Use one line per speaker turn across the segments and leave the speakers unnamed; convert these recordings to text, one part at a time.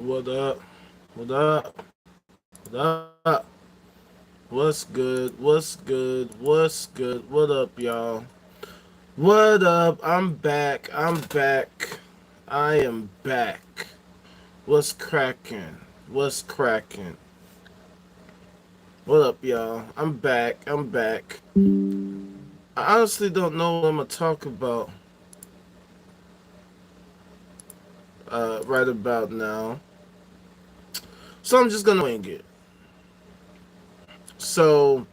What up? What up? What up? What's good? What's good? What's good? What up, y'all? What up? I'm back. I'm back. I am back. What's cracking? What's cracking? What up, y'all? I'm back. I'm back. I honestly don't know what I'm gonna talk about right about now. So I'm just gonna wing it. So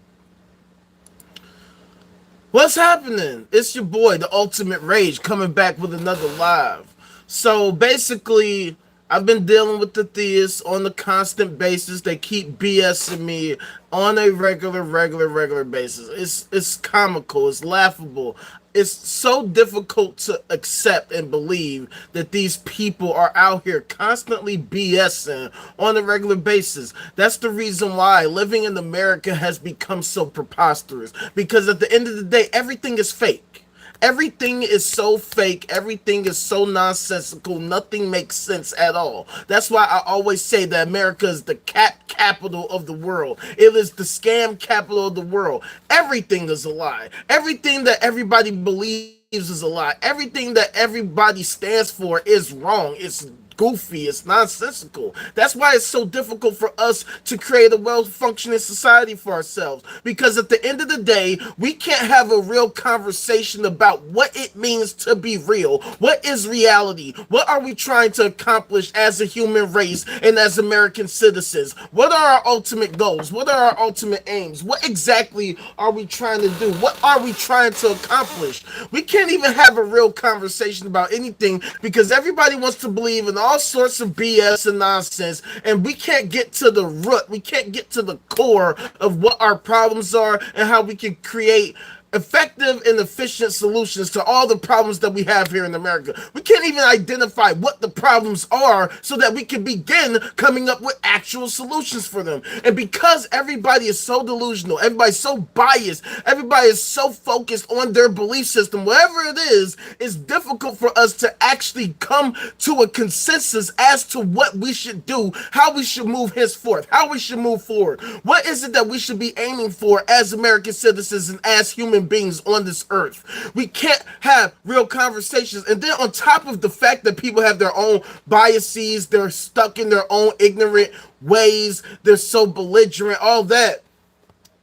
what's happening? It's your boy, the Ultimate Rage, coming back with another live. So basically, I've been dealing with the theists on a constant basis. They keep BSing me on a regular basis. It's comical. It's laughable. It's so difficult to accept and believe that these people are out here constantly BSing on a regular basis. That's the reason why living in America has become so preposterous. Because at the end of the day, everything is fake. Everything is so fake. Everything is so nonsensical. Nothing makes sense at all. That's why I always say that America is the capital of the world. It is the scam capital of the world. Everything is a lie. Everything that everybody believes is a lie. Everything that everybody stands for is wrong. It's goofy, it's nonsensical. That's why it's so difficult for us to create a well-functioning society for ourselves. Because at the end of the day, we can't have a real conversation about what it means to be real. What is reality? What are we trying to accomplish as a human race and as American citizens? What are our ultimate goals? What are our ultimate aims? What exactly are we trying to do? What are we trying to accomplish? We can't even have a real conversation about anything because everybody wants to believe in all sorts of BS and nonsense, and we can't get to the root. We can't get to the core of what our problems are and how we can create effective and efficient solutions to all the problems that we have here in America. We can't even identify what the problems are so that we can begin coming up with actual solutions for them. And because everybody is so delusional, everybody's so biased, everybody is so focused on their belief system, whatever it is, it's difficult for us to actually come to a consensus as to what we should do, how we should move henceforth, how we should move forward. What is it that we should be aiming for as American citizens and as human beings on this earth? We can't have real conversations. And then on top of the fact that people have their own biases, they're stuck in their own ignorant ways, they're so belligerent, all that.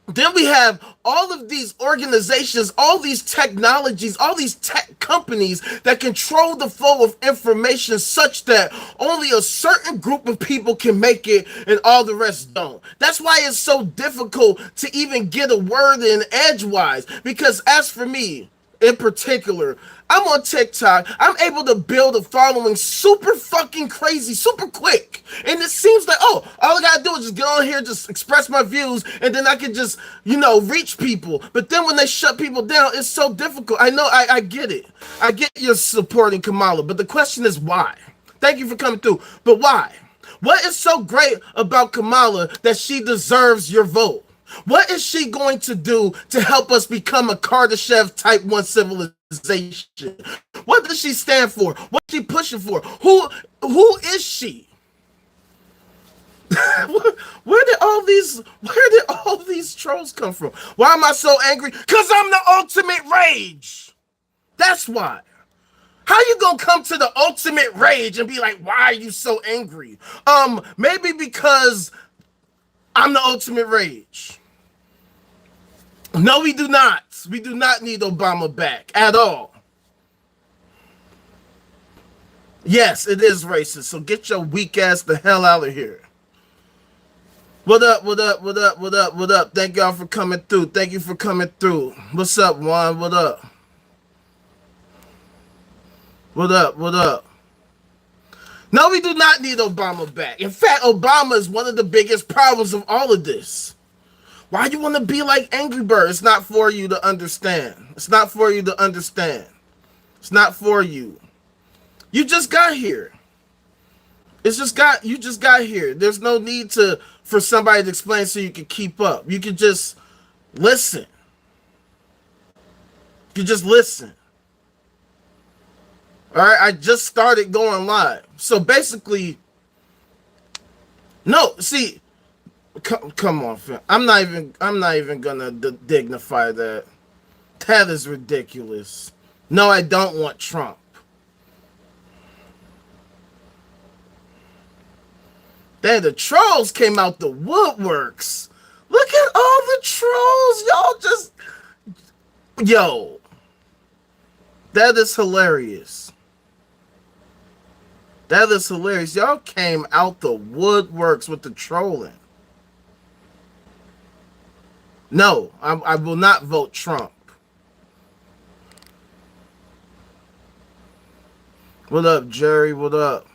Then we have all of these organizations, all these technologies, all these tech companies that control the flow of information such that only a certain group of people can make it and all the rest don't. That's why it's so difficult to even get a word in edgewise. Because as for me, in particular, I'm on TikTok. I'm able to build a following super fucking crazy, super quick. And it seems like, oh, all I gotta do is just get on here, just express my views, and then I can just, reach people. But then when they shut people down, it's so difficult. I know, I get it. I get you're supporting Kamala, but the question is why? Thank you for coming through. But why? What is so great about Kamala that she deserves your vote? What is she going to do to help us become a Kardashev type 1 civilization? What does she stand for? What's she pushing for? Who is she? Where did all these trolls come from? Why am I so angry? Because I'm the ultimate rage. That's why. How you gonna come to the ultimate rage and be like, why are you so angry? Maybe because I'm the ultimate rage. No, we do not. We do not need Obama back at all. Yes, it is racist. So get your weak ass the hell out of here. What up, what up, what up, what up, what up? Thank y'all for coming through. Thank you for coming through. What's up, Juan? What up? What up, what up? No, we do not need Obama back. In fact, Obama is one of the biggest problems of all of this. Why you want to be like Angry Bird? It's not for you to understand. It's not for you to understand. It's not for you. You just got here. You just got here. There's no need for somebody to explain so you can keep up. You can just listen. You just listen. All right, I just started going live. So basically, No, see, come on, fam. I'm not even gonna dignify that. That is ridiculous. No, I don't want Trump. The trolls came out the woodworks. Look at all the trolls. Y'all just, yo, that is hilarious. That is hilarious. Y'all came out the woodworks with the trolling. No, I will not vote Trump. What up, Jerry? What up?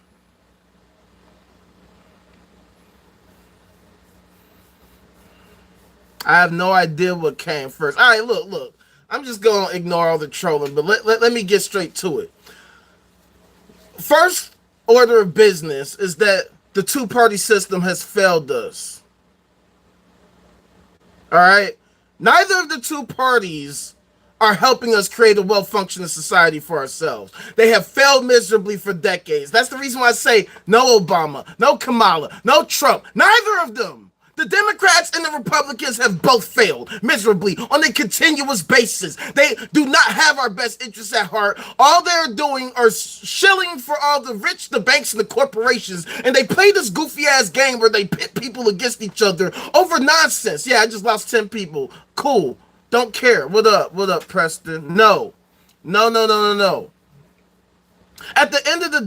I have no idea what came first. All right, look. I'm just going to ignore all the trolling, but let me get straight to it. First order of business is that the two-party system has failed us. All right? Neither of the two parties are helping us create a well-functioning society for ourselves. They have failed miserably for decades. That's the reason why I say no Obama, no Kamala, no Trump. Neither of them. The Democrats and the Republicans have both failed miserably on a continuous basis. They do not have our best interests at heart. All they're doing are shilling for all the rich, the banks, and the corporations. And they play this goofy-ass game where they pit people against each other over nonsense. Yeah, I just lost 10 people. Cool. Don't care. What up? What up, Preston? No. No. At the end of the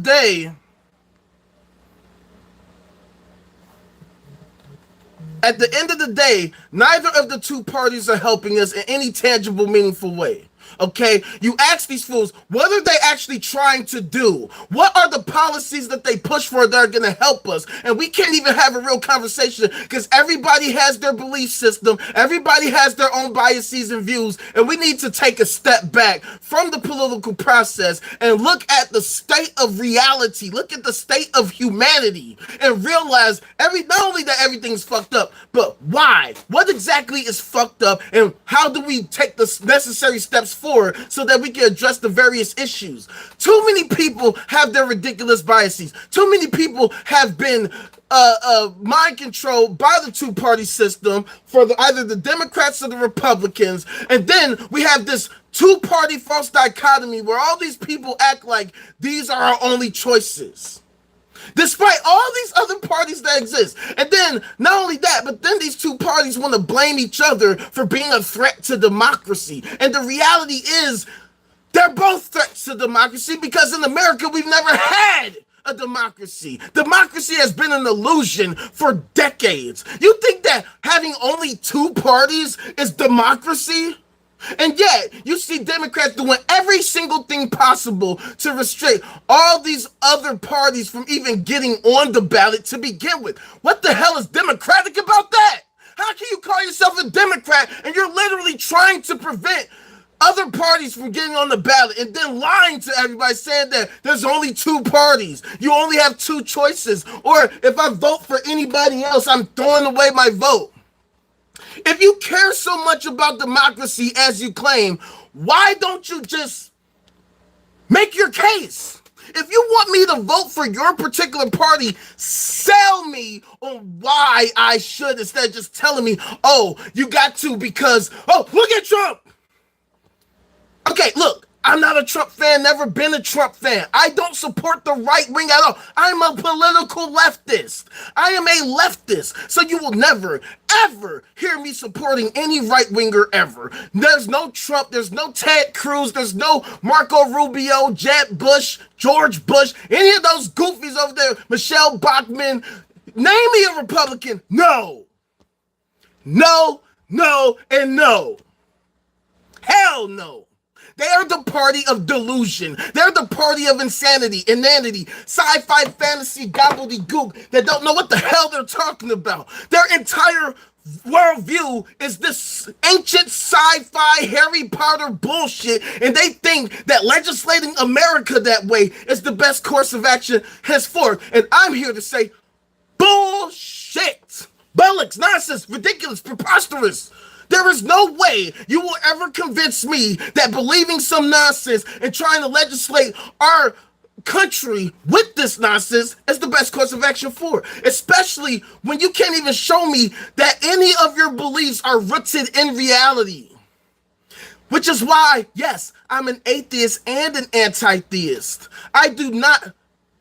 day, neither of the two parties are helping us in any tangible, meaningful way. Okay, you ask these fools, what are they actually trying to do? What are the policies that they push for that are going to help us? And we can't even have a real conversation because everybody has their belief system. Everybody has their own biases and views. And we need to take a step back from the political process and look at the state of reality. Look at the state of humanity and realize not only that everything's fucked up, but why? What exactly is fucked up and how do we take the necessary steps forward so that we can address the various issues? Too many people have their ridiculous biases. Too many people have been mind controlled by the two-party system for either the Democrats or the Republicans. And then we have this two-party false dichotomy where all these people act like these are our only choices, despite all these other parties that exist. And then, not only that, but then these two parties want to blame each other for being a threat to democracy. And the reality is, they're both threats to democracy because in America, we've never had a democracy. Democracy has been an illusion for decades. You think that having only two parties is democracy? And yet, you see Democrats doing every single thing possible to restrict all these other parties from even getting on the ballot to begin with. What the hell is democratic about that? How can you call yourself a Democrat and you're literally trying to prevent other parties from getting on the ballot and then lying to everybody saying that there's only two parties. You only have two choices. Or if I vote for anybody else, I'm throwing away my vote. If you care so much about democracy as you claim, why don't you just make your case? If you want me to vote for your particular party, sell me on why I should instead of just telling me, oh, you got to because, oh, look at Trump. Okay, look, I'm not a Trump fan, never been a Trump fan. I don't support the right wing at all. I'm a political leftist. I am a leftist. So you will never, ever hear me supporting any right winger ever. There's no Trump, there's no Ted Cruz, there's no Marco Rubio, Jeb Bush, George Bush, any of those goofies over there, Michelle Bachmann. Name me a Republican. No. No, and no. Hell no. They are the party of delusion. They're the party of insanity, inanity, sci-fi fantasy gobbledygook that don't know what the hell they're talking about. Their entire worldview is this ancient sci-fi Harry Potter bullshit, and they think that legislating America that way is the best course of action henceforth. And I'm here to say, bullshit, bollocks, nonsense, ridiculous, preposterous. There is no way you will ever convince me that believing some nonsense and trying to legislate our country with this nonsense is the best course of action for, especially when you can't even show me that any of your beliefs are rooted in reality. Which is why, yes, I'm an atheist and an anti-theist. I do not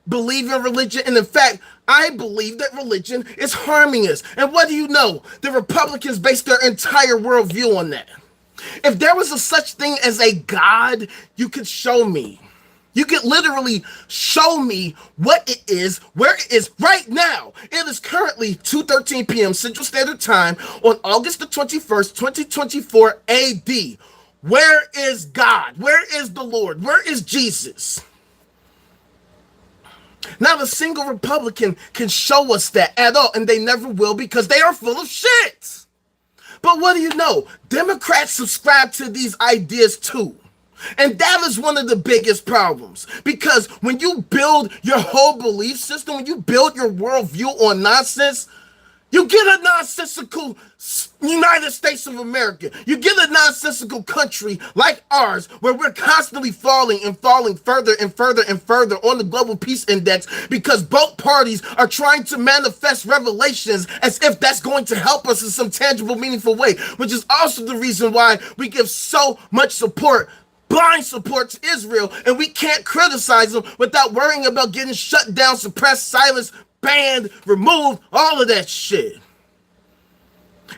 believe in religion, and in fact, I believe that religion is harming us. And what do you know? The Republicans base their entire worldview on that. If there was a such thing as a God, you could show me. You could literally show me what it is, where it is right now. It is currently 2:13 p.m. Central Standard Time on August the 21st, 2024 AD. Where is God? Where is the Lord? Where is Jesus? Not a single Republican can show us that at all, and they never will because they are full of shit. But what do you know? Democrats subscribe to these ideas too. And that is one of the biggest problems, because when you build your whole belief system, when you build your worldview on nonsense, you get a nonsensical United States of America. You get a nonsensical country like ours, where we're constantly falling and falling further and further and further on the global peace index because both parties are trying to manifest revelations as if that's going to help us in some tangible, meaningful way, which is also the reason why we give so much support, blind support to Israel, and we can't criticize them without worrying about getting shut down, suppressed, silenced, banned, removed, all of that shit.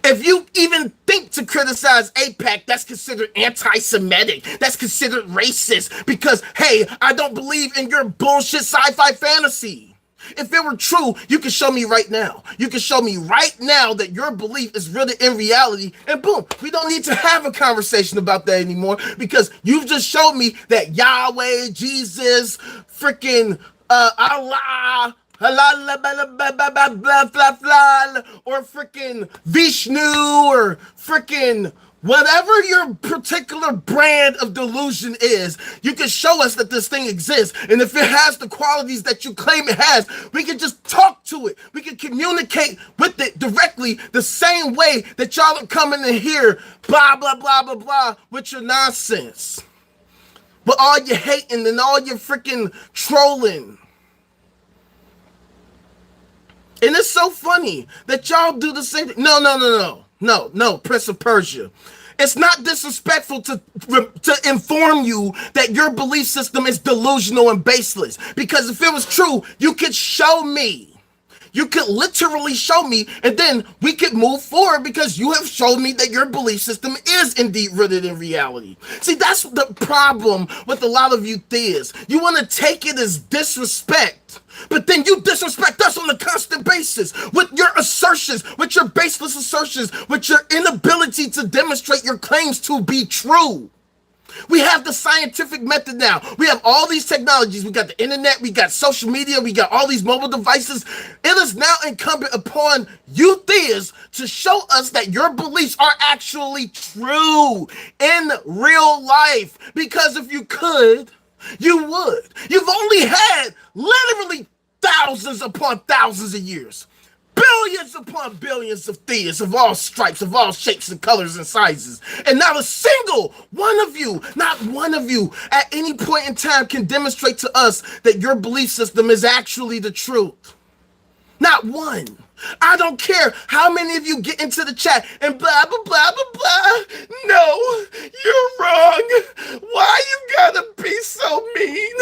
If you even think to criticize AIPAC, that's considered anti-Semitic. That's considered racist because, hey, I don't believe in your bullshit sci-fi fantasy. If it were true, you can show me right now. You can show me right now that your belief is rooted in reality, and boom, we don't need to have a conversation about that anymore because you've just showed me that Yahweh, Jesus, freaking Allah, or freaking Vishnu, or freaking whatever your particular brand of delusion is, you can show us that this thing exists. And if it has the qualities that you claim it has, we can just talk to it. We can communicate with it directly the same way that y'all are coming in here, blah, blah, blah, blah, blah, with your nonsense. But all your hating and all your freaking trolling. And it's so funny that y'all do the same thing. No, Prince of Persia. It's not disrespectful to inform you that your belief system is delusional and baseless. Because if it was true, you could show me. You could literally show me, and then we could move forward because you have shown me that your belief system is indeed rooted in reality. See, that's the problem with a lot of you theists. You want to take it as disrespect, but then you disrespect us on a constant basis with your assertions, with your baseless assertions, with your inability to demonstrate your claims to be true. We have the scientific method now. We have all these technologies. We got the internet. We got social media. We got all these mobile devices. It is now incumbent upon you theists to show us that your beliefs are actually true in real life. Because if you could, you would. You've only had literally thousands upon thousands of years. Billions upon billions of theists of all stripes, of all shapes and colors and sizes. And not a single one of you, not one of you, at any point in time can demonstrate to us that your belief system is actually the truth. Not one. I don't care how many of you get into the chat and blah, blah, blah, blah, blah. No, you're wrong. Why you gotta be so mean?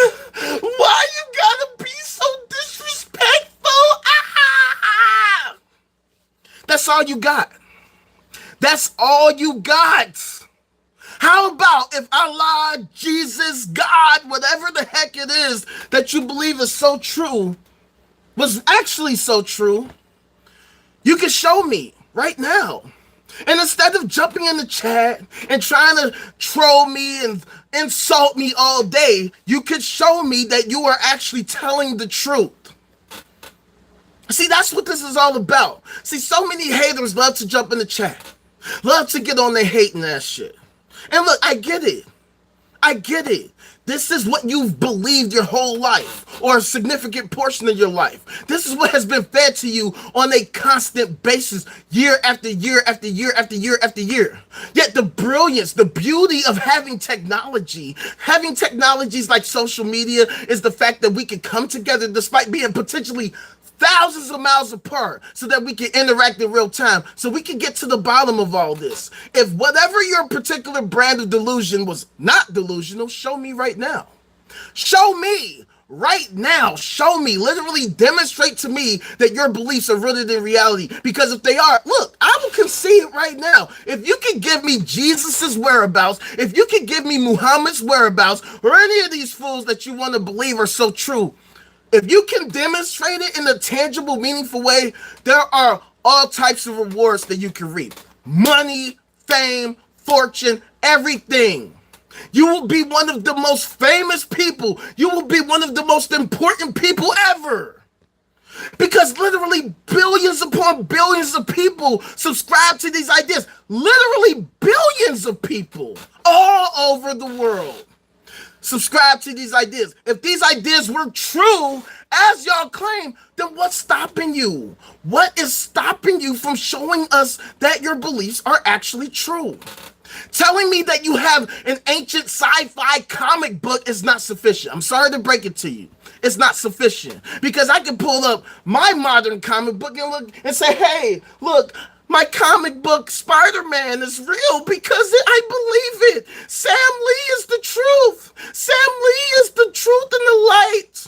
Why you gotta be so disrespectful? Ah! That's all you got. That's all you got. How about if Allah, Jesus, God, whatever the heck it is that you believe is so true, was actually so true? You can show me right now. And instead of jumping in the chat and trying to troll me and insult me all day, you could show me that you are actually telling the truth. See, that's what this is all about. See, so many haters love to jump in the chat. Love to get on their hating ass shit. And look, I get it. I get it. This is what you've believed your whole life, or a significant portion of your life. This is what has been fed to you on a constant basis, year after year after year after year after year. Yet the brilliance, the beauty of having technologies like social media, is the fact that we can come together despite being potentially thousands of miles apart, so that we can interact in real time, so we can get to the bottom of all this. If whatever your particular brand of delusion was not delusional, show me right now. Show me right now. Show me. Literally demonstrate to me that your beliefs are rooted in reality. Because if they are, look, I will concede right now. If you can give me Jesus's whereabouts, if you can give me Muhammad's whereabouts, or any of these fools that you want to believe are so true, if you can demonstrate it in a tangible, meaningful way, there are all types of rewards that you can reap. Money, fame, fortune, everything. You will be one of the most famous people. You will be one of the most important people ever. Because literally billions upon billions of people subscribe to these ideas. Literally billions of people all over the world subscribe to these ideas. If these ideas were true, as y'all claim, then what's stopping you? What is stopping you from showing us that your beliefs are actually true? Telling me that you have an ancient sci-fi comic book is not sufficient. I'm sorry to break it to you. It's not sufficient. Because I can pull up my modern comic book and look and say, hey, look, my comic book Spider-Man is real because I believe it. Sam Lee is the truth. Sam Lee is the truth and the light.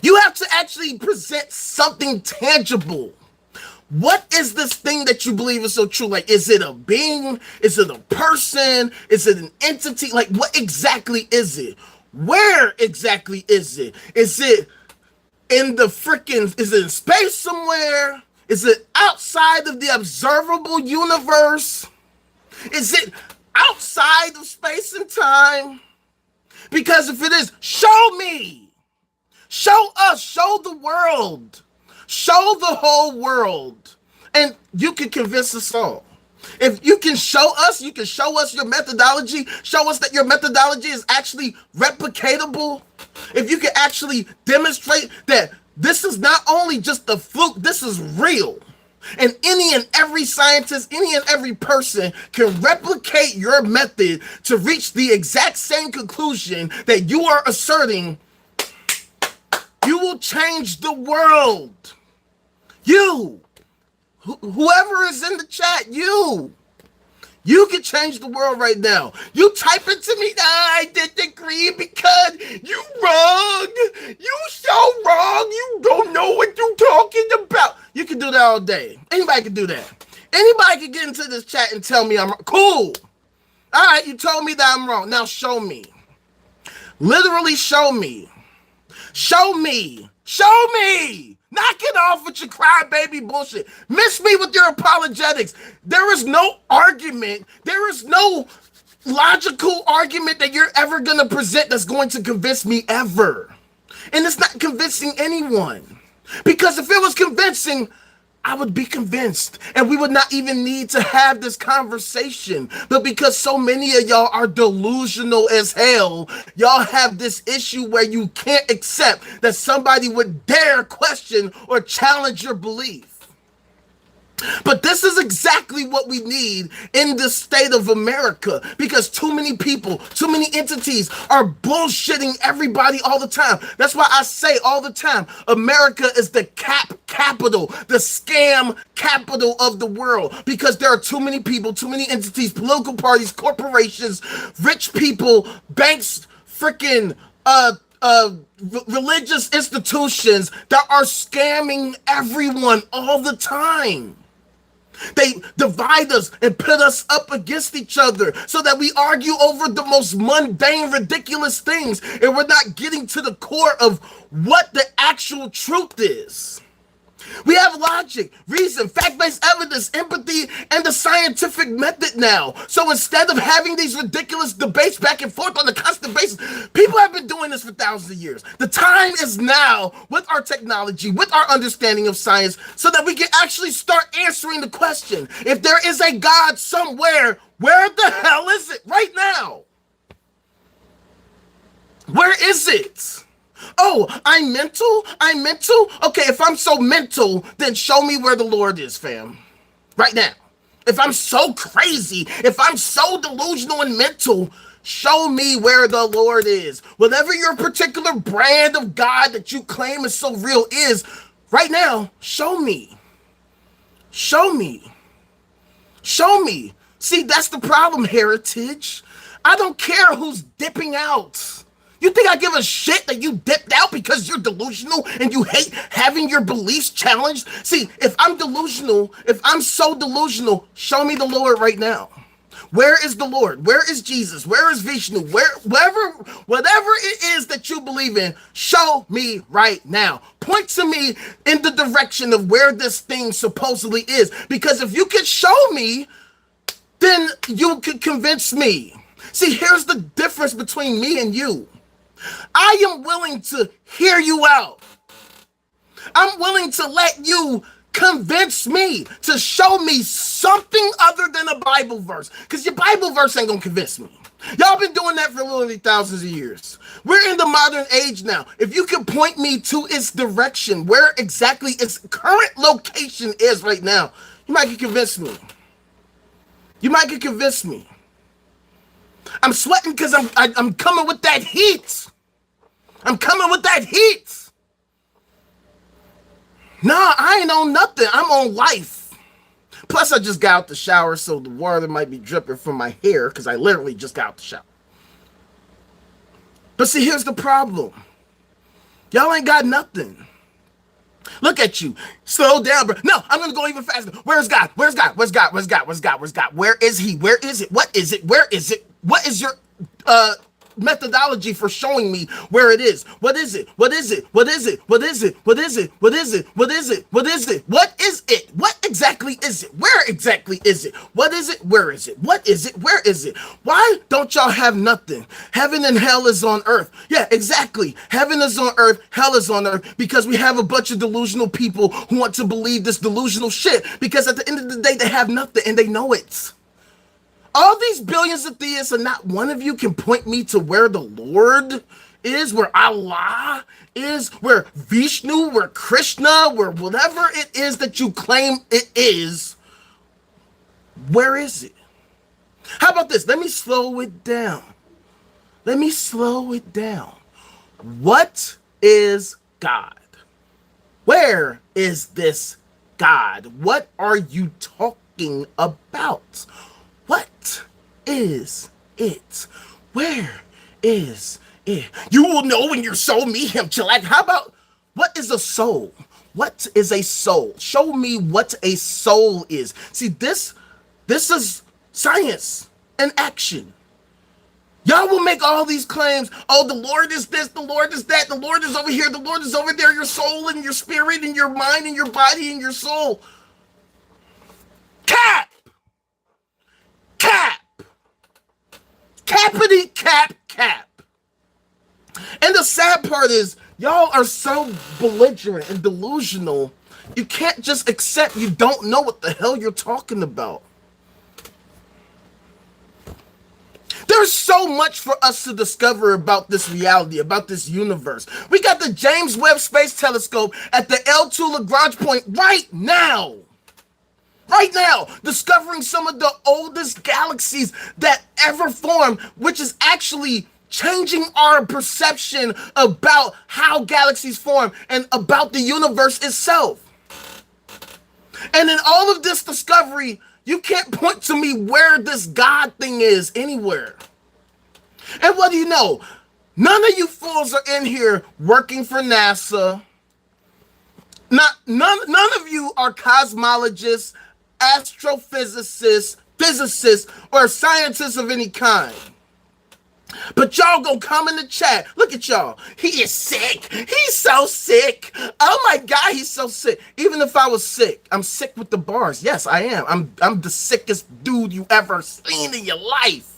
You have to actually present something tangible. What is this thing that you believe is so true? Like, is it a being? Is it a person? Is it an entity? Like, what exactly is it? Where exactly is it? Is it in the freaking, is it in space somewhere? Is it outside of the observable universe? Is it outside of space and time? Because if it is, show me. Show us. Show the world. Show the whole world. And you can convince us all. If you can show us your methodology, show us that your methodology is actually replicatable. If you can actually demonstrate that this is not only just a fluke, this is real. And any and every scientist, any and every person can replicate your method to reach the exact same conclusion that you are asserting, you will change the world. You, whoever is in the chat, you can change the world right now. You type it to me, I didn't agree because you wrong. You so wrong. You don't know what you're talking about. You can do that all day. Anybody can do that. Anybody can get into this chat and tell me I'm wrong. Cool. All right, you told me that I'm wrong. Now show me. Literally show me. Show me. Show me. Knock it off with your crybaby bullshit. Miss me with your apologetics. There is no argument. There is no logical argument that you're ever going to present that's going to convince me ever. And it's not convincing anyone. Because if it was convincing, I would be convinced. And we would not even need to have this conversation. But because so many of y'all are delusional as hell, y'all have this issue where you can't accept that somebody would dare question or challenge your belief. But this is exactly what we need in the state of America, because too many people, too many entities are bullshitting everybody all the time. That's why I say all the time, America is the capital, the scam capital of the world, because there are too many people, too many entities, political parties, corporations, rich people, banks, freaking religious institutions that are scamming everyone all the time. They divide us and pit us up against each other so that we argue over the most mundane, ridiculous things, and we're not getting to the core of what the actual truth is. We have logic, reason, fact-based evidence, empathy, and the scientific method now. So instead of having these ridiculous debates back and forth on a constant basis, people have been doing this for thousands of years. The time is now, with our technology, with our understanding of science, so that we can actually start answering the question, if there is a God somewhere, where the hell is it right now? Where is it? Oh, I'm mental? I'm mental? Okay, if I'm so mental, then show me where the Lord is, fam. Right now. If I'm so crazy, if I'm so delusional and mental, show me where the Lord is. Whatever your particular brand of God that you claim is so real is, right now, show me. Show me. Show me. See, that's the problem, Heritage. I don't care who's dipping out. You think I give a shit that you dipped out because you're delusional and you hate having your beliefs challenged? See, if I'm delusional, if I'm so delusional, show me the Lord right now. Where is the Lord? Where is Jesus? Where is Vishnu? Whatever it is that you believe in, show me right now. Point to me in the direction of where this thing supposedly is. Because if you can show me, then you can convince me. See, here's the difference between me and you. I am willing to hear you out. I'm willing to let you convince me, to show me something other than a Bible verse. Because your Bible verse ain't going to convince me. Y'all been doing that for literally thousands of years. We're in the modern age now. If you can point me to its direction, where exactly its current location is right now, you might can convince me. You might can convince me. I'm sweating because I'm coming with that heat. I'm coming with that heat. Nah, I ain't on nothing. I'm on life. Plus, I just got out the shower, so the water might be dripping from my hair because I literally just got out the shower. But see, here's the problem. Y'all ain't got nothing. Look at you. Slow down, bro. No, I'm going to go even faster. Where's God? Where's God? Where's God? Where's God? Where's God? Where's God? Where is he? Where is it? What is it? Where is it? What is your methodology for showing me where it is? What is it? What is it? What is it? What is it? What is it? What is it? What is it? What is it? What is it? What exactly is it? Where exactly is it? What is it? Where is it? What is it? Where is it? Why don't y'all have nothing? Heaven and hell is on earth. Yeah, exactly. Heaven is on earth, hell is on earth, because we have a bunch of delusional people who want to believe this delusional shit, because at the end of the day, they have nothing and they know it. All these billions of theists, and not one of you can point me to where the Lord is, where Allah is, where Vishnu, where Krishna, where whatever it is that you claim it is. Where is it? How about this? Let me slow it down. Let me slow it down. What is God? Where is this God? What are you talking about? What is it? Where is it? You will know when your soul meet him. Chillax. How about, what is a soul? What is a soul? Show me what a soul is. See, this is science and action. Y'all will make all these claims. Oh, the Lord is this, the Lord is that, the Lord is over here, the Lord is over there, your soul and your spirit and your mind and your body and your soul. Cap! Cap! Cappity cap cap. And the sad part is, y'all are so belligerent and delusional, you can't just accept you don't know what the hell you're talking about. There's so much for us to discover about this reality, about this universe. We got the James Webb Space Telescope at the L2 Lagrange point right now. Right now, discovering some of the oldest galaxies that ever formed, which is actually changing our perception about how galaxies form and about the universe itself. And in all of this discovery, you can't point to me where this God thing is anywhere. And what do you know? None of you fools are in here working for NASA. None of you are cosmologists, astrophysicists, physicists, or scientists of any kind. But y'all gonna come in the chat. Look at y'all. He is sick. He's so sick. Oh my God, he's so sick. Even if I was sick, I'm sick with the bars. Yes, I am. I'm the sickest dude you ever seen in your life.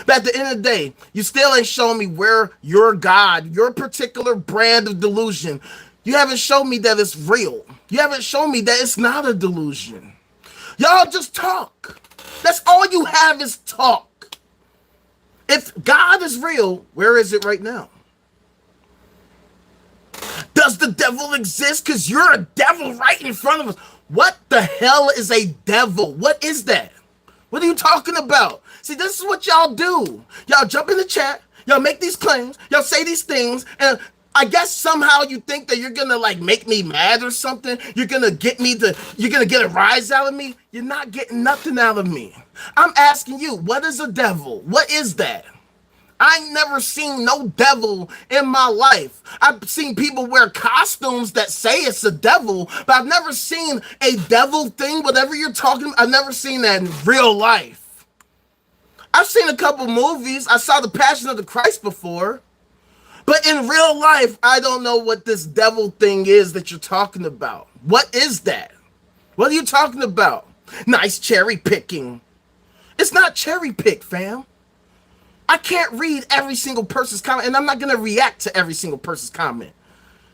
But at the end of the day, you still ain't showing me where your God, your particular brand of delusion, you haven't shown me that it's real. You haven't shown me that it's not a delusion. Y'all just talk. That's all you have is talk. If God is real, where is it right now? Does the devil exist? Because you're a devil right in front of us. What the hell is a devil? What is that? What are you talking about? See, this is what y'all do. Y'all jump in the chat. Y'all make these claims. Y'all say these things. And I guess somehow you think that you're going to like make me mad or something. You're going to get a rise out of me. You're not getting nothing out of me. I'm asking you, what is a devil? What is that? I ain't never seen no devil in my life. I've seen people wear costumes that say it's a devil, but I've never seen a devil thing, whatever you're talking about. I've never seen that in real life. I've seen a couple movies. I saw The Passion of the Christ before. But in real life, I don't know what this devil thing is that you're talking about. What is that? What are you talking about? Nice cherry picking. It's not cherry pick, fam. I can't read every single person's comment, and I'm not going to react to every single person's comment.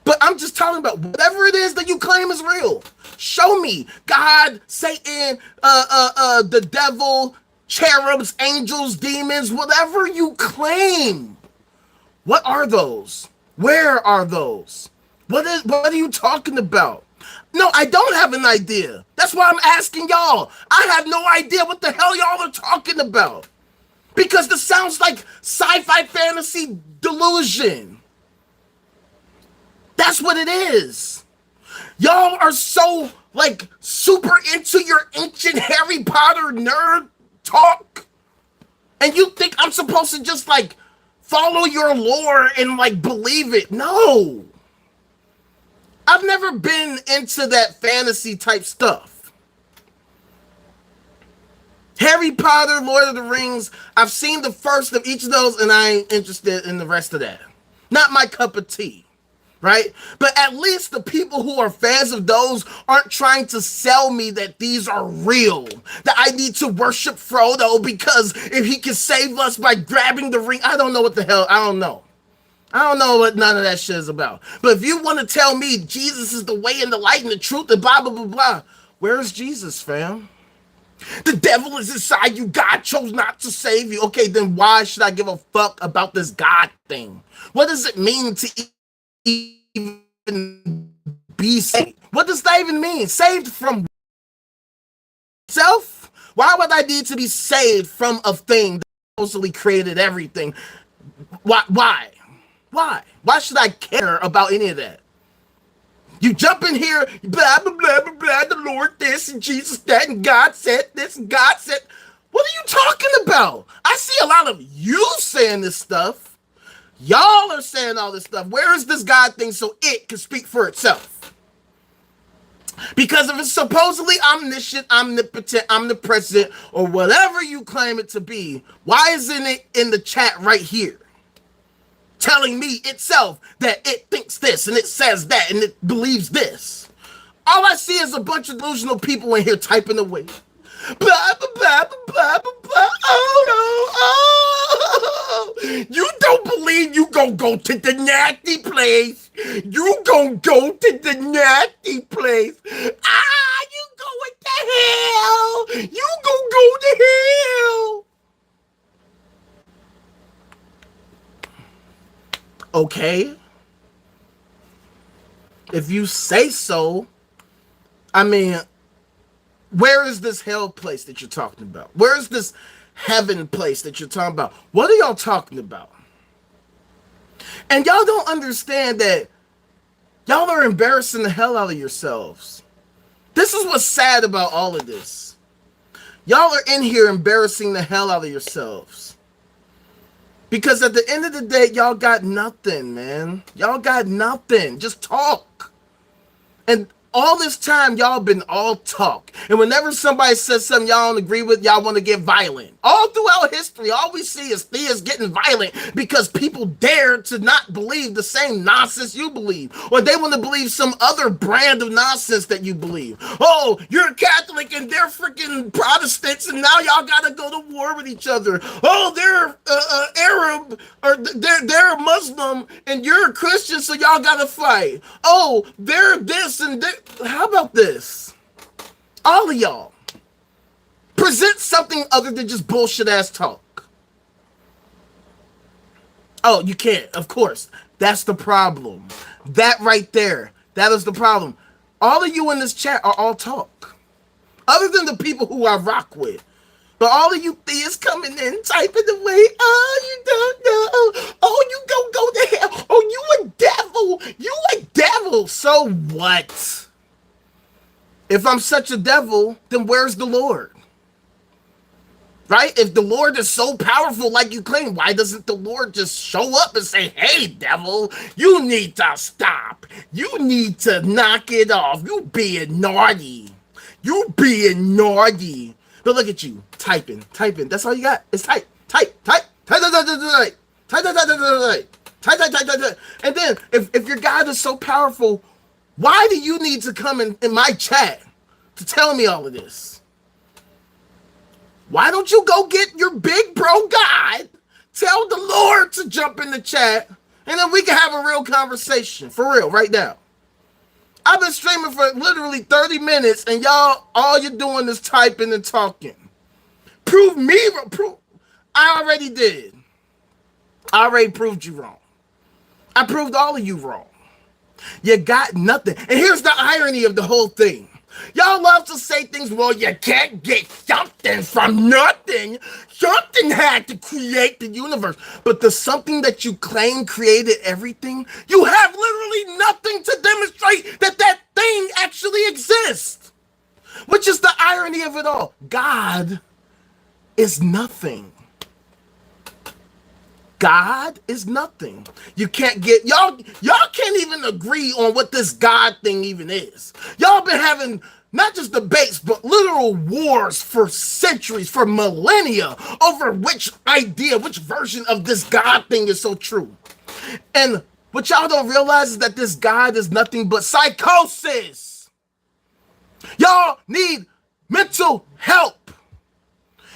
But I'm just talking about whatever it is that you claim is real. Show me God, Satan, the devil, cherubs, angels, demons, whatever you claim. What are those? Where are those? What are you talking about? No, I don't have an idea. That's why I'm asking y'all. I have no idea what the hell y'all are talking about. Because this sounds like sci-fi fantasy delusion. That's what it is. Y'all are so, like, super into your ancient Harry Potter nerd talk. And you think I'm supposed to just, like, follow your lore and, like, believe it. No. I've never been into that fantasy type stuff. Harry Potter, Lord of the Rings, I've seen the first of each of those, and I ain't interested in the rest of that. Not my cup of tea, right? But at least the people who are fans of those aren't trying to sell me that these are real, that I need to worship Frodo because if he can save us by grabbing the ring, I don't know what the hell, I don't know. I don't know what none of that shit is about. But if you want to tell me Jesus is the way and the light and the truth and blah, blah, blah, blah, where's Jesus, fam? The devil is inside you. God chose not to save you. Okay, then why should I give a fuck about this God thing? What does it mean to even be saved? What does that even mean? Saved from self? Why would I need to be saved from a thing that supposedly created everything? Why? Why should I care about any of that? You jump in here, blah, blah, blah, blah, blah, the Lord this, and Jesus that, and God said this, and God said... What are you talking about? I see a lot of you saying this stuff. Y'all are saying all this stuff. Where is this God thing so it can speak for itself? Because if it's supposedly omniscient, omnipotent, omnipresent, or whatever you claim it to be, why isn't it in the chat right here? Telling me itself that it thinks this and it says that and it believes this. All I see is a bunch of delusional people in here typing away. Blah, blah, blah, blah, blah, blah. Oh, no. Oh. You don't believe you gonna go to the nasty place. You gonna go to the nasty place. You going to hell. You gonna go to hell. Okay, if you say so. I mean, where is this hell place that you're talking about? Where is this heaven place that you're talking about? What are y'all talking about? And y'all don't understand that y'all are embarrassing the hell out of yourselves. This is what's sad about all of this. Y'all are in here embarrassing the hell out of yourselves. Because at the end of the day, y'all got nothing, man. Y'all got nothing. Just talk. And all this time, y'all been all talk. And whenever somebody says something y'all don't agree with, y'all want to get violent. All throughout history, all we see is theists getting violent because people dare to not believe the same nonsense you believe. Or they want to believe some other brand of nonsense that you believe. Oh, you're a Catholic and they're freaking Protestants and now y'all got to go to war with each other. Oh, they're Arab or they're a Muslim and you're a Christian, so y'all got to fight. Oh, they're this and that. How about this? All of y'all, present something other than just bullshit ass talk. Oh, you can't. Of course. That's the problem. That right there. That is the problem. All of you in this chat are all talk. Other than the people who I rock with. But all of you theists coming in, typing away. Oh, you don't know. Oh, you go to hell. Oh, you a devil. You a devil. So what? If I'm such a devil, then where's the Lord? Right? If the Lord is so powerful like you claim, why doesn't the Lord just show up and say, hey, devil, you need to stop. You need to knock it off. You being naughty. You being naughty. But look at you, typing. That's all you got. It's type. And then, if your God is so powerful, why do you need to come in my chat to tell me all of this? Why don't you go get your big bro God, tell the Lord to jump in the chat, and then we can have a real conversation, for real, right now. I've been streaming for literally 30 minutes, and y'all, all you're doing is typing and talking. Prove me wrong. I already did. I already proved you wrong. I proved all of you wrong. You got nothing. And here's the irony of the whole thing. Y'all love to say things, well, you can't get something from nothing. Something had to create the universe. But the something that you claim created everything, you have literally nothing to demonstrate that that thing actually exists. Which is the irony of it all. God is nothing. God is nothing. You can't get, y'all can't even agree on what this God thing even is. Y'all been having not just debates, but literal wars for centuries, for millennia, over which idea, which version of this God thing is so true. And what y'all don't realize is that this God is nothing but psychosis. Y'all need mental help.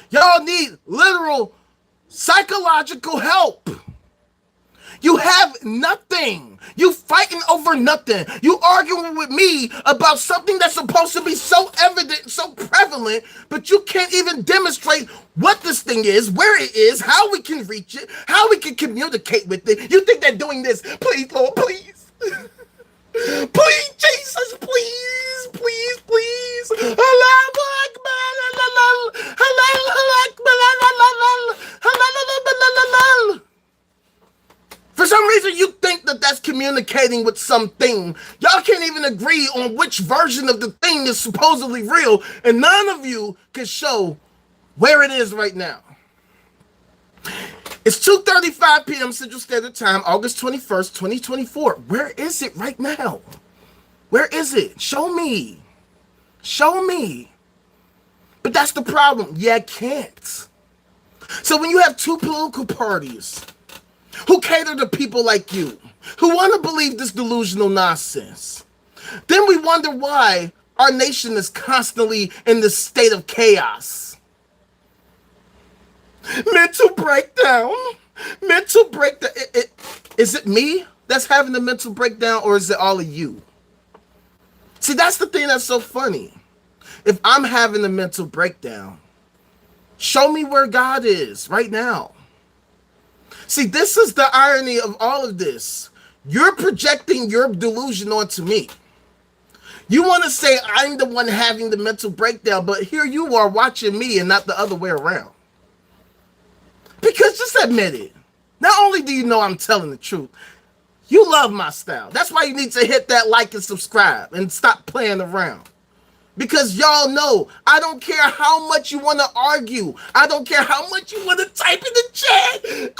Y'all need literal psychological help. You have nothing. You fighting over nothing. You arguing with me about something that's supposed to be so evident, so prevalent, but you can't even demonstrate what this thing is, where it is, how we can reach it, how we can communicate with it. You think they're doing this? Please, Lord, please. Please, Jesus, please, please, please. Allahu Akbar. For some reason, you think that that's communicating with something. Y'all can't even agree on which version of the thing is supposedly real, and none of you can show where it is right now. It's 2:35 p.m. Central Standard Time, August 21st, 2024. Where is it right now? Where is it? Show me. Show me. But that's the problem. You can't. So when you have two political parties who cater to people like you, who want to believe this delusional nonsense, then we wonder why our nation is constantly in this state of chaos. Mental breakdown. Mental breakdown. Is it me that's having the mental breakdown, or is it all of you? See, that's the thing that's so funny. If I'm having a mental breakdown, show me where God is right now. See, this is the irony of all of this. You're projecting your delusion onto me. You want to say I'm the one having the mental breakdown, but here you are watching me and not the other way around. Because just admit it. Not only do you know I'm telling the truth, you love my style. That's why you need to hit that like and subscribe and stop playing around. Because y'all know, I don't care how much you want to argue. I don't care how much you want to type in the chat. You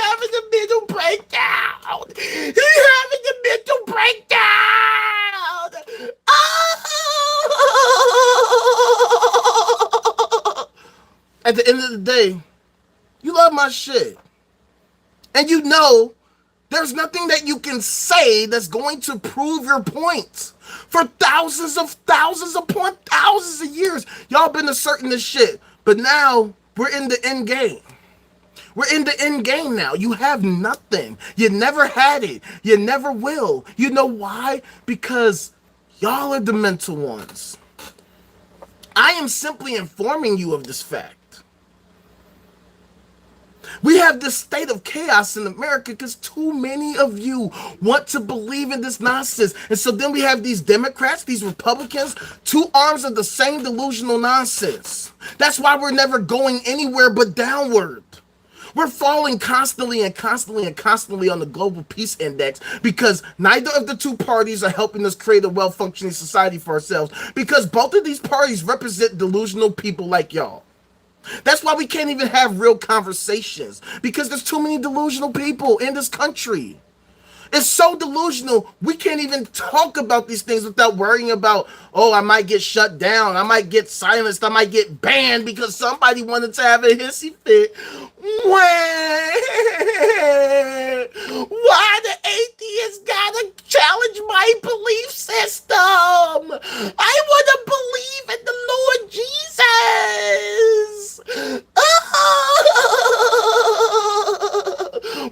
having a mental breakdown. You having a mental breakdown. At the end of the day, you love my shit. And you know there's nothing that you can say that's going to prove your point. For thousands upon thousands of years, y'all been asserting this shit. But now we're in the end game. We're in the end game now. You have nothing. You never had it. You never will. You know why? Because y'all are the mental ones. I am simply informing you of this fact. We have this state of chaos in America because too many of you want to believe in this nonsense. And so then we have these Democrats, these Republicans, two arms of the same delusional nonsense. That's why we're never going anywhere but downward. We're falling constantly and constantly and constantly on the global peace index because neither of the two parties are helping us create a well-functioning society for ourselves, because both of these parties represent delusional people like y'all. That's why we can't even have real conversations, because there's too many delusional people in this country. It's so delusional, we can't even talk about these things without worrying about, oh, I might get shut down, I might get silenced, I might get banned because somebody wanted to have a hissy fit. Why the atheists gotta challenge my belief system? I want to believe in the Lord Jesus.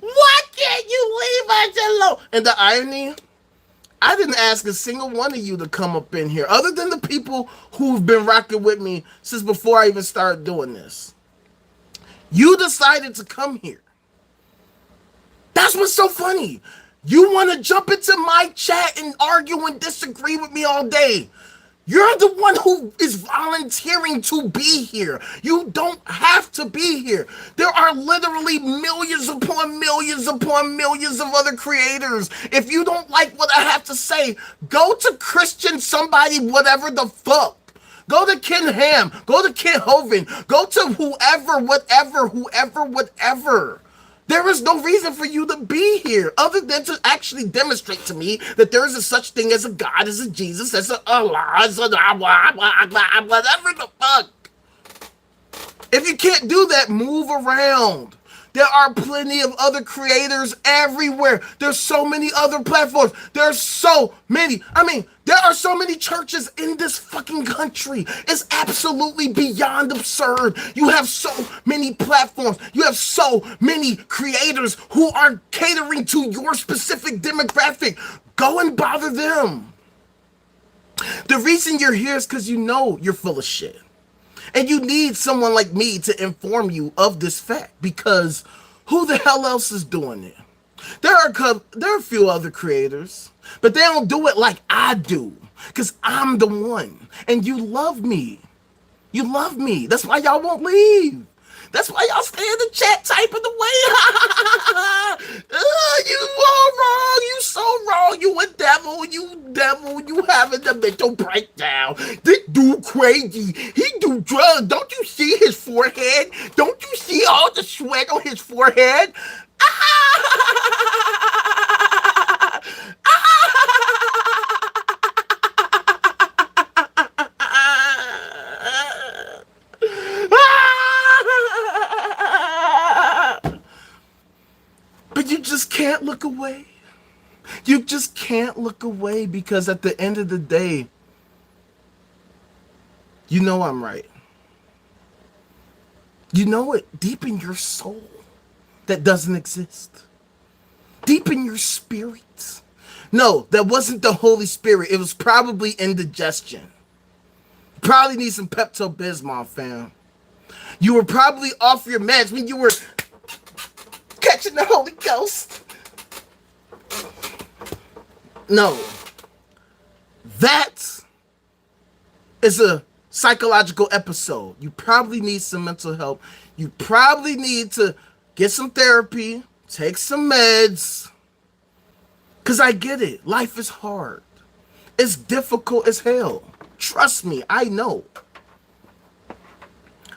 Why can't you leave us alone? And the irony, I didn't ask a single one of you to come up in here, other than the people who've been rocking with me since before I even started doing this. You decided to come here. That's what's so funny. You want to jump into my chat and argue and disagree with me all day. You're the one who is volunteering to be here. You don't have to be here. There are literally millions upon millions upon millions of other creators. If you don't like what I have to say, go to Christian somebody, whatever the fuck. Go to Ken Ham. Go to Ken Hovind. Go to whoever, whatever. There is no reason for you to be here other than to actually demonstrate to me that there is a such thing as a God, as a Jesus, as a Allah, as a whatever the fuck. If you can't do that, move around. There are plenty of other creators everywhere. There's so many other platforms. There's so many. I mean, there are so many churches in this fucking country. It's absolutely beyond absurd. You have so many platforms. You have so many creators who are catering to your specific demographic. Go and bother them. The reason you're here is because you know you're full of shit. And you need someone like me to inform you of this fact, because who the hell else is doing it? There are a few other creators, but they don't do it like I do, because I'm the one. And you love me. You love me. That's why y'all won't leave. That's why y'all stay in the chat typing away. You all wrong. You so wrong. You a devil. You having a mental breakdown. This dude crazy. He do drugs. Don't you see his forehead? Don't you see all the sweat on his forehead? But you just can't look away. You just can't look away, because at the end of the day, you know I'm right. You know it deep in your soul that doesn't exist. Deep in your spirit. No, that wasn't the Holy Spirit. It was probably indigestion. You probably need some Pepto-Bismol, fam. You were probably off your meds when you were catching the Holy Ghost. No. That is a psychological episode. You probably need some mental help. You probably need to get some therapy, take some meds. Because I get it. Life is hard. It's difficult as hell. Trust me, I know.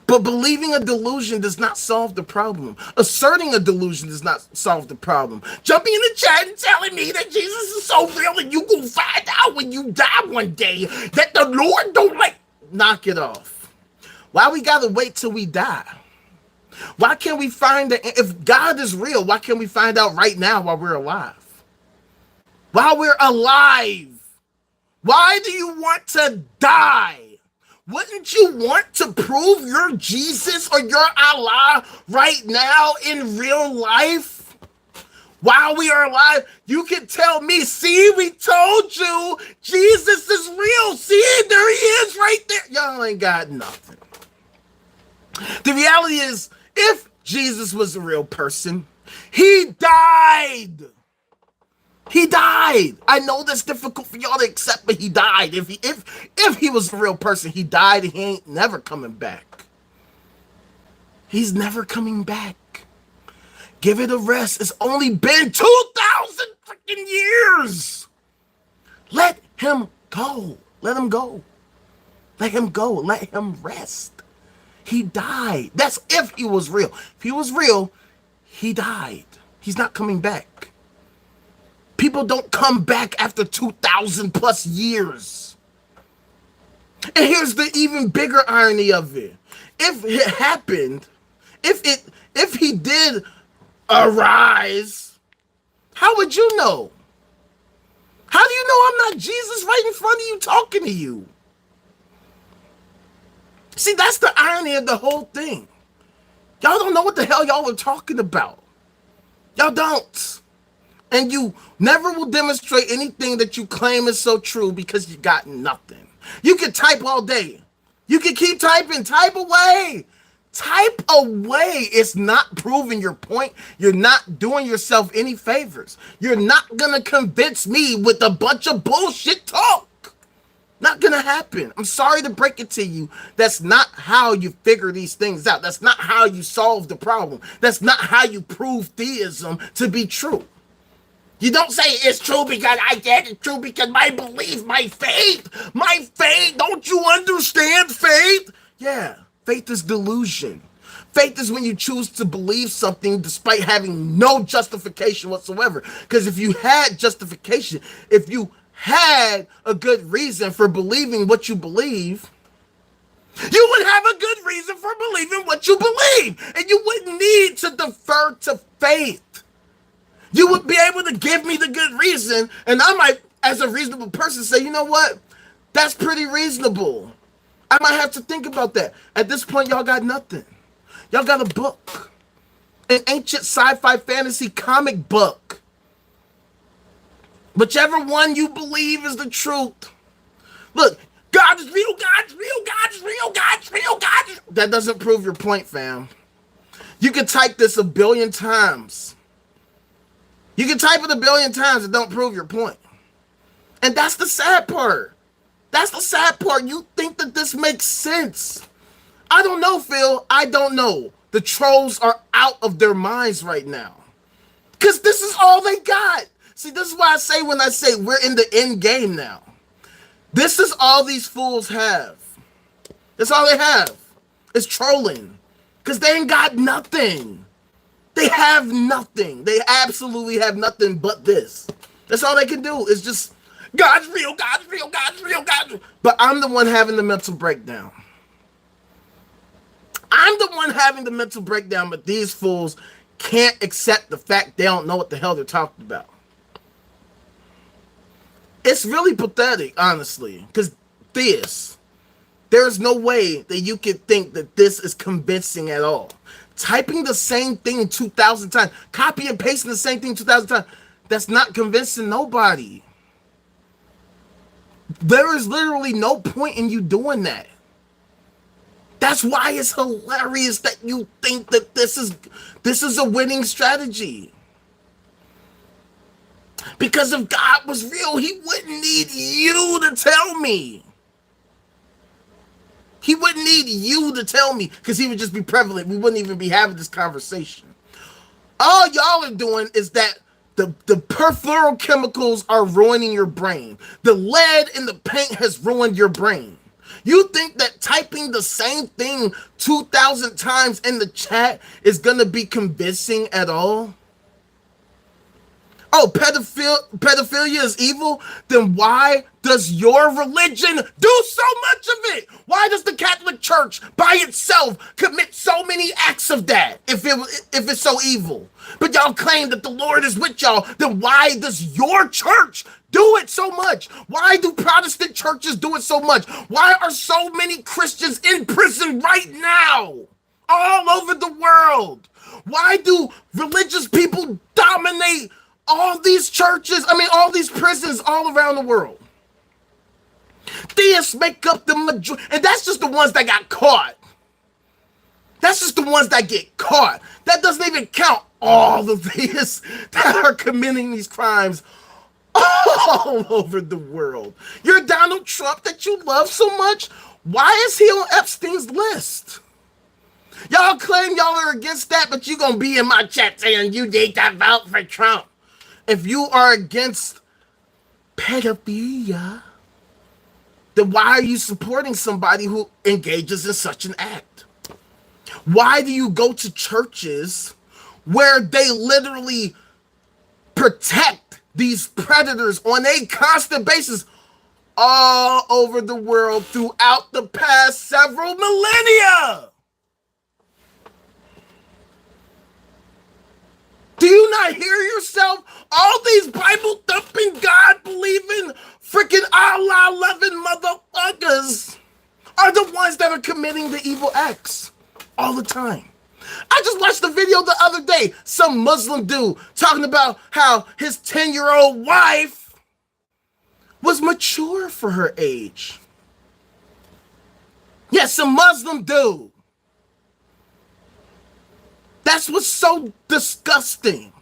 But believing a delusion does not solve the problem. Asserting a delusion does not solve the problem. Jumping in the chat and telling me that Jesus is so real and you will find out when you die one day that the Lord don't like... Knock it off. Why we gotta wait till we die? Why can't we find that if God is real, why can't we find out right now while we're alive? While we're alive. Why do you want to die? Wouldn't you want to prove your Jesus or your Allah right now in real life? While we are alive, you can tell me, see, we told you Jesus is real. See, there he is right there. Y'all ain't got nothing. The reality is, if Jesus was a real person. He died. He died. I know that's difficult for y'all to accept, but he died. If he was a real person, he died and he ain't never coming back. He's never coming back. Give it a rest. It's only been 2,000 freaking years. Let him go. Let him go. Let him go. Let him rest. He died. That's if he was real. If he was real, he died. He's not coming back. People don't come back after 2,000 plus years. And here's the even bigger irony of it. If it happened, if he did arise, how would you know? How do you know I'm not Jesus right in front of you talking to you? See, that's the irony of the whole thing. Y'all don't know what the hell y'all are talking about. Y'all don't. And you never will demonstrate anything that you claim is so true because you got nothing. You can type all day. You can keep typing. Type away. Type away. It's not proving your point. You're not doing yourself any favors. You're not going to convince me with a bunch of bullshit talk. Not gonna happen. I'm sorry to break it to you. That's not how you figure these things out. That's not how you solve the problem. That's not how you prove theism to be true. You don't say it's true because I get it true because my belief, my faith, don't you understand faith? Yeah, faith is delusion. Faith is when you choose to believe something despite having no justification whatsoever. Because if you had justification, if you had a good reason for believing what you believe, you would have a good reason for believing what you believe, and you wouldn't need to defer to faith. You would be able to give me the good reason, and I might, as a reasonable person, say, you know what? That's pretty reasonable. I might have to think about that. At this point, y'all got nothing. Y'all got a book, an ancient sci-fi fantasy comic book. Whichever one you believe is the truth. Look, God is real, God is real, God is real, God is real, God is... That doesn't prove your point, fam. You can type this 1 billion times. You can type it 1 billion times and don't prove your point. And that's the sad part. That's the sad part. You think that this makes sense. I don't know, Phil. I don't know. The trolls are out of their minds right now. Because this is all they got. See, this is why I say when I say we're in the end game now. This is all these fools have. That's all they have. It's trolling. Because they ain't got nothing. They have nothing. They absolutely have nothing but this. That's all they can do. It's just, God's real, God's real, God's real, God's real. But I'm the one having the mental breakdown. I'm the one having the mental breakdown, but these fools can't accept the fact they don't know what the hell they're talking about. It's really pathetic, honestly, because there's no way that you could think that this is convincing at all. Typing the same thing 2,000 times, copy and pasting the same thing 2,000 times, that's not convincing nobody. There is literally no point in you doing that. That's why it's hilarious that you think that this is a winning strategy. Because if God was real, he wouldn't need you to tell me. He wouldn't need you to tell me because he would just be prevalent. We wouldn't even be having this conversation. All y'all are doing is that the perfluorochemicals chemicals are ruining your brain. The lead in the paint has ruined your brain. You think that typing the same thing 2,000 times in the chat is going to be convincing at all? Oh, pedophilia is evil? Then why does your religion do so much of it? Why does the Catholic Church by itself commit so many acts of that if it's so evil? But y'all claim that the Lord is with y'all. Then why does your church do it so much? Why do Protestant churches do it so much? Why are so many Christians in prison right now? All over the world. Why do religious people dominate all these churches, all these prisons all around the world? Theists make up the majority, and that's just the ones that got caught. That's just the ones that get caught. That doesn't even count all the theists that are committing these crimes all over the world. You're Donald Trump that you love so much. Why is he on Epstein's list? Y'all claim y'all are against that, but you gonna be in my chat saying you need to vote for Trump. If you are against pedophilia, then why are you supporting somebody who engages in such an act? Why do you go to churches where they literally protect these predators on a constant basis all over the world throughout the past several millennia? Do you not hear yourself? All these Bible-thumping, God-believing, freaking Allah-loving motherfuckers are the ones that are committing the evil acts all the time. I just watched the video the other day. Some Muslim dude talking about how his 10-year-old wife was mature for her age. Yes, some Muslim dude. That's what's so disgusting.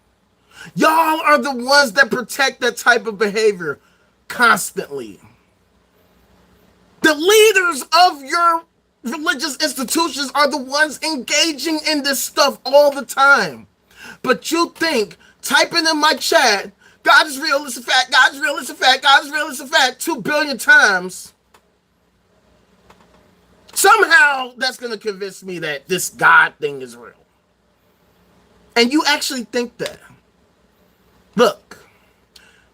Y'all are the ones that protect that type of behavior constantly. The leaders of your religious institutions are the ones engaging in this stuff all the time. But you think typing in my chat, God is real, it's a fact, God is real, it's a fact, God is real, it's a fact, 2 billion times, somehow that's going to convince me that this God thing is real. And you actually think that. Look,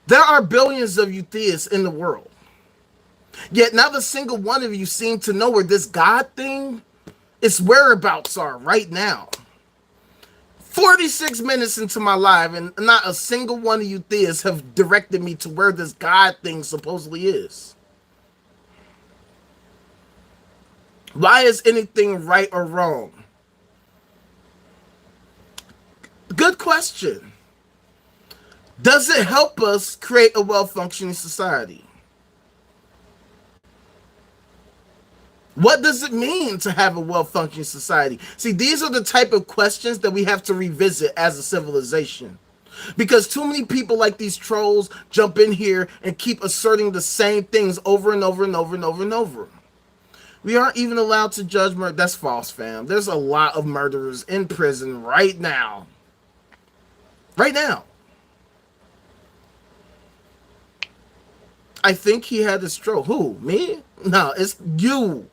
there are billions of you theists in the world. Yet not a single one of you seem to know where this God thing, its whereabouts are right now. 46 minutes into my live, and not a single one of you theists have directed me to where this God thing supposedly is. Why is anything right or wrong? Good question. Does it help us create a well-functioning society? What does it mean to have a well-functioning society? See, these are the type of questions that we have to revisit as a civilization. Because too many people like these trolls jump in here and keep asserting the same things over and over and over and over and over. We aren't even allowed to judge murder. That's false, fam. There's a lot of murderers in prison right now. Right now. I think he had a stroke. Who? Me? No, it's you.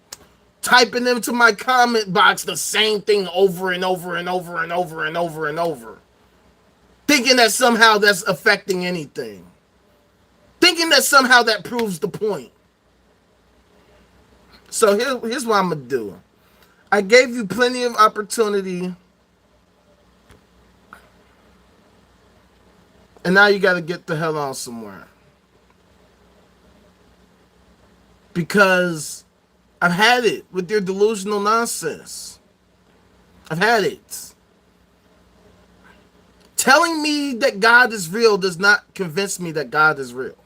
Typing into my comment box the same thing over and over and over and over and over and over. Thinking that somehow that's affecting anything. Thinking that somehow that proves the point. So here's what I'm going to do. I gave you plenty of opportunity. And now you got to get the hell on somewhere. Because I've had it with your delusional nonsense. I've had it. Telling me that God is real does not convince me that God is real.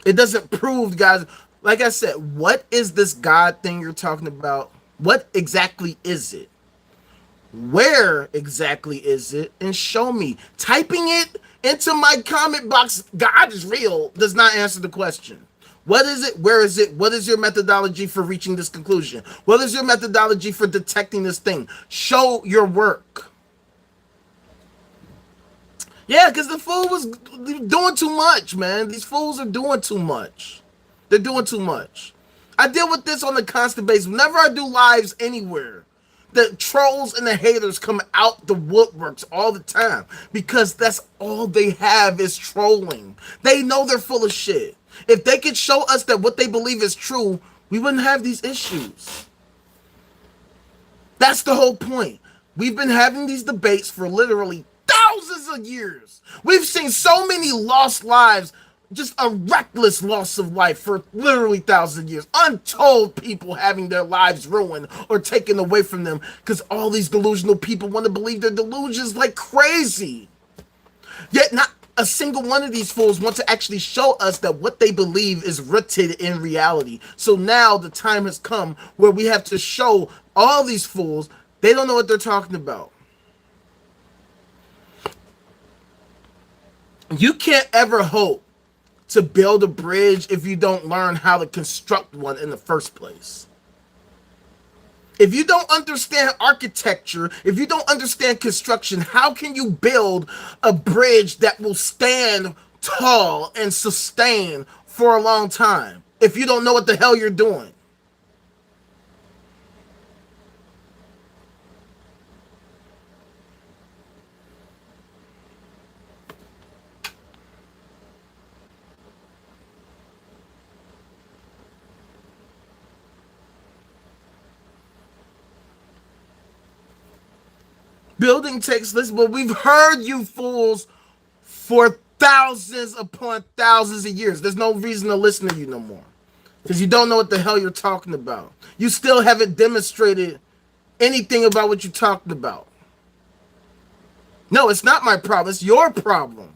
It doesn't prove God. Like I said, what is this God thing you're talking about? What exactly is it? Where exactly is it? And show me. Typing it into my comment box, God is real, does not answer the question. What is it? Where is it? What is your methodology for reaching this conclusion? What is your methodology for detecting this thing? Show your work. Yeah, because the fool was doing too much, man. These fools are doing too much. They're doing too much. I deal with this on a constant basis. Whenever I do lives anywhere, the trolls and the haters come out the woodworks all the time because that's all they have is trolling. They know they're full of shit. If they could show us that what they believe is true, we wouldn't have these issues. That's the whole point. We've been having these debates for literally thousands of years. We've seen so many lost lives, just a reckless loss of life for literally thousands of years. Untold people having their lives ruined or taken away from them because all these delusional people want to believe their delusions like crazy. Yet not a single one of these fools want to actually show us that what they believe is rooted in reality. So now the time has come where we have to show all these fools They don't know what they're talking about. You can't ever hope to build a bridge if you don't learn how to construct one in the first place. If you don't understand architecture, if you don't understand construction, how can you build a bridge that will stand tall and sustain for a long time if you don't know what the hell you're doing? Building takes this, but we've heard you fools for thousands upon thousands of years. There's no reason to listen to you no more because you don't know what the hell you're talking about. You still haven't demonstrated anything about what you're talking about. No, it's not my problem. It's your problem.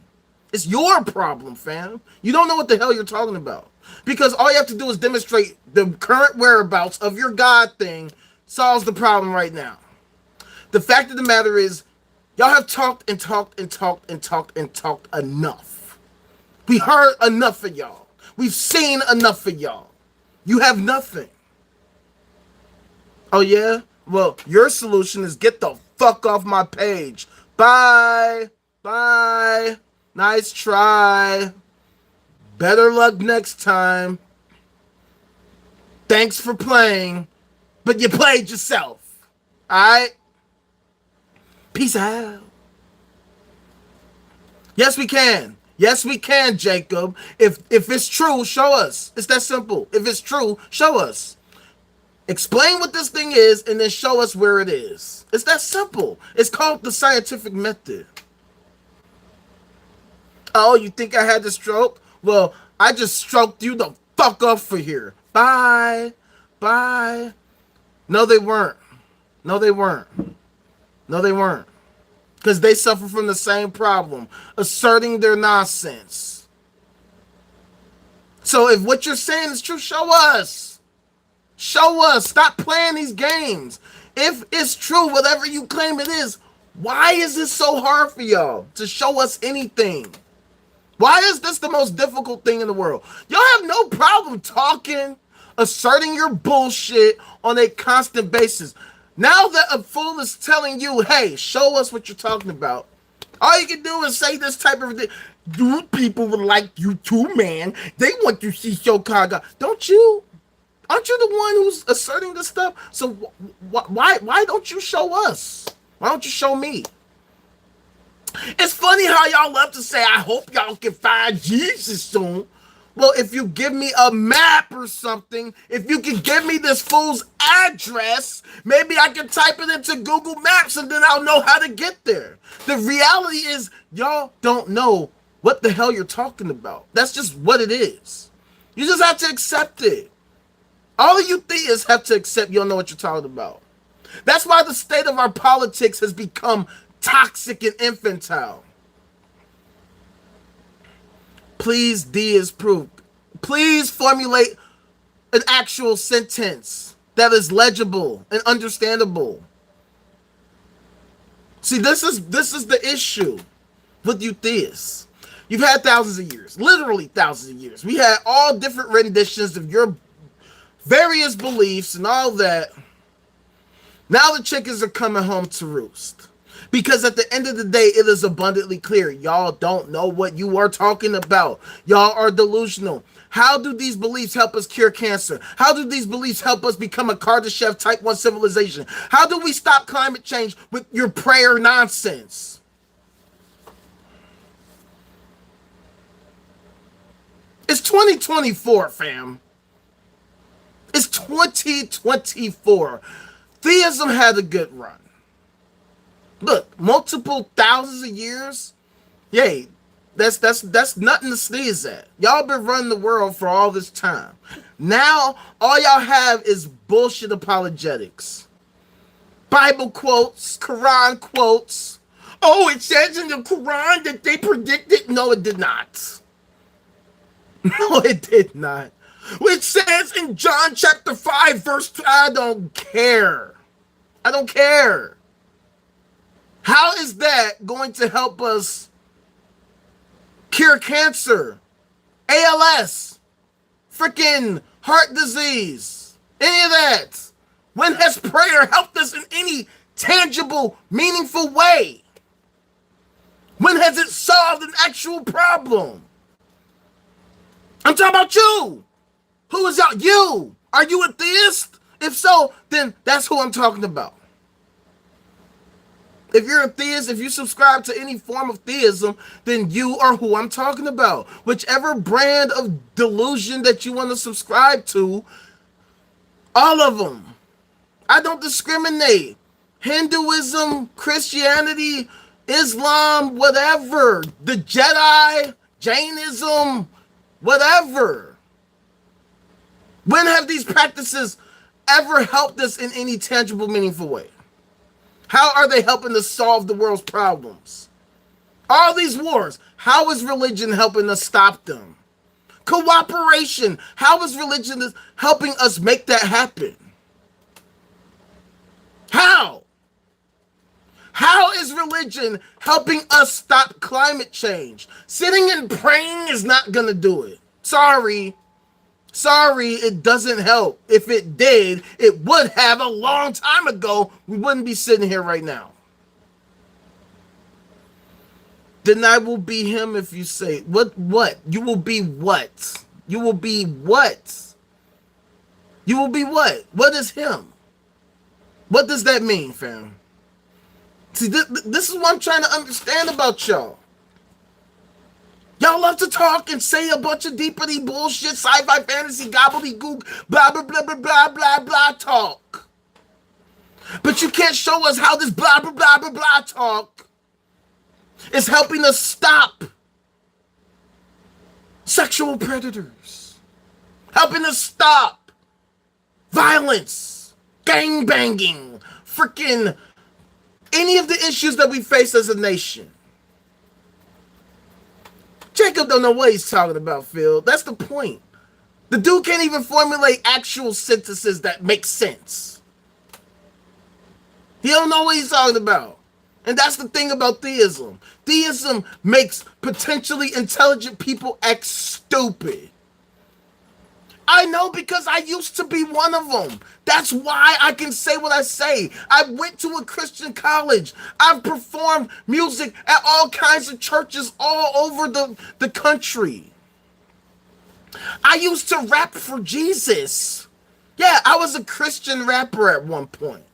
It's your problem, fam. You don't know what the hell you're talking about because all you have to do is demonstrate the current whereabouts of your God thing solves the problem right now. The fact of the matter is, y'all have talked and talked and talked and talked and talked enough. We heard enough of y'all. We've seen enough of y'all. You have nothing. Oh, yeah? Well, your solution is get the fuck off my page. Bye. Bye. Nice try. Better luck next time. Thanks for playing, but you played yourself. Alright? Peace out. Yes, we can. Yes, we can, Jacob. If it's true, show us. It's that simple. If it's true, show us. Explain what this thing is and then show us where it is. It's that simple. It's called the scientific method. Oh, you think I had the stroke? Well, I just stroked you the fuck off for here. Bye. Bye. No, they weren't. No, they weren't. No, they weren't. Because they suffer from the same problem, asserting their nonsense. So if what you're saying is true, show us. Show us. Stop playing these games. If it's true, whatever you claim it is, why is it so hard for y'all to show us anything? Why is this the most difficult thing in the world? Y'all have no problem talking, asserting your bullshit on a constant basis. Now that a fool is telling you, hey, show us what you're talking about, all you can do is say this type of thing. Dude, people would like you too, man. They want to see Shokaga. Don't you? Aren't you the one who's asserting this stuff? So why don't you show us? Why don't you show me? It's funny how y'all love to say, I hope y'all can find Jesus soon. Well, if you give me a map or something, if you can give me this fool's address, maybe I can type it into Google Maps and then I'll know how to get there. The reality is, y'all don't know what the hell you're talking about. That's just what it is. You just have to accept it. All of you theists have to accept you don't know what you're talking about. That's why the state of our politics has become toxic and infantile. Please, D is proof. Please formulate an actual sentence that is legible and understandable. See, this is the issue with you theists. You've had thousands of years, literally thousands of years. We had all different renditions of your various beliefs and all that. Now the chickens are coming home to roost. Because at the end of the day, it is abundantly clear. Y'all don't know what you are talking about. Y'all are delusional. How do these beliefs help us cure cancer? How do these beliefs help us become a Kardashev type 1 civilization? How do we stop climate change with your prayer nonsense? It's 2024, fam. It's 2024. Theism had a good run. Look, multiple thousands of years. Yay, that's nothing to sneeze at. Y'all been running the world for all this time. Now, all y'all have is bullshit apologetics. Bible quotes, Quran quotes. Oh, it says in the Quran that they predicted. No, it did not. No, it did not. It says in John chapter 5, verse 2. I don't care. I don't care. How is that going to help us cure cancer, ALS, freaking heart disease, any of that? When has prayer helped us in any tangible, meaningful way? When has it solved an actual problem? I'm talking about you. Who is out? You. Are you a theist? If so, then that's who I'm talking about. If you're a theist, if you subscribe to any form of theism, then you are who I'm talking about. Whichever brand of delusion that you want to subscribe to, all of them. I don't discriminate. Hinduism, Christianity, Islam, whatever. The Jedi, Jainism, whatever. When have these practices ever helped us in any tangible, meaningful way? How are they helping us solve the world's problems? All these wars, how is religion helping us stop them? Cooperation, how is religion helping us make that happen? How? How is religion helping us stop climate change? Sitting and praying is not going to do it. Sorry, it doesn't help. If it did, it would have a long time ago. We wouldn't be sitting here right now. Then I will be him if you say, what? You will be what? You will be what? You will be what? What is him? What does that mean, fam? See, this is what I'm trying to understand about y'all. Y'all love to talk and say a bunch of deepity bullshit, sci-fi fantasy, gobbledygook, blah, blah, blah, blah, blah, blah, blah talk. But you can't show us how this blah, blah, blah, blah, blah talk is helping us stop sexual predators, helping us stop violence, gang banging, freaking any of the issues that we face as a nation. Jacob don't know what he's talking about, Phil. That's the point. The dude can't even formulate actual sentences that make sense. He don't know what he's talking about. And that's the thing about theism. Theism makes potentially intelligent people act stupid. I know because I used to be one of them. That's why I can say what I say. I went to a Christian college. I've performed music at all kinds of churches all over the country. I used to rap for Jesus. Yeah, I was a Christian rapper at one point.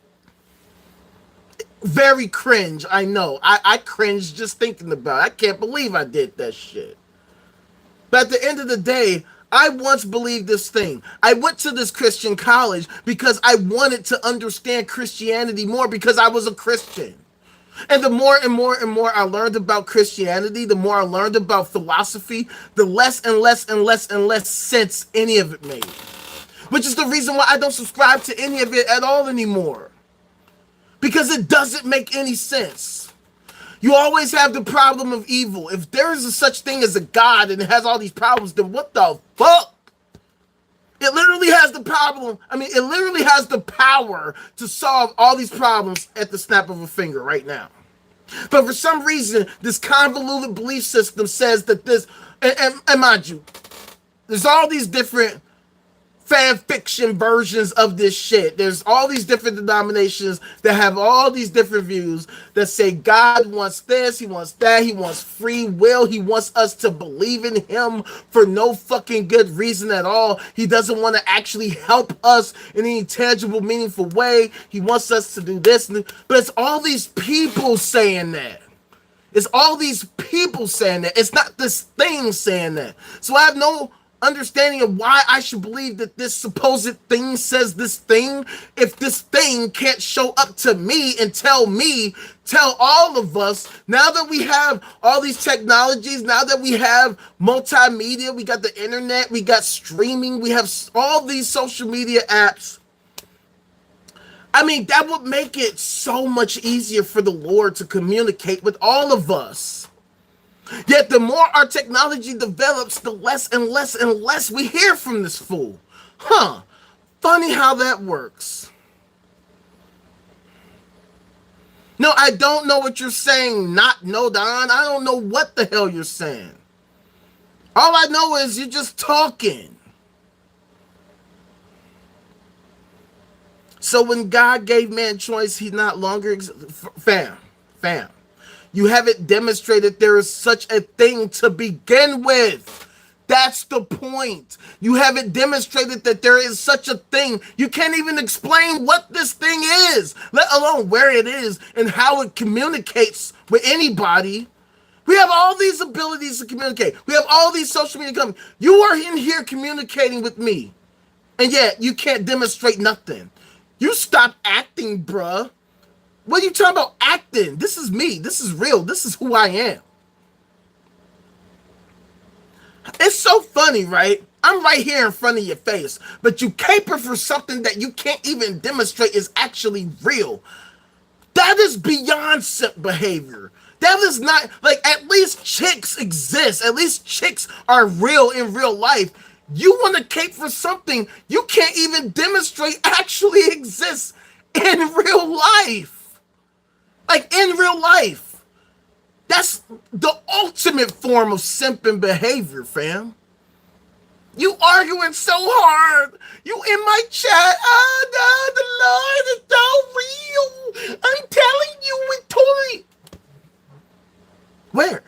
Very cringe, I know. I cringe just thinking about it. I can't believe I did that shit. But at the end of the day, I once believed this thing. I went to this Christian college because I wanted to understand Christianity more because I was a Christian. And the more and more and more I learned about Christianity, the more I learned about philosophy, the less and less and less and less sense any of it made. Which is the reason why I don't subscribe to any of it at all anymore. Because it doesn't make any sense. You always have the problem of evil. If there is a such thing as a God and it has all these problems, then what the fuck? It literally has the problem. It literally has the power to solve all these problems at the snap of a finger right now. But for some reason, this convoluted belief system says that this, and mind you, there's all these different fan fiction versions of this shit. There's all these different denominations that have all these different views that say God wants this, he wants that, he wants free will, he wants us to believe in him for no fucking good reason at all. He doesn't want to actually help us in any tangible, meaningful way. He wants us to do this, but it's all these people saying that. It's all these people saying that. It's not this thing saying that. So I have no understanding of why I should believe that this supposed thing says this thing if this thing can't show up to me and tell all of us, now that we have all these technologies, now that we have multimedia, we got the internet, we got streaming, we have all these social media apps. That would make it so much easier for the Lord to communicate with all of us. Yet the more our technology develops, the less and less and less we hear from this fool. Funny how that works. No, I don't know what you're saying. Not no, Don. I don't know what the hell you're saying. All I know is you're just talking. So when God gave man choice, he not longer fam. You haven't demonstrated there is such a thing to begin with. That's the point. You haven't demonstrated that there is such a thing. You can't even explain what this thing is, let alone where it is and how it communicates with anybody. We have all these abilities to communicate. We have all these social media companies. You are in here communicating with me, and yet you can't demonstrate nothing. You stop acting, bruh. What are you talking about acting? This is me. This is real. This is who I am. It's so funny, right? I'm right here in front of your face, but you caper for something that you can't even demonstrate is actually real. That is beyond simp behavior. That is not, like, at least chicks exist. At least chicks are real in real life. You want to cape for something you can't even demonstrate actually exists in real life. Like, in real life. That's the ultimate form of simping behavior, fam. You arguing so hard. You in my chat. Oh, no, the Lord is so real. I'm telling you, Victoria. Where?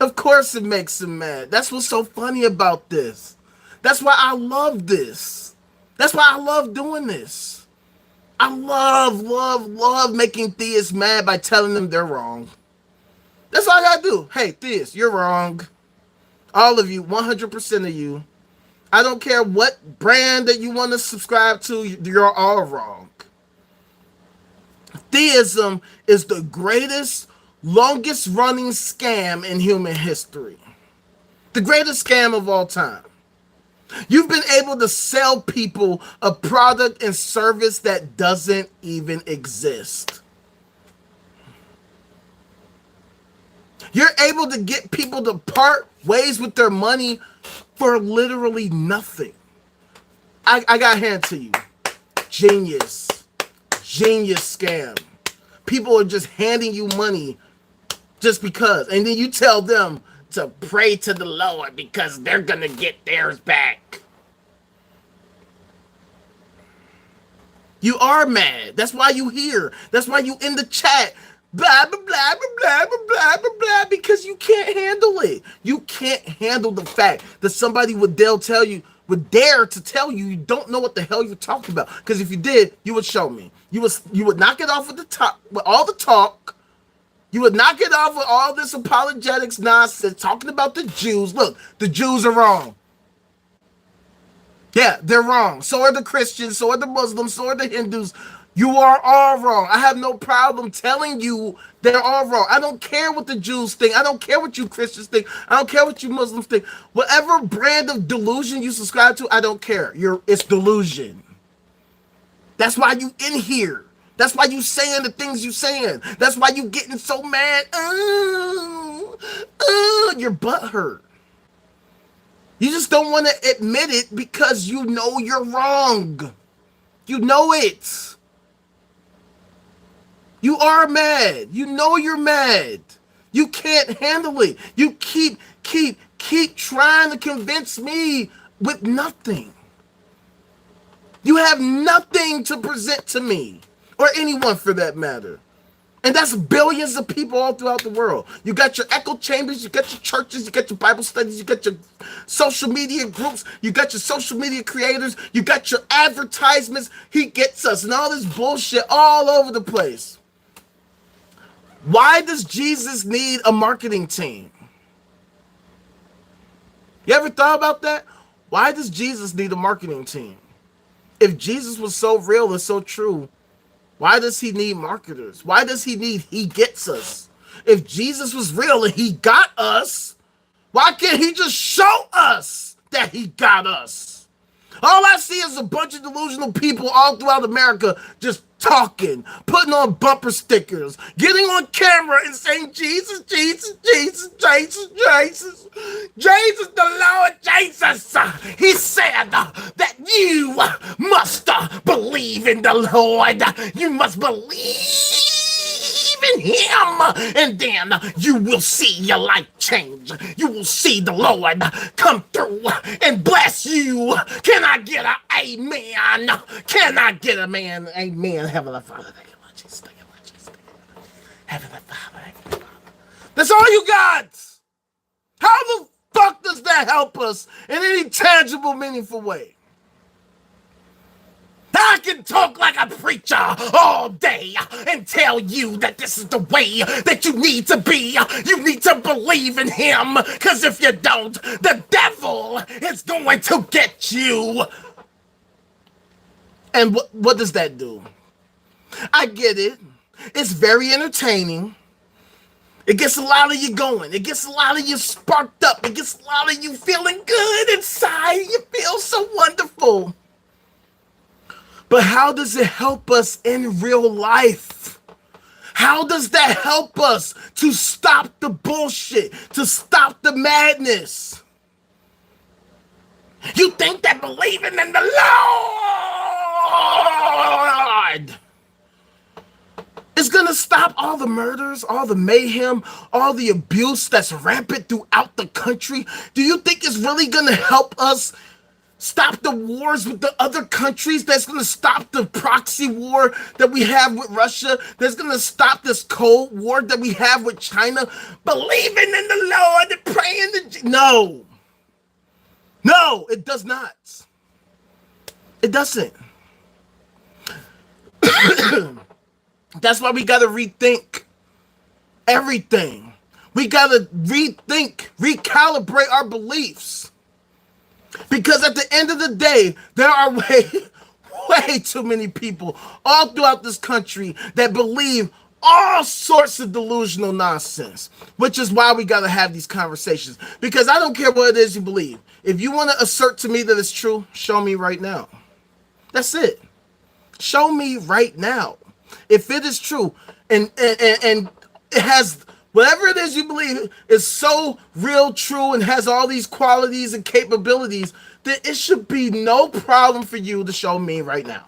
Of course it makes him mad. That's what's so funny about this. That's why I love this. That's why I love doing this. I love making theists mad by telling them they're wrong. That's all I gotta do. Hey, theists, you're wrong. All of you, 100% of you. I don't care what brand that you want to subscribe to, you're all wrong. Theism is the greatest, longest running scam in human history. The greatest scam of all time. You've been able to sell people a product and service that doesn't even exist. You're able to get people to part ways with their money for literally nothing. I got to hand to you. Genius scam. People are just handing you money just because. And then you tell them to pray to the Lord because they're going to get theirs back. You are mad. That's why you here. That's why you in the chat. Blah, blah, blah, blah, blah, blah, blah, blah, because you can't handle it. You can't handle the fact that somebody would dare to tell you you don't know what the hell you're talking about. Because if you did, you would show me. You would knock it off with all the talk. You would knock it off with all this apologetics nonsense, talking about the Jews. Look, the Jews are wrong. Yeah, they're wrong. So are the Christians, so are the Muslims, so are the Hindus. You are all wrong. I have no problem telling you they're all wrong. I don't care what the Jews think. I don't care what you Christians think. I don't care what you Muslims think. Whatever brand of delusion you subscribe to, I don't care. It's delusion. That's why you in here. That's why you saying the things you saying. That's why you getting so mad. Your butt hurt. You just don't want to admit it because you know you're wrong. You know it. You are mad. You know you're mad. You can't handle it. You keep trying to convince me with nothing. You have nothing to present to me. Or anyone for that matter. And that's billions of people all throughout the world. You got your echo chambers, you got your churches, you got your Bible studies, you got your social media groups, you got your social media creators, you got your advertisements. He gets us and all this bullshit all over the place. Why does Jesus need a marketing team? You ever thought about that? Why does Jesus need a marketing team? If Jesus was so real and so true, why does he need marketers? Why does he need he gets us? If Jesus was real and he got us, why can't he just show us that he got us? All I see is a bunch of delusional people all throughout America just talking, putting on bumper stickers, getting on camera and saying, Jesus, Jesus, Jesus, Jesus, Jesus, Jesus, the Lord Jesus. He said that You must believe in the Lord. You must believe in him, and then you will see your life change. You will see the Lord come through and bless you. Can I get an amen? Can I get a man? Amen. Heavenly Father, thank you, Lord Jesus. Thank you, Lord Jesus. Heavenly Father, Heavenly Father. That's all you got. How the fuck does that help us in any tangible, meaningful way? I can talk like a preacher all day and tell you that this is the way that you need to be. You need to believe in him, because if you don't, the devil is going to get you. And what does that do? I get it. It's very entertaining. It gets a lot of you going. It gets a lot of you sparked up. It gets a lot of you feeling good inside. You feel so wonderful. But how does it help us in real life? How does that help us to stop the bullshit, to stop the madness? You think that believing in the Lord is gonna stop all the murders, all the mayhem, all the abuse that's rampant throughout the country? Do you think it's really gonna help us stop the wars with the other countries? That's going to stop the proxy war that we have with Russia? That's going to stop this Cold War that we have with China? Believing in the Lord and praying to... No. No, it does not. It doesn't. That's why we got to rethink everything. We got to rethink, recalibrate our beliefs. Because at the end of the day, there are way too many people all throughout this country that believe all sorts of delusional nonsense, which is why we got to have these conversations. Because I don't care what it is you believe. If you want to assert to me that it's true, show me right now. That's it. Show me right now. If it is true and it has... whatever it is you believe is so real, true, and has all these qualities and capabilities, then it should be no problem for you to show me right now.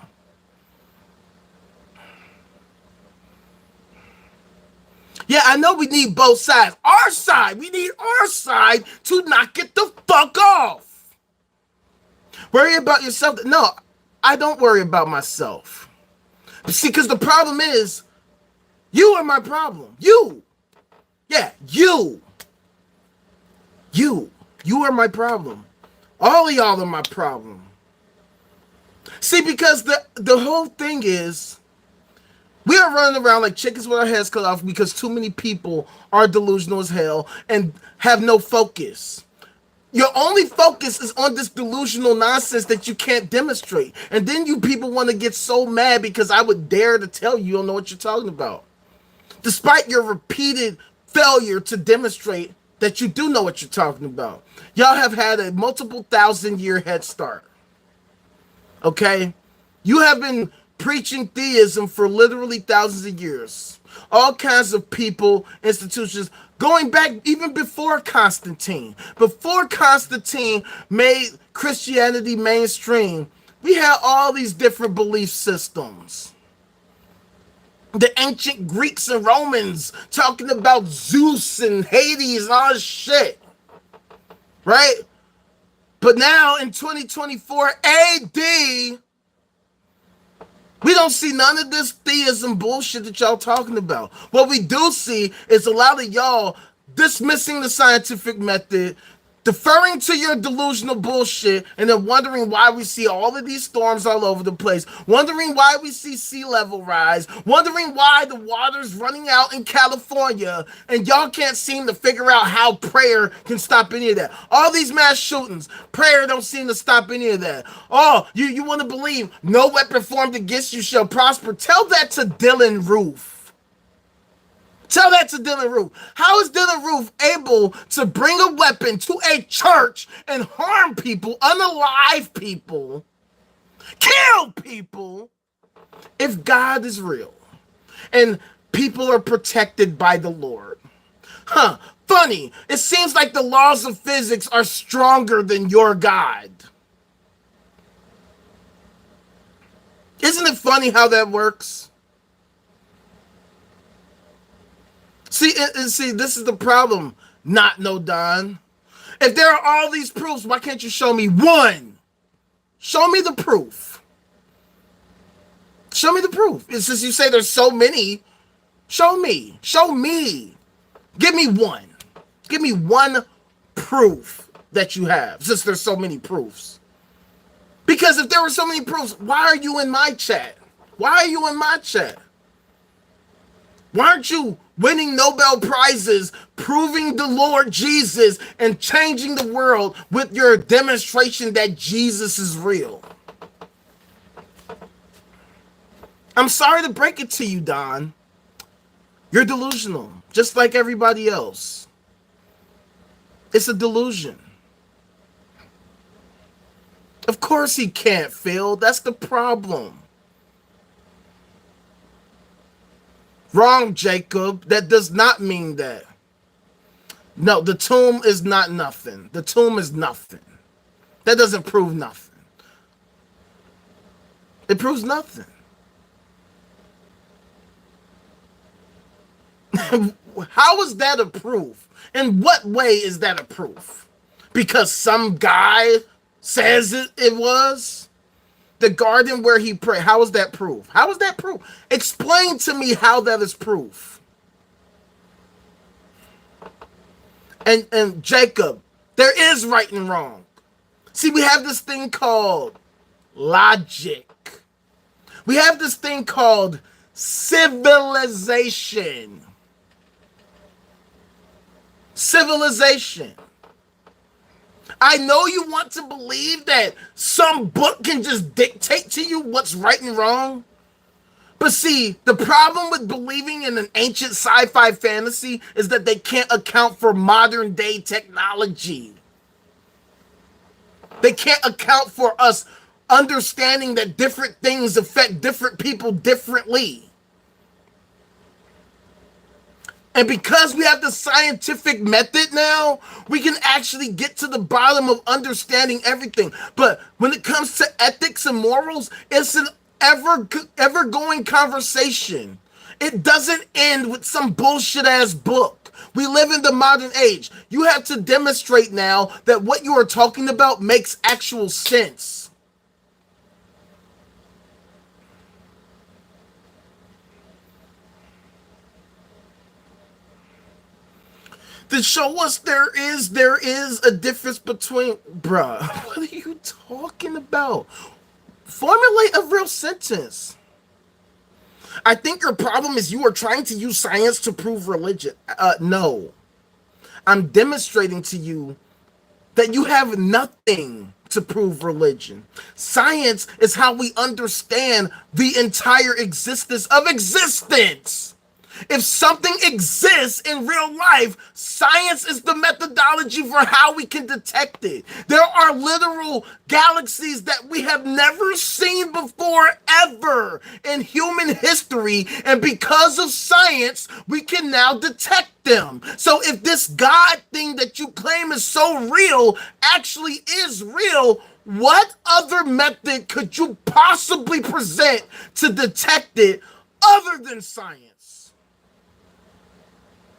Yeah, I know we need both sides. Our side. We need our side to knock it the fuck off. Worry about yourself. No, I don't worry about myself. See, because the problem is, you are my problem. You. Yeah, you are my problem. All of y'all are my problem. See, because the whole thing is, we are running around like chickens with our heads cut off because too many people are delusional as hell and have no focus. Your only focus is on this delusional nonsense that you can't demonstrate. And then you people want to get so mad because I would dare to tell you don't know what you're talking about. Despite your repeated failure to demonstrate that you do know what you're talking about. Y'all have had a multiple 1,000-year head start. Okay? You have been preaching theism for literally thousands of years. All kinds of people, institutions, going back even before Constantine. Before Constantine made Christianity mainstream, we had all these different belief systems. The ancient Greeks and Romans talking about Zeus and Hades and all this shit. Right? But now in 2024 AD, we don't see none of this theism bullshit that y'all talking about. What we do see is a lot of y'all dismissing the scientific method, deferring to your delusional bullshit, and then wondering why we see all of these storms all over the place, wondering why we see sea level rise, wondering why the water's running out in California, and y'all can't seem to figure out how prayer can stop any of that. All these mass shootings, prayer don't seem to stop any of that. Oh, you want to believe no weapon formed against you shall prosper? Tell that to Dylan Roof. Tell that to Dylan Roof. How is Dylan Roof able to bring a weapon to a church and harm people, unalive people, kill people, if God is real and people are protected by the Lord? Huh, funny. It seems like the laws of physics are stronger than your God. Isn't it funny how that works? See, see, this is the problem. Not no Don. If there are all these proofs, why can't you show me one? Show me the proof. Show me the proof. It's since you say there's so many, show me. Show me. Give me one. Give me one proof that you have, since there's so many proofs. Because if there were so many proofs, why are you in my chat? Why are you in my chat? Why aren't you winning Nobel Prizes, proving the Lord Jesus, and changing the world with your demonstration that Jesus is real? I'm sorry to break it to you, Don. You're delusional, just like everybody else. It's a delusion. Of course he can't fail. That's the problem. Wrong, Jacob. That does not mean that. No, the tomb is not nothing. The tomb is nothing. That doesn't prove nothing. It proves nothing. How is that a proof? In what way is that a proof? Because some guy says it was? The garden where he prayed. How is that proof? How is that proof? Explain to me how that is proof. And Jacob, there is right and wrong. See, we have this thing called logic. We have this thing called civilization. Civilization. I know you want to believe that some book can just dictate to you what's right and wrong. But see, the problem with believing in an ancient sci-fi fantasy is that they can't account for modern day technology. They can't account for us understanding that different things affect different people differently. And because we have the scientific method now, we can actually get to the bottom of understanding everything. But when it comes to ethics and morals, it's an ever-going conversation. It doesn't end with some bullshit-ass book. We live in the modern age. You have to demonstrate now that what you are talking about makes actual sense. To show us there is a difference between, bruh, what are you talking about? Formulate a real sentence. I think your problem is you are trying to use science to prove religion. No. I'm demonstrating to you that you have nothing to prove religion. Science is how we understand the entire existence of existence. If something exists in real life, science is the methodology for how we can detect it. There are literal galaxies that we have never seen before ever in human history, and because of science, we can now detect them. So if this God thing that you claim is so real actually is real, what other method could you possibly present to detect it other than science?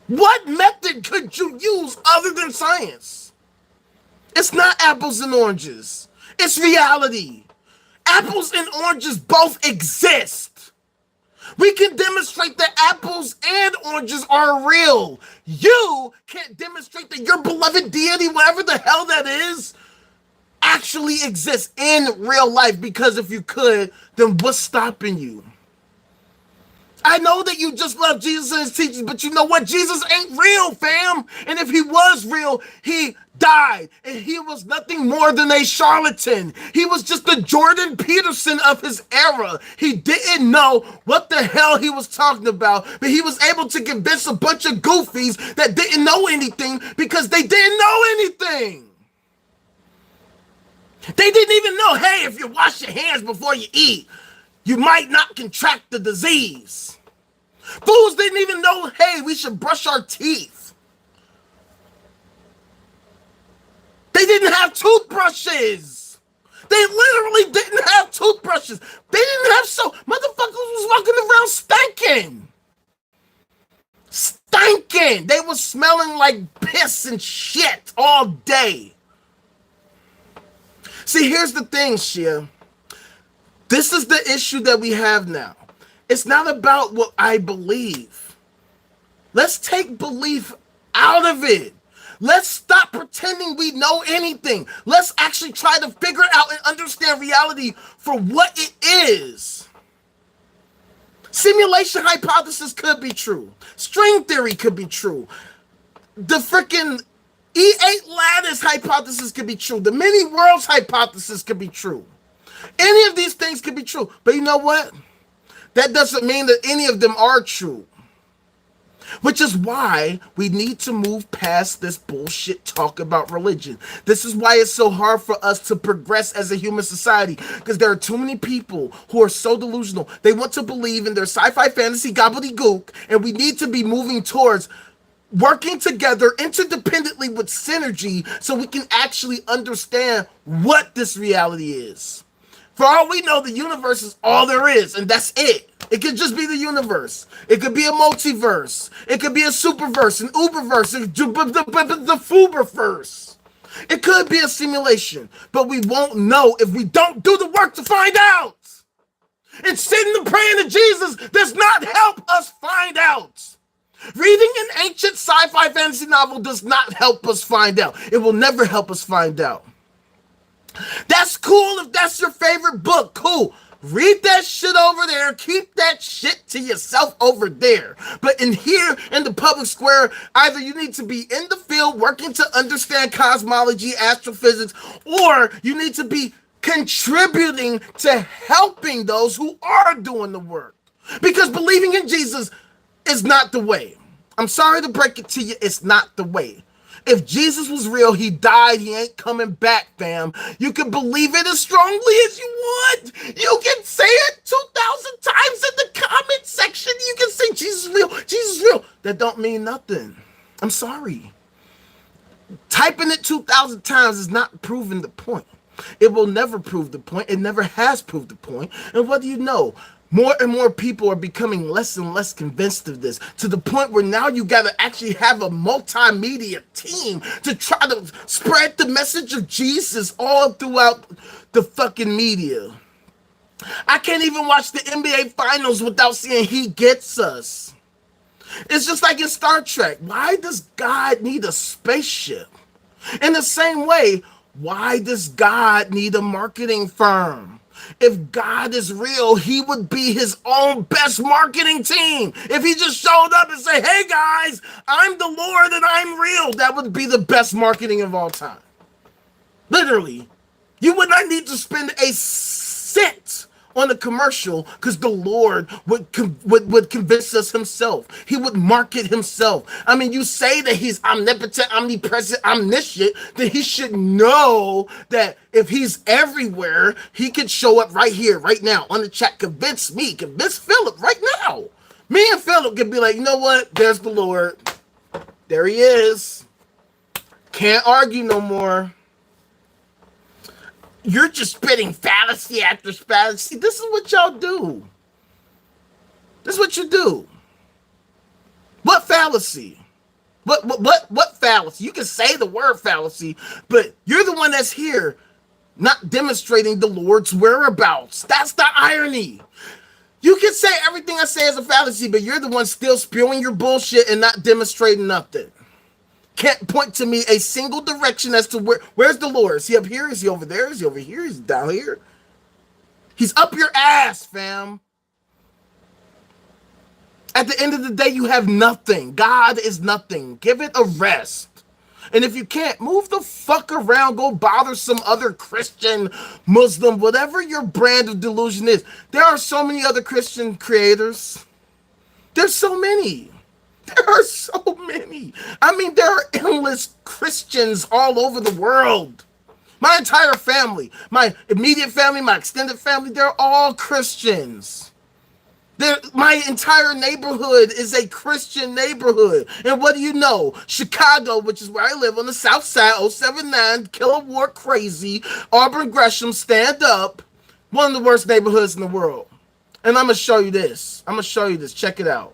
What method could you use other than science? It's not apples and oranges. It's reality. Apples and oranges both exist. We can demonstrate that apples and oranges are real. You can't demonstrate that your beloved deity, whatever the hell that is, actually exists in real life. Because if you could, then what's stopping you? I know that you just love Jesus and his teachings, but you know what? Jesus ain't real, fam. And if he was real, he died. And he was nothing more than a charlatan. He was just the Jordan Peterson of his era. He didn't know what the hell he was talking about, but he was able to convince a bunch of goofies that didn't know anything because they didn't know anything. They didn't even know, hey, if you wash your hands before you eat, you might not contract the disease. Fools didn't even know, hey, we should brush our teeth. They didn't have toothbrushes. They literally didn't have toothbrushes. They didn't have soap. Motherfuckers was walking around stinking. Stinking. They were smelling like piss and shit all day. See, here's the thing, Shia. This is the issue that we have now. It's not about what I believe. Let's take belief out of it. Let's stop pretending we know anything. Let's actually try to figure out and understand reality for what it is. Simulation hypothesis could be true. String theory could be true. The freaking E8 lattice hypothesis could be true. The many worlds hypothesis could be true. Any of these things could be true. But you know what? That doesn't mean that any of them are true. Which is why we need to move past this bullshit talk about religion. This is why it's so hard for us to progress as a human society. Because there are too many people who are so delusional. They want to believe in their sci-fi fantasy gobbledygook. And we need to be moving towards working together interdependently with synergy so we can actually understand what this reality is. For all we know, the universe is all there is, and that's it. It could just be the universe. It could be a multiverse. It could be a superverse, an uberverse, the fuberverse. It could be a simulation, but we won't know if we don't do the work to find out. And sitting and praying to Jesus does not help us find out. Reading an ancient sci-fi fantasy novel does not help us find out. It will never help us find out. That's cool if that's your favorite book. Cool. Read that shit over there. Keep that shit to yourself over there. But in here, in the public square, either you need to be in the field working to understand cosmology, astrophysics, or you need to be contributing to helping those who are doing the work. Because believing in Jesus is not the way. I'm sorry to break it to you, it's not the way. If Jesus was real, he died, he ain't coming back, fam. You can believe it as strongly as you want. You can say it 2,000 times in the comment section. You can say Jesus is real, Jesus is real. That don't mean nothing. I'm sorry. Typing it 2,000 times is not proving the point. It will never prove the point. It never has proved the point. And what do you know? More and more people are becoming less and less convinced of this, to the point where now you got to actually have a multimedia team to try to spread the message of Jesus all throughout the fucking media. I can't even watch the NBA Finals without seeing He Gets Us. It's just like in Star Trek. Why does God need a spaceship? In the same way, why does God need a marketing firm? If God is real, he would be his own best marketing team. If he just showed up and say, hey guys, I'm the Lord and I'm real, that would be the best marketing of all time. Literally, you would not need to spend a cent on a commercial because the Lord would convince us himself. He would market himself. I mean, you say that he's omnipotent, omnipresent, omniscient, then he should know that if he's everywhere, he could show up right here, right now on the chat. Convince me, convince Philip right now. Me and Philip could be like, you know what? There's the Lord. There he is. Can't argue no more. You're just spitting fallacy after fallacy. This is what y'all do. This is what you do. What fallacy? What fallacy? You can say the word fallacy, but you're the one that's here not demonstrating the Lord's whereabouts. That's the irony. You can say everything I say is a fallacy, but you're the one still spewing your bullshit and not demonstrating nothing. Can't point to me a single direction as to where's the Lord? Is he up here? Is he over there? Is he over here? Is he down here? He's up your ass, fam. At the end of the day, you have nothing. God is nothing. Give it a rest. And if you can't, move the fuck around. Go bother some other Christian, Muslim, whatever your brand of delusion is. There are so many other Christian creators. There's so many. There are so many. I mean, there are endless Christians all over the world. My entire family, my immediate family, my extended family, they're all Christians. My entire neighborhood is a Christian neighborhood. And what do you know? Chicago, which is where I live on the south side, 079, Kilowart Crazy, Auburn Gresham, stand up. One of the worst neighborhoods in the world. And I'm going to show you this. I'm going to show you this. Check it out.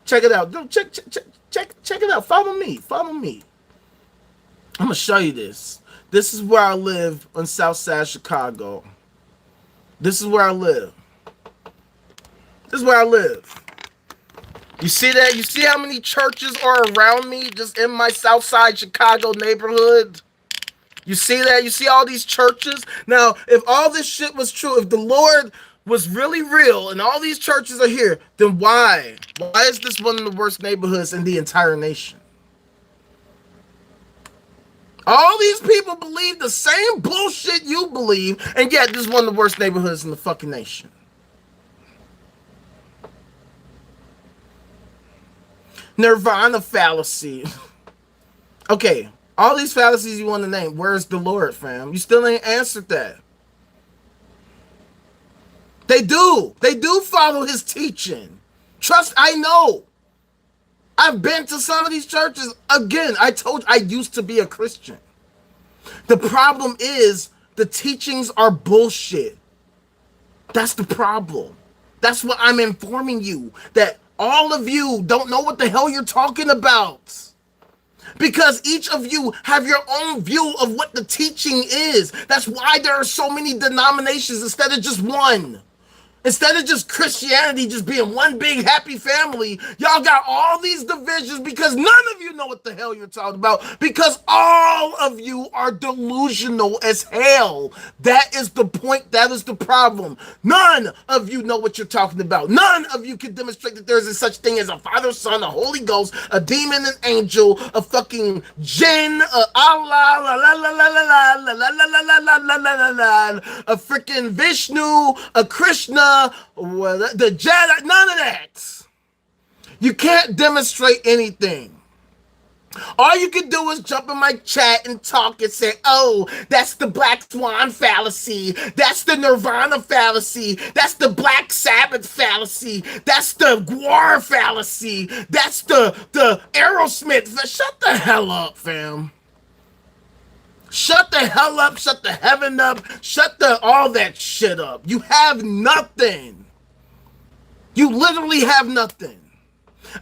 Check it out. Check it out. Follow me. Follow me. I'm going to show you this. This is where I live on south side Chicago. This is where I live. This is where I live. You see that? You see how many churches are around me just in my Southside Chicago neighborhood? You see that? You see all these churches? Now, if all this shit was true, if the Lord was really real and all these churches are here, then why? Why is this one of the worst neighborhoods in the entire nation? All these people believe the same bullshit you believe, and yet this is one of the worst neighborhoods in the fucking nation. Nirvana fallacy. Okay, all these fallacies you want to name, where's the Lord, fam? You still ain't answered that. They do follow his teaching. Trust, I know. I've been to some of these churches. Again, I told you I used to be a Christian. The problem is the teachings are bullshit. That's the problem. That's what I'm informing you, that all of you don't know what the hell you're talking about. Because each of you have your own view of what the teaching is. That's why there are so many denominations instead of just one. Instead of just Christianity just being one big happy family, y'all got all these divisions because none of you know what the hell you're talking about, because all of you are delusional as hell. That is the point. That is the problem. None of you know what you're talking about. None of you can demonstrate that there is a such thing as a Father, Son, a Holy Ghost, a demon, an angel, a fucking jinn, a Allah, la la la la la la la la la la la la la, a freaking Vishnu, a Krishna, the Jedi, none of that. You can't demonstrate anything. All you can do is jump in my chat and talk and say, oh, that's the Black Swan fallacy. That's the Nirvana fallacy. That's the Black Sabbath fallacy. That's the Gwar fallacy. That's the Aerosmith. Shut the hell up, fam. Shut the hell up, shut the heaven up, shut the all that shit up. You have nothing. You literally have nothing.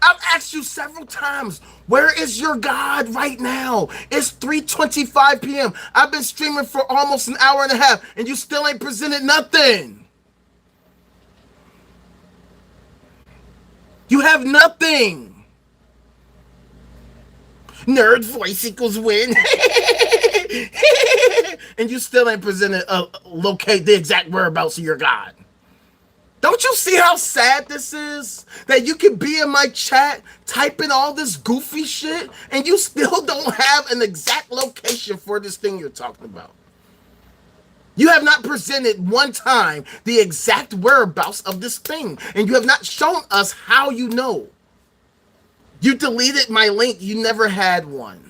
I've asked you several times, where is your God right now? It's 3:25 p.m. I've been streaming for almost an hour and a half, and you still ain't presented nothing. You have nothing. Nerd voice equals win. And you still ain't presented locate the exact whereabouts of your God. Don't you see how sad this is? That you can be in my chat typing all this goofy shit and you still don't have an exact location for this thing you're talking about. You have not presented one time the exact whereabouts of this thing, and you have not shown us how you know. You deleted my link. You never had one.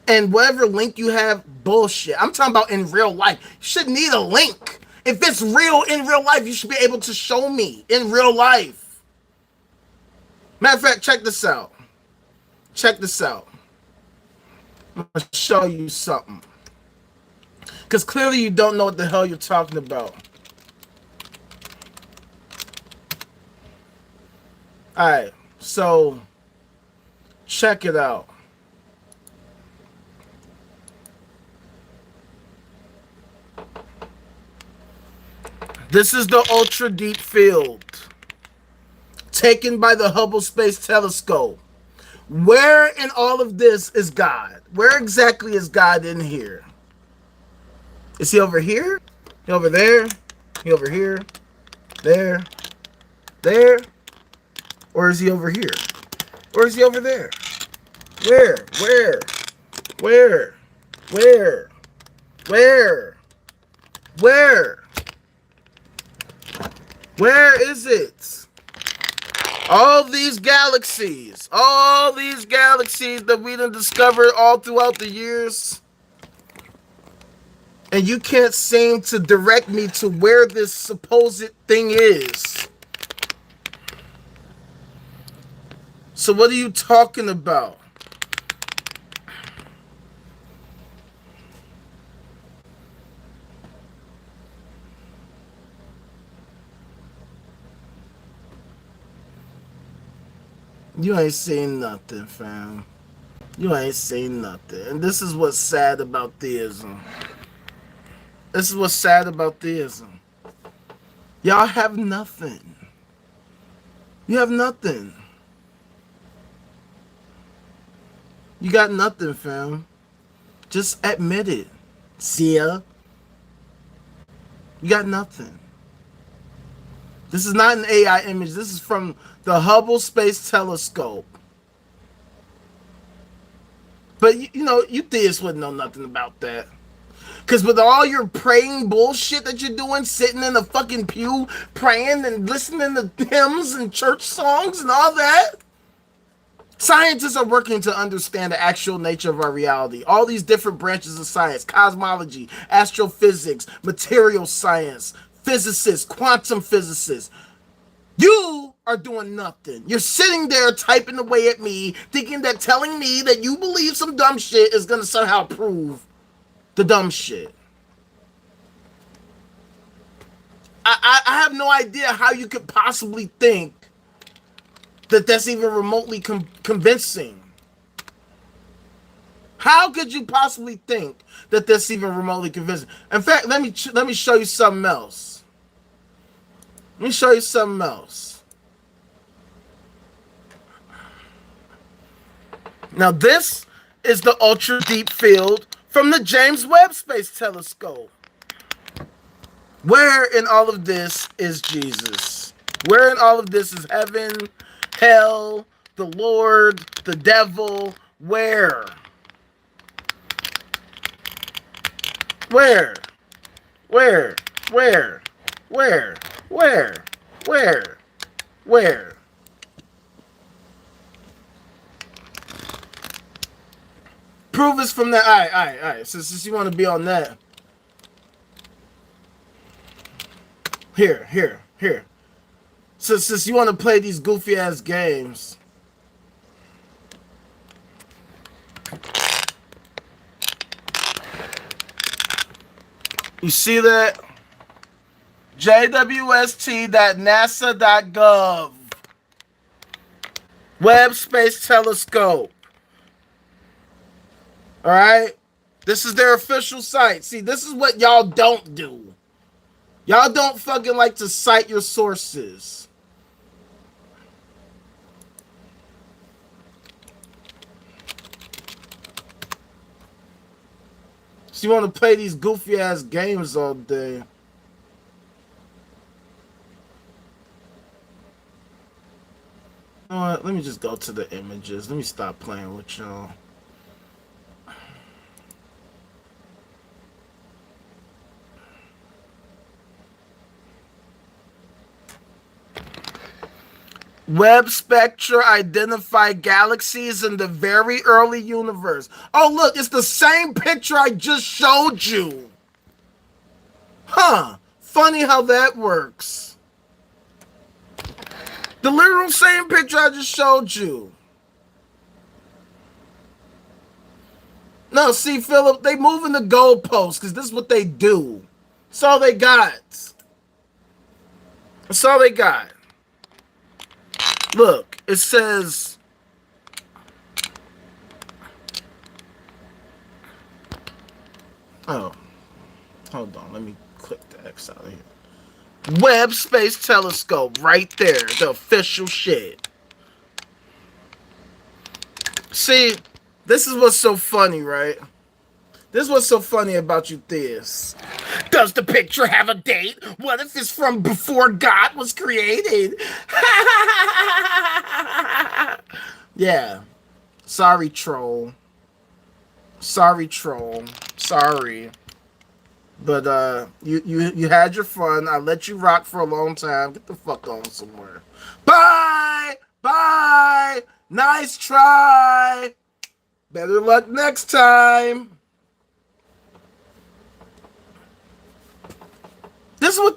And whatever link you have, bullshit. I'm talking about in real life. You shouldn't need a link. If it's real in real life, you should be able to show me in real life. Matter of fact, check this out. Check this out. I'm going to show you something. Because clearly you don't know what the hell you're talking about. Alright, so check it out. This is the ultra deep field taken by the Hubble Space Telescope. Where in all of this is God? Where exactly is God in here? Is he over here? He over there? He over here? There? There? Or is he over here? Or is he over there? Where? Where? Where? Where? Where? Where? Where is it? All these galaxies that we done discovered all throughout the years. And you can't seem to direct me to where this supposed thing is. So what are you talking about? You ain't seen nothing, fam. You ain't seen nothing. And this is what's sad about theism. This is what's sad about theism. Y'all have nothing. You have nothing. You got nothing, fam. Just admit it. See ya. You got nothing. This is not an AI image. This is from the Hubble Space Telescope. But, you know, you theists wouldn't know nothing about that. Because with all your praying bullshit that you're doing, sitting in the fucking pew, praying and listening to hymns and church songs and all that, scientists are working to understand the actual nature of our reality. All these different branches of science, cosmology, astrophysics, material science, physicists, quantum physicists. You are doing nothing. You're sitting there typing away at me, thinking that telling me that you believe some dumb shit is going to somehow prove the dumb shit. I have no idea how you could possibly think that that's even remotely convincing. How could you possibly think that that's even remotely convincing? In fact, let me show you something else. Let me show you something else. Now this is the ultra deep field from the James Webb Space Telescope. Where in all of this is Jesus? Where in all of this is heaven, hell, the Lord, the devil? Where? Where? Where? Where? Where? Where? Where? Where? Prove us from that. All right. Since you want to be on that. Here. Since you want to play these goofy ass games. You see that? jwst.nasa.gov. Webb Space Telescope. Alright? This is their official site. See, this is what y'all don't do. Y'all don't fucking like to cite your sources. So you want to play these goofy ass games all day. You know what? Let me just go to the images. Let me stop playing with y'all. Webb spectra identify galaxies in the very early universe. Oh, look, it's the same picture I just showed you. Huh. Funny how that works. The literal same picture I just showed you. No, see, Philip, they moving the goalposts because this is what they do. That's all they got. That's all they got. Look, it says... Oh. Hold on, let me click the X out of here. Webb Space Telescope, right there. The official shit. See, this is what's so funny, right? This is what's so funny about you theists. Does the picture have a date? What if it's from before God was created? Yeah. Sorry, troll. Sorry, troll. Sorry. But you had your fun. I let you rock for a long time. Get the fuck on somewhere. Bye! Bye! Nice try! Better luck next time.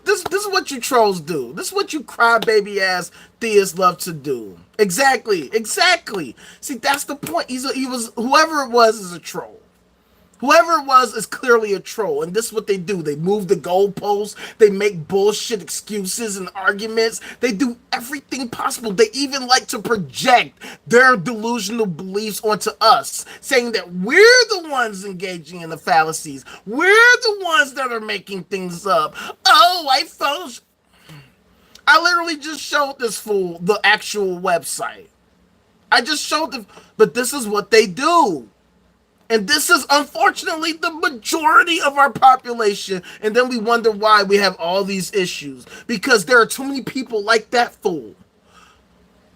This is what you trolls do. This is what you crybaby ass theists love to do. Exactly. See, that's the point. He was whoever it was is a troll. Whoever it was is clearly a troll, and this is what they do. They move the goalposts, they make bullshit excuses and arguments, they do everything possible. They even like to project their delusional beliefs onto us, saying that we're the ones engaging in the fallacies. We're the ones that are making things up. Oh, I literally just showed this fool the actual website. I just showed them, but this is what they do. And this is unfortunately the majority of our population. And then we wonder why we have all these issues. Because there are too many people like that fool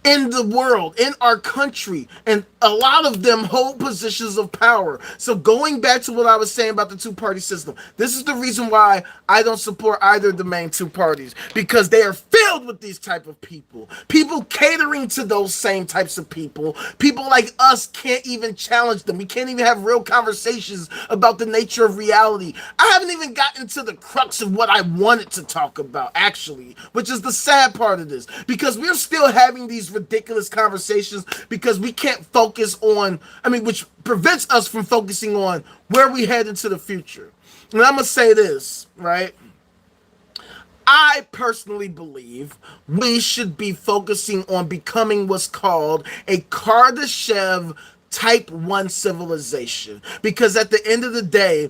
in the world, in our country, and a lot of them hold positions of power. So going back to what I was saying about the two-party system, this is the reason why I don't support either of the main two parties, because they are filled with these type of people catering to those same types of people like us can't even challenge them. We can't even have real conversations about the nature of reality. I haven't even gotten to the crux of what I wanted to talk about, actually, which is the sad part of this, because we're still having these ridiculous conversations because we can't focus on, which prevents us from focusing on where we head into the future. And I'm gonna say this, right? I personally believe we should be focusing on becoming what's called a Kardashev Type 1 civilization. Because at the end of the day,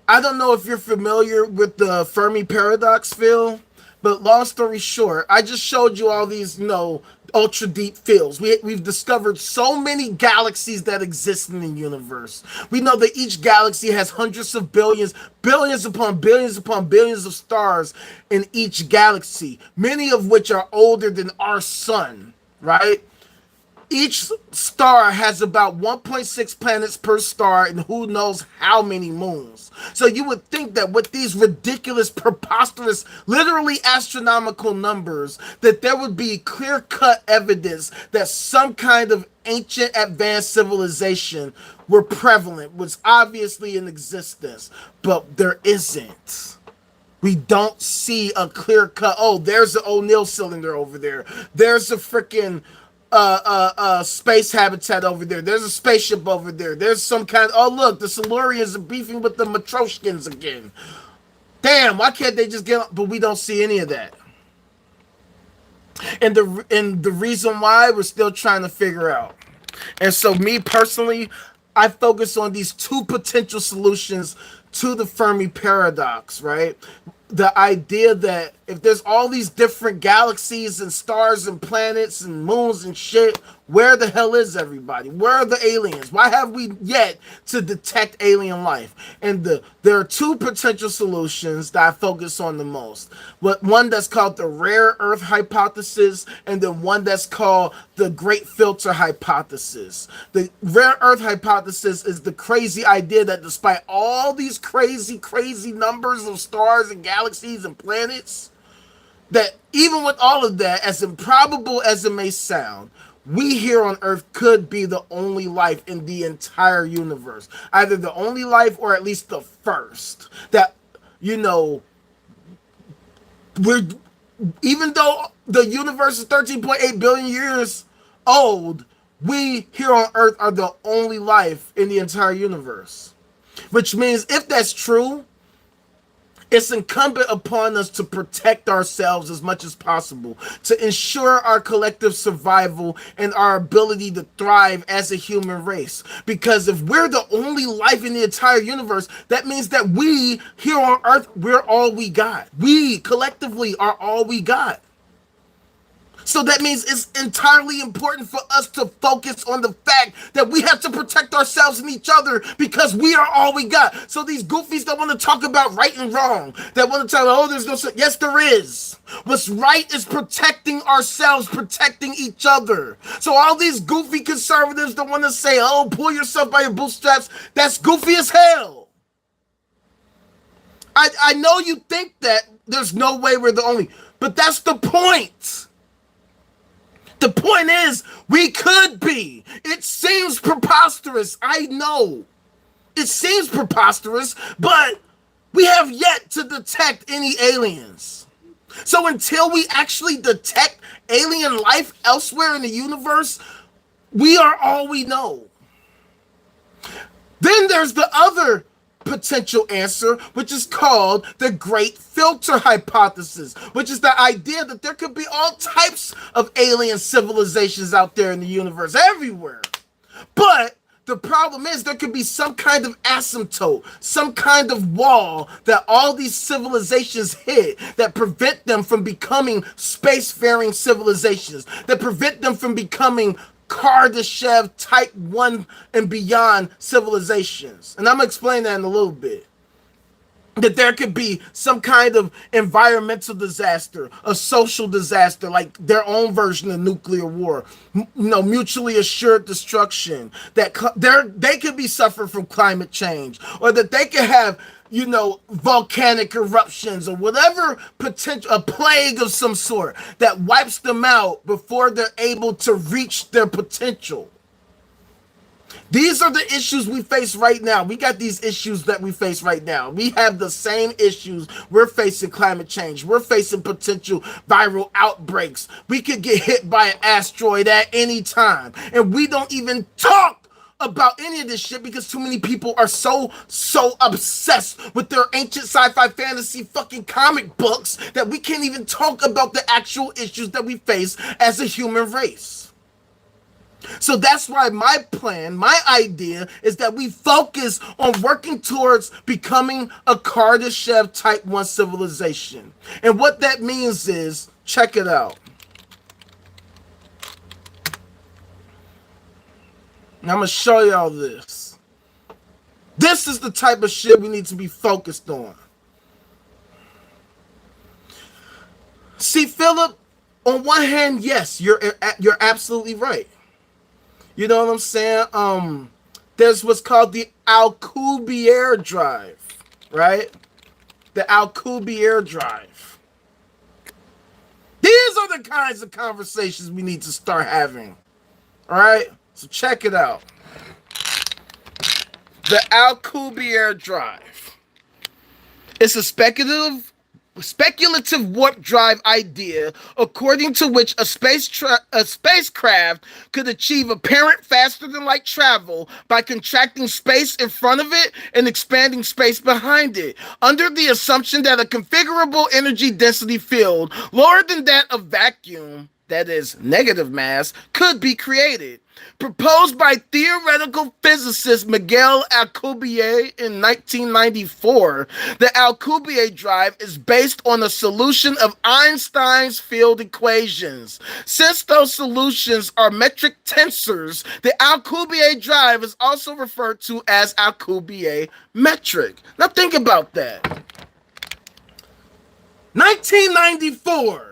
I don't know if you're familiar with the Fermi paradox, Phil, but long story short, I just showed you all these, ultra deep fields. We've discovered so many galaxies that exist in the universe. We know that each galaxy has hundreds of billions upon billions of stars in each galaxy, many of which are older than our sun, right? Each star has about 1.6 planets per star and who knows how many moons. So you would think that with these ridiculous, preposterous, literally astronomical numbers, that there would be clear-cut evidence that some kind of ancient advanced civilization were prevalent, was obviously in existence, but there isn't. We don't see a clear-cut, there's the O'Neill cylinder over there. There's a freaking space habitat over there. There's a spaceship over there. There's some kind of, look, the Silurians are beefing with the Matroshkins again. Damn, why can't they just get, but we don't see any of that. And the reason why, we're still trying to figure out. And so me personally, I focus on these two potential solutions to the Fermi paradox, right? The idea that if there's all these different galaxies and stars and planets and moons and shit, where the hell is everybody? Where are the aliens? Why have we yet to detect alien life? And there are two potential solutions that I focus on the most. One that's called the rare earth hypothesis, and then one that's called the great filter hypothesis. The rare earth hypothesis is the crazy idea that despite all these crazy numbers of stars and galaxies and planets, that even with all of that, as improbable as it may sound, we here on Earth could be the only life in the entire universe. Either the only life or at least the first. That, we're, even though the universe is 13.8 billion years old, we here on Earth are the only life in the entire universe. Which means if that's true, it's incumbent upon us to protect ourselves as much as possible, to ensure our collective survival and our ability to thrive as a human race. Because if we're the only life in the entire universe, that means that we, here on Earth, we're all we got. We, collectively, are all we got. So that means it's entirely important for us to focus on the fact that we have to protect ourselves and each other because we are all we got. So these goofies that want to talk about right and wrong, that want to tell, there's no, yes, there is. What's right is protecting ourselves, protecting each other. So all these goofy conservatives that want to say, pull yourself by your bootstraps, that's goofy as hell. I know you think that there's no way we're the only, but that's the point. The point is, we could be. It seems preposterous. I know. It seems preposterous, but We have yet to detect any aliens. So until we actually detect alien life elsewhere in the universe, we are all we know. Then there's the other potential answer, which is called the Great Filter Hypothesis, which is the idea that there could be all types of alien civilizations out there in the universe, everywhere. But the problem is there could be some kind of asymptote, some kind of wall that all these civilizations hit that prevent them from becoming spacefaring civilizations, that prevent them from becoming Kardashev type 1 and beyond civilizations. And I'm going to explain that in a little bit. That there could be some kind of environmental disaster, a social disaster, like their own version of nuclear war, mutually assured destruction, that they could be suffering from climate change, or that they could have, volcanic eruptions or whatever potential, a plague of some sort that wipes them out before they're able to reach their potential. These are the issues we face right now. We got these issues that we face right now. We have the same issues. We're facing climate change. We're facing potential viral outbreaks. We could get hit by an asteroid at any time. And we don't even talk about any of this shit because too many people are so obsessed with their ancient sci-fi fantasy fucking comic books that we can't even talk about the actual issues that we face as a human race. So that's why my plan, my idea, is that we focus on working towards becoming a Kardashev Type 1 civilization. And what that means is, check it out. And I'm going to show y'all this. This is the type of shit we need to be focused on. See, Philip, on one hand, yes, you're absolutely right. You know what I'm saying? There's what's called the Alcubierre drive, right? The Alcubierre drive. These are the kinds of conversations we need to start having. All right? So check it out. The Alcubierre drive. It's a speculative warp drive idea according to which a spacecraft could achieve apparent faster than light travel by contracting space in front of it and expanding space behind it, under the assumption that a configurable energy density field lower than that of vacuum, that is negative mass, could be created. Proposed by theoretical physicist Miguel Alcubierre in 1994, the Alcubierre drive is based on a solution of Einstein's field equations. Since those solutions are metric tensors, the Alcubierre drive is also referred to as Alcubierre metric. Now think about that. 1994.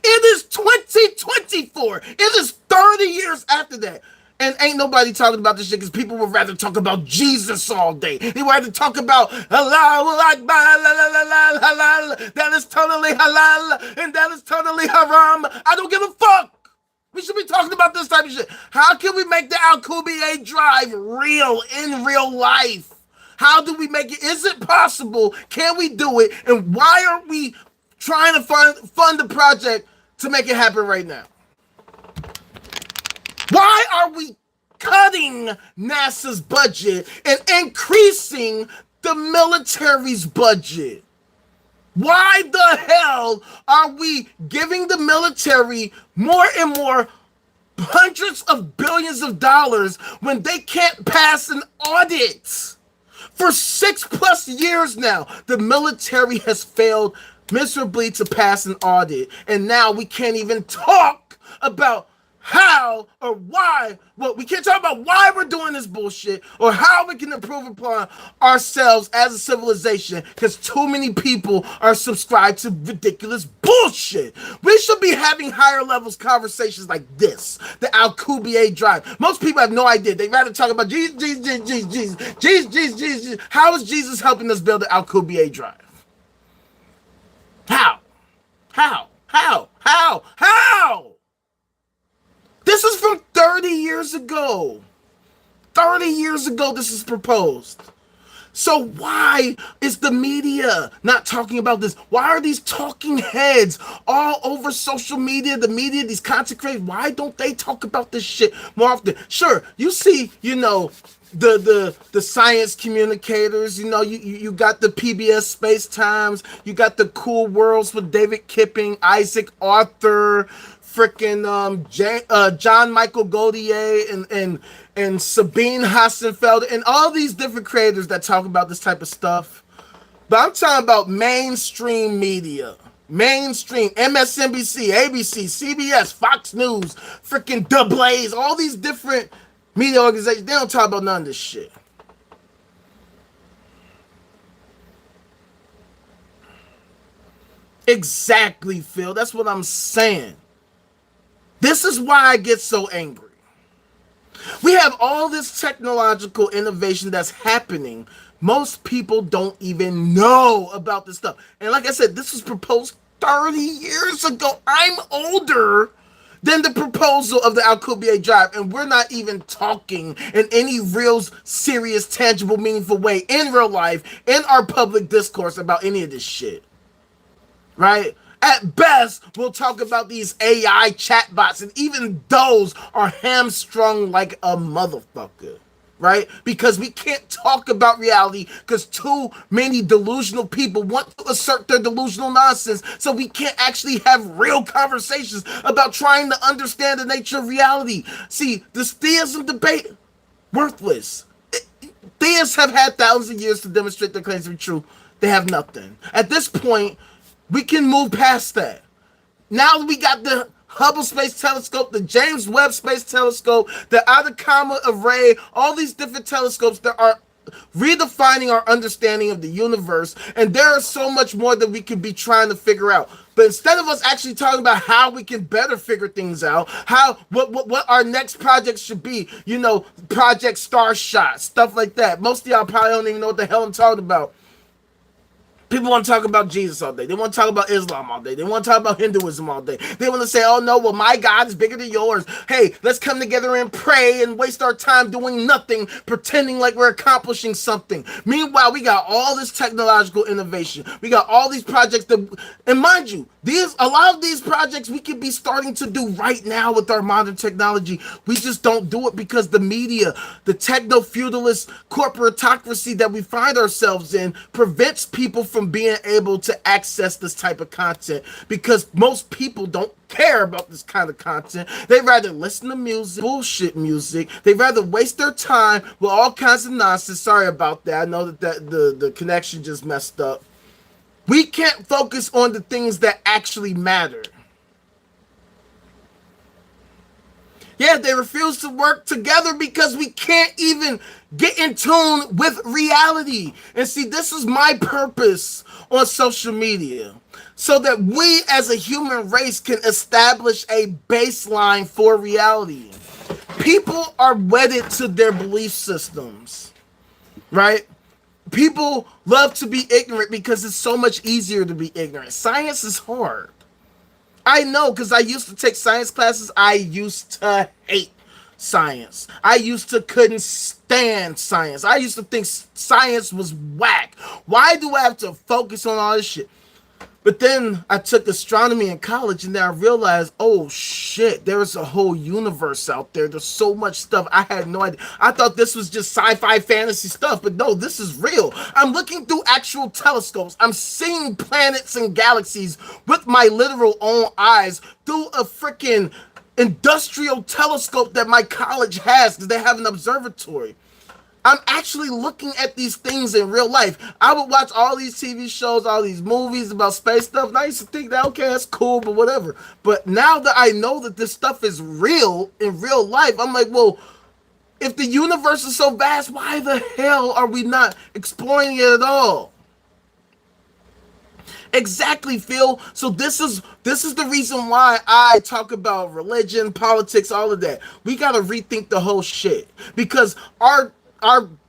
It is 2024. It is 30 years after that. And ain't nobody talking about this shit because people would rather talk about Jesus all day. They would rather talk about Allahu Akbar, that is totally halal, and that is totally haram. I don't give a fuck. We should be talking about this type of shit. How can we make the Alcubierre drive real in real life? How do we make it? Is it possible? Can we do it? And why aren't we trying to fund the project to make it happen right now? Why are we cutting NASA's budget and increasing the military's budget? Why the hell are we giving the military more and more hundreds of billions of dollars when they can't pass an audit? For 6+ years now, the military has failed miserably to pass an audit, and now we can't even talk about how or why. Well, we can't talk about why we're doing this bullshit or how we can improve upon ourselves as a civilization because too many people are subscribed to ridiculous bullshit. We should be having higher levels conversations like this, the Alcubierre drive. Most people have no idea. They rather talk about Jesus. How is Jesus helping us build the Alcubierre drive? How? This is from 30 years ago. 30 years ago this is proposed. So why is the media not talking about this? Why are these talking heads all over social media, the media, these content creators, why don't they talk about this shit more often? Sure, you see, the science communicators, you got the PBS Space Times, you got the Cool Worlds with David Kipping, Isaac Arthur, freaking John Michael Gaudier and Sabine Hassenfeld and all these different creators that talk about this type of stuff. But I'm talking about mainstream media. Mainstream, MSNBC, ABC, CBS, Fox News, freaking The Blaze, all these different media organizations, they don't talk about none of this shit. Exactly, Phil. That's what I'm saying. This is why I get so angry. We have all this technological innovation that's happening. Most people don't even know about this stuff. And like I said, this was proposed 30 years ago. I'm older than the proposal of the Alcubierre Drive, and we're not even talking in any real, serious, tangible, meaningful way in real life, in our public discourse about any of this shit. Right? At best, we'll talk about these AI chatbots, and even those are hamstrung like a motherfucker, right? Because we can't talk about reality because too many delusional people want to assert their delusional nonsense, so we can't actually have real conversations about trying to understand the nature of reality. See, this theism debate, worthless. Theists have had thousands of years to demonstrate their claims to be true. They have nothing. At this point, we can move past that. Now we got the Hubble Space Telescope, the James Webb Space Telescope, the Atacama Array, all these different telescopes that are redefining our understanding of the universe. And there is so much more that we could be trying to figure out. But instead of us actually talking about how we can better figure things out, what our next project should be, Project Starshot, stuff like that. Most of y'all probably don't even know what the hell I'm talking about. People want to talk about Jesus all day. They want to talk about Islam all day. They want to talk about Hinduism all day. They want to say, oh no, well, my God is bigger than yours. Hey, let's come together and pray and waste our time doing nothing, pretending like we're accomplishing something. Meanwhile, we got all this technological innovation. We got all these projects and mind you, a lot of these projects we could be starting to do right now with our modern technology. We just don't do it because the media, the techno-feudalist corporatocracy that we find ourselves in prevents people from being able to access this type of content because most people don't care about this kind of content. They'd rather listen to music, bullshit music. They'd rather waste their time with all kinds of nonsense. Sorry about that. I know that the connection just messed up. We can't focus on the things that actually matter. Yeah, they refuse to work together because we can't even get in tune with reality. And see, this is my purpose on social media, so that we as a human race can establish a baseline for reality. People are wedded to their belief systems, right? People love to be ignorant because it's so much easier to be ignorant. Science is hard. I know, because I used to take science classes. I used to hate science. I used to couldn't stand science. I used to think science was whack. Why do I have to focus on all this shit? But then I took astronomy in college, and then I realized, oh shit, there's a whole universe out there. There's so much stuff. I had no idea. I thought this was just sci-fi fantasy stuff, but no, this is real. I'm looking through actual telescopes. I'm seeing planets and galaxies with my literal own eyes through a freaking industrial telescope that my college has because they have an observatory. I'm actually looking at these things in real life. I would watch all these TV shows, all these movies about space stuff, and I used to think that, okay, that's cool, but whatever. But now that I know that this stuff is real in real life, I'm like, well, if the universe is so vast, why the hell are we not exploring it at all? Exactly, Phil. So this is the reason why I talk about religion, politics, all of that. We got to rethink the whole shit because our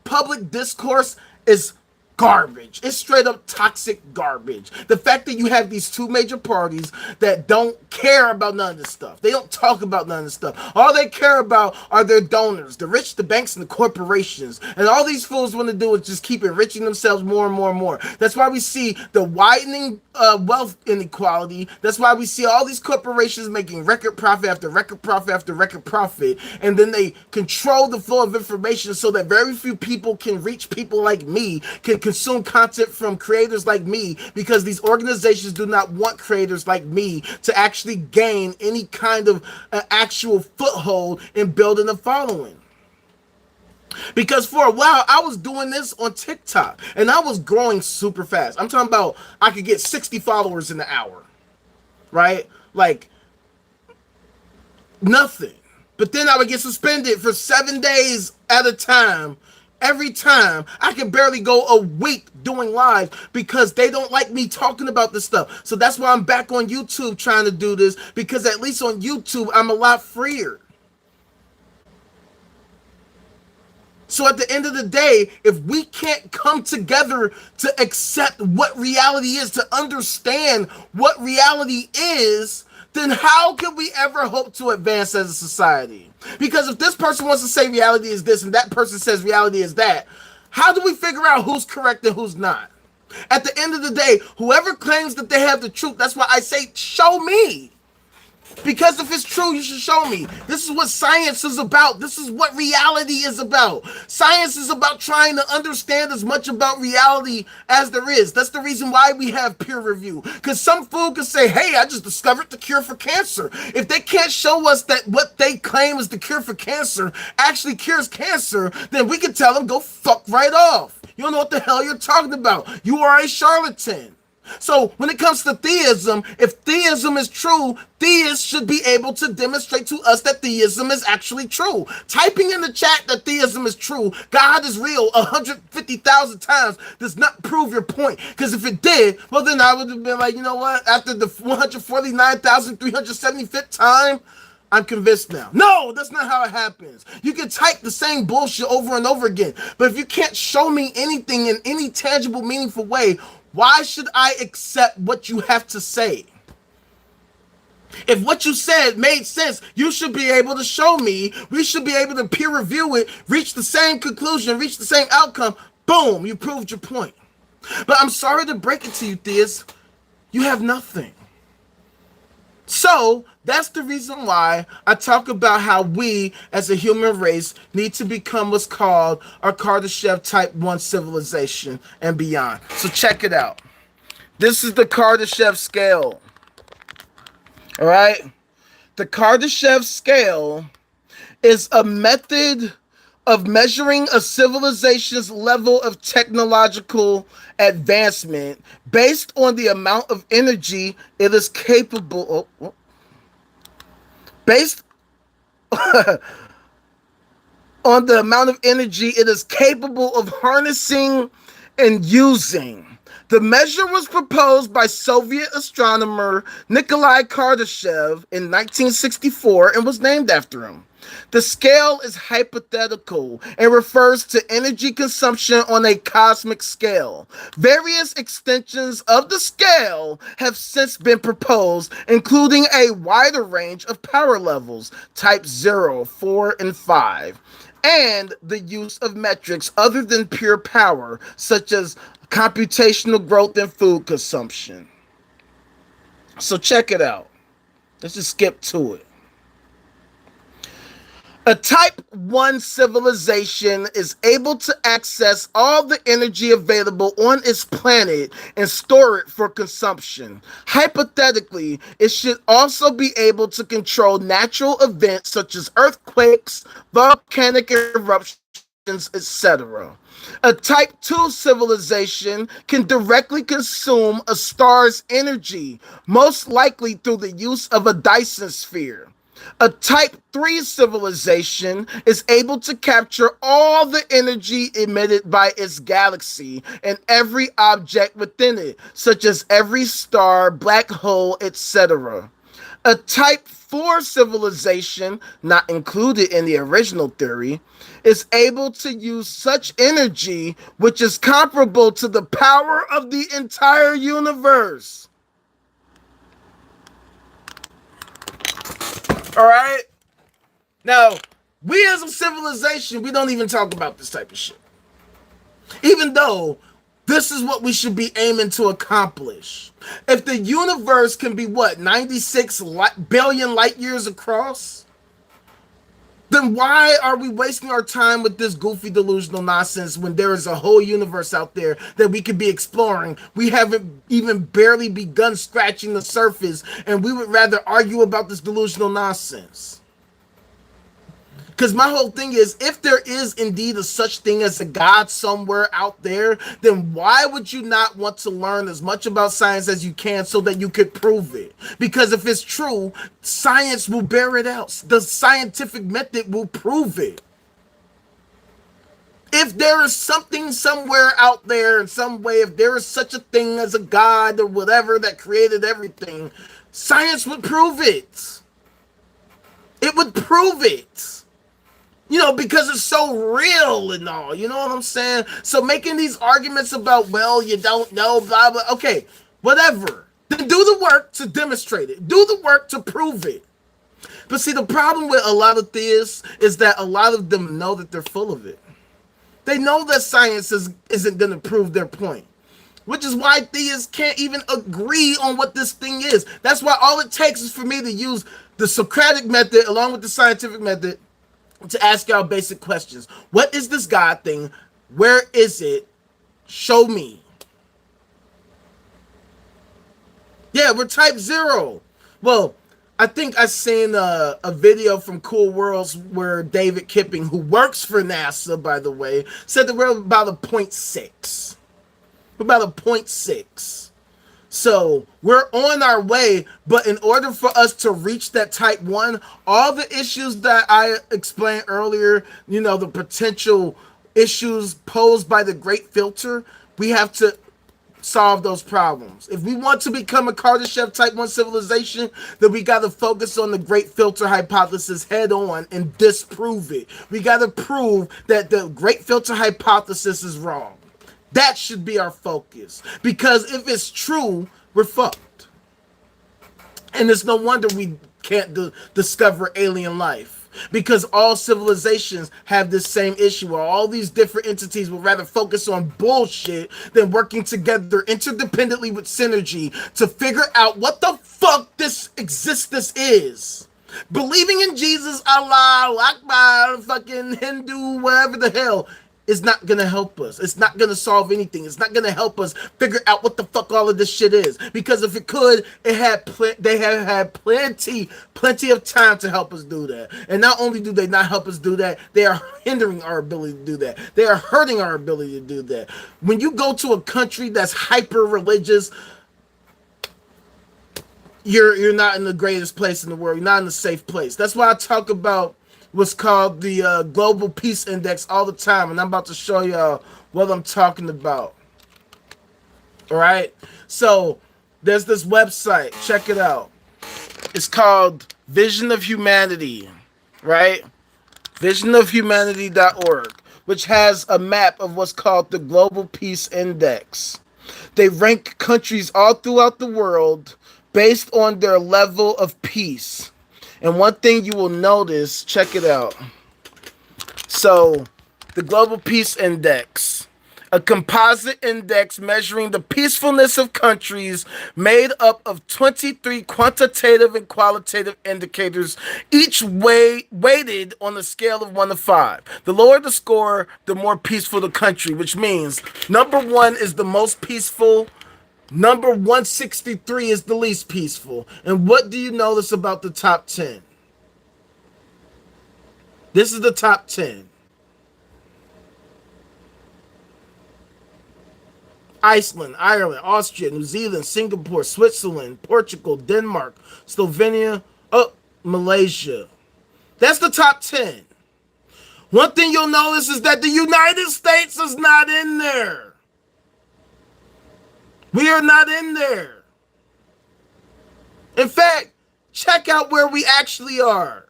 public discourse is garbage. It's straight up toxic garbage. The fact that you have these two major parties that don't care about none of this stuff. They don't talk about none of this stuff. All they care about are their donors, the rich, the banks, and the corporations. And all these fools want to do is just keep enriching themselves more and more and more. That's why we see the widening wealth inequality. That's why we see all these corporations making record profit after record profit after record profit. And then they control the flow of information so that very few people can reach people like me, can consume content from creators like me, because these organizations do not want creators like me to actually gain any kind of actual foothold in building a following. Because for a while, I was doing this on TikTok, and I was growing super fast. I'm talking about I could get 60 followers in an hour, right? Like, nothing. But then I would get suspended for 7 days at a time. Every time. I can barely go a week doing live because they don't like me talking about this stuff. So that's why I'm back on YouTube trying to do this, because at least on YouTube, I'm a lot freer. So at the end of the day, if we can't come together to accept what reality is, to understand what reality is, then how can we ever hope to advance as a society? Because if this person wants to say reality is this and that person says reality is that, how do we figure out who's correct and who's not? At the end of the day, whoever claims that they have the truth, that's why I say, show me. Because if it's true, you should show me. This is what science is about. This is what reality is about. Science is about trying to understand as much about reality as there is. That's the reason why we have peer review. Because some fool can say, hey, I just discovered the cure for cancer. If they can't show us that what they claim is the cure for cancer actually cures cancer, then we can tell them, go fuck right off. You don't know what the hell you're talking about. You are a charlatan. So when it comes to theism, if theism is true, theists should be able to demonstrate to us that theism is actually true. Typing in the chat that theism is true, God is real 150,000 times does not prove your point. Because if it did, well then I would have been like, you know what? After the 149,375th time, I'm convinced now. No, that's not how it happens. You can type the same bullshit over and over again. But if you can't show me anything in any tangible, meaningful way, why should I accept what you have to say? If what you said made sense, you should be able to show me. We should be able to peer review it, reach the same conclusion, reach the same outcome. Boom, you proved your point. But I'm sorry to break it to you, theists. You have nothing. So that's the reason why I talk about how we as a human race need to become what's called a Kardashev type 1 civilization and beyond. So check it out. This is the Kardashev scale. All right. The Kardashev scale is a method of measuring a civilization's level of technological advancement based on the amount of energy it is capable of, based on the amount of energy it is capable of harnessing and using. The measure was proposed by Soviet astronomer Nikolai Kardashev in 1964 and was named after him. The scale is hypothetical and refers to energy consumption on a cosmic scale. Various extensions of the scale have since been proposed, including a wider range of power levels, type 0, 4, and 5, and the use of metrics other than pure power, such as computational growth and food consumption. So check it out. Let's just skip to it. A type 1 civilization is able to access all the energy available on its planet and store it for consumption. Hypothetically, it should also be able to control natural events such as earthquakes, volcanic eruptions, etc. A type 2 civilization can directly consume a star's energy, most likely through the use of a Dyson sphere. A type 3 civilization is able to capture all the energy emitted by its galaxy and every object within it, such as every star, black hole, etc. A type 4 civilization, not included in the original theory, is able to use such energy which is comparable to the power of the entire universe. All right? Now, we as a civilization, we don't even talk about this type of shit. Even though this is what we should be aiming to accomplish. If the universe can be, 96 billion light years across? Then why are we wasting our time with this goofy delusional nonsense when there is a whole universe out there that we could be exploring? We haven't even barely begun scratching the surface, and we would rather argue about this delusional nonsense. Because my whole thing is, if there is indeed a such thing as a God somewhere out there, then why would you not want to learn as much about science as you can so that you could prove it? Because if it's true, science will bear it out. The scientific method will prove it. If there is something somewhere out there in some way, if there is such a thing as a God or whatever that created everything, science would prove it. It would prove it. Because it's so real and all, you know what I'm saying? So making these arguments about, well, you don't know, blah, blah, okay, whatever. Then do the work to demonstrate it. Do the work to prove it. But see, the problem with a lot of theists is that a lot of them know that they're full of it. They know that science isn't going to prove their point. Which is why theists can't even agree on what this thing is. That's why all it takes is for me to use the Socratic method along with the scientific method to ask y'all basic questions. What is this God thing? Where is it? Show me. Yeah, we're type 0. Well, I think I seen a video from Cool Worlds where David Kipping, who works for NASA, by the way, said that we're about a 0.6. We're about a 0.6. So we're on our way, but in order for us to reach that type 1, all the issues that I explained earlier, the potential issues posed by the Great Filter, we have to solve those problems. If we want to become a Kardashev type 1 civilization, then we got to focus on the Great Filter hypothesis head on and disprove it. We got to prove that the Great Filter hypothesis is wrong. That should be our focus. Because if it's true, we're fucked. And it's no wonder we can't discover alien life. Because all civilizations have this same issue, where all these different entities will rather focus on bullshit than working together interdependently with synergy to figure out what the fuck this existence is. Believing in Jesus, Allah, Akbar, fucking Hindu, whatever the hell, is not gonna help us. It's not gonna solve anything. It's not gonna help us figure out what the fuck all of this shit is. Because if it could, they have had plenty of time to help us do that. And not only do they not help us do that, they are hindering our ability to do that. They are hurting our ability to do that. When you go to a country that's hyper religious, you're not in the greatest place in the world. You're not in a safe place. That's why I talk about what's called the Global Peace Index all the time, and I'm about to show y'all what I'm talking about. All right, so there's this website. Check it out. It's called Vision of Humanity, right? visionofhumanity.org, which has a map of what's called the Global Peace Index. They rank countries all throughout the world based on their level of peace. And one thing you will notice, check it out. So, the Global Peace Index, a composite index measuring the peacefulness of countries made up of 23 quantitative and qualitative indicators, each weighted on a scale of 1 to 5. The lower the score, the more peaceful the country, which means number 1 is the most peaceful, number 163 is the least peaceful. And what do you notice about the top 10? This is the top 10. Iceland, Ireland, Austria, New Zealand, Singapore, Switzerland, Portugal, Denmark, Slovenia, Malaysia. That's the top 10. One thing you'll notice is that the United States is not in there. We are not in there. In fact, Check out where we actually are.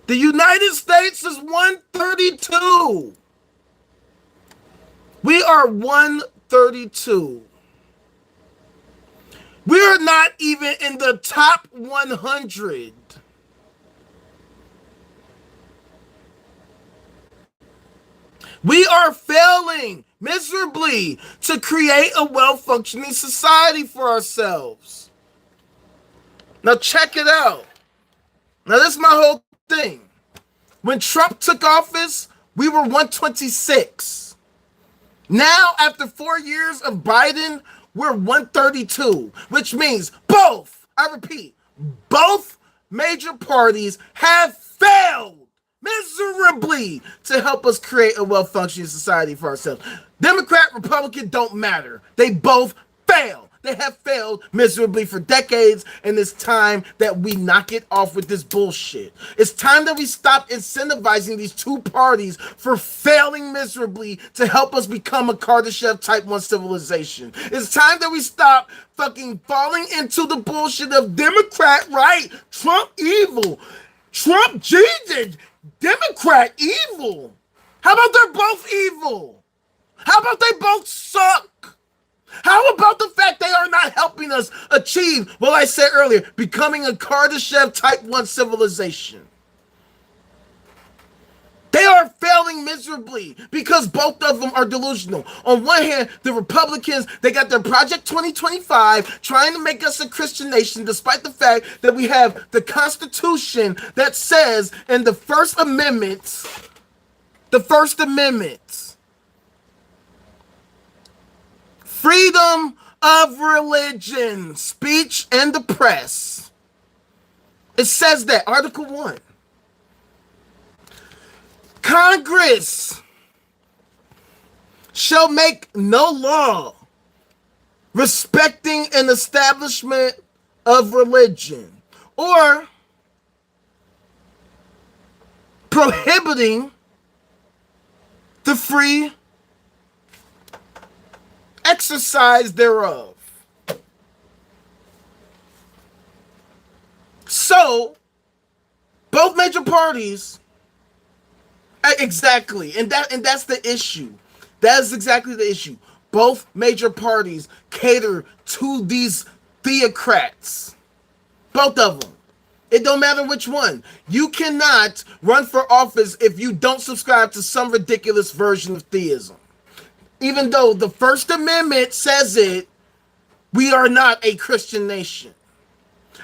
The United States is 132. We are 132. We are not even in the top 100. We are failing miserably to create a well-functioning society for ourselves. Now check it out. Now this is my whole thing. When Trump took office, we were 126. Now, after 4 years of Biden, we're 132, which means both, I repeat, both major parties have failed miserably to help us create a well-functioning society for ourselves. Democrat, Republican don't matter. They both fail. They have failed miserably for decades, and it's time that we knock it off with this bullshit. It's time that we stop incentivizing these two parties for failing miserably to help us become a Kardashev Type 1 civilization. It's time that we stop fucking falling into the bullshit of Democrat right, Trump evil, Trump Jesus, Democrat evil. How about they're both evil? How about they both suck? How about the fact they are not helping us achieve, well, I said earlier, becoming a Kardashev Type 1 civilization? They are failing miserably because both of them are delusional. On one hand, the Republicans, they got their Project 2025 trying to make us a Christian nation, despite the fact that we have the Constitution that says in the First Amendment, freedom of religion, speech, and the press. It says that, Article 1. Congress shall make no law respecting an establishment of religion or prohibiting the free exercise thereof. So, both major parties, exactly, and that's the issue. That is exactly the issue. Both major parties cater to these theocrats. Both of them. It don't matter which one. You cannot run for office if you don't subscribe to some ridiculous version of theism. Even though the First Amendment says it, we are not a Christian nation.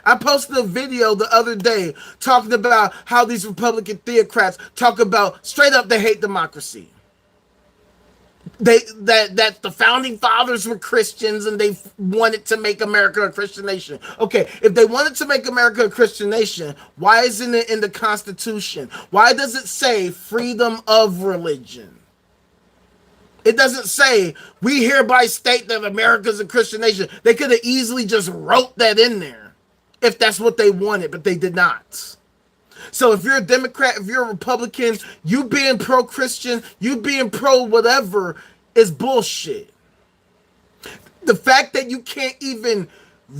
I posted a video the other day talking about how these Republican theocrats talk about straight up they hate democracy. That the founding fathers were Christians and they wanted to make America a Christian nation. Okay, if they wanted to make America a Christian nation, why isn't it in the Constitution? Why does it say freedom of religion? It doesn't say, we hereby state that America's a Christian nation. They could have easily just wrote that in there if that's what they wanted, but they did not. So if you're a Democrat, if you're a Republican, you being pro-Christian, you being pro-whatever is bullshit. The fact that you can't even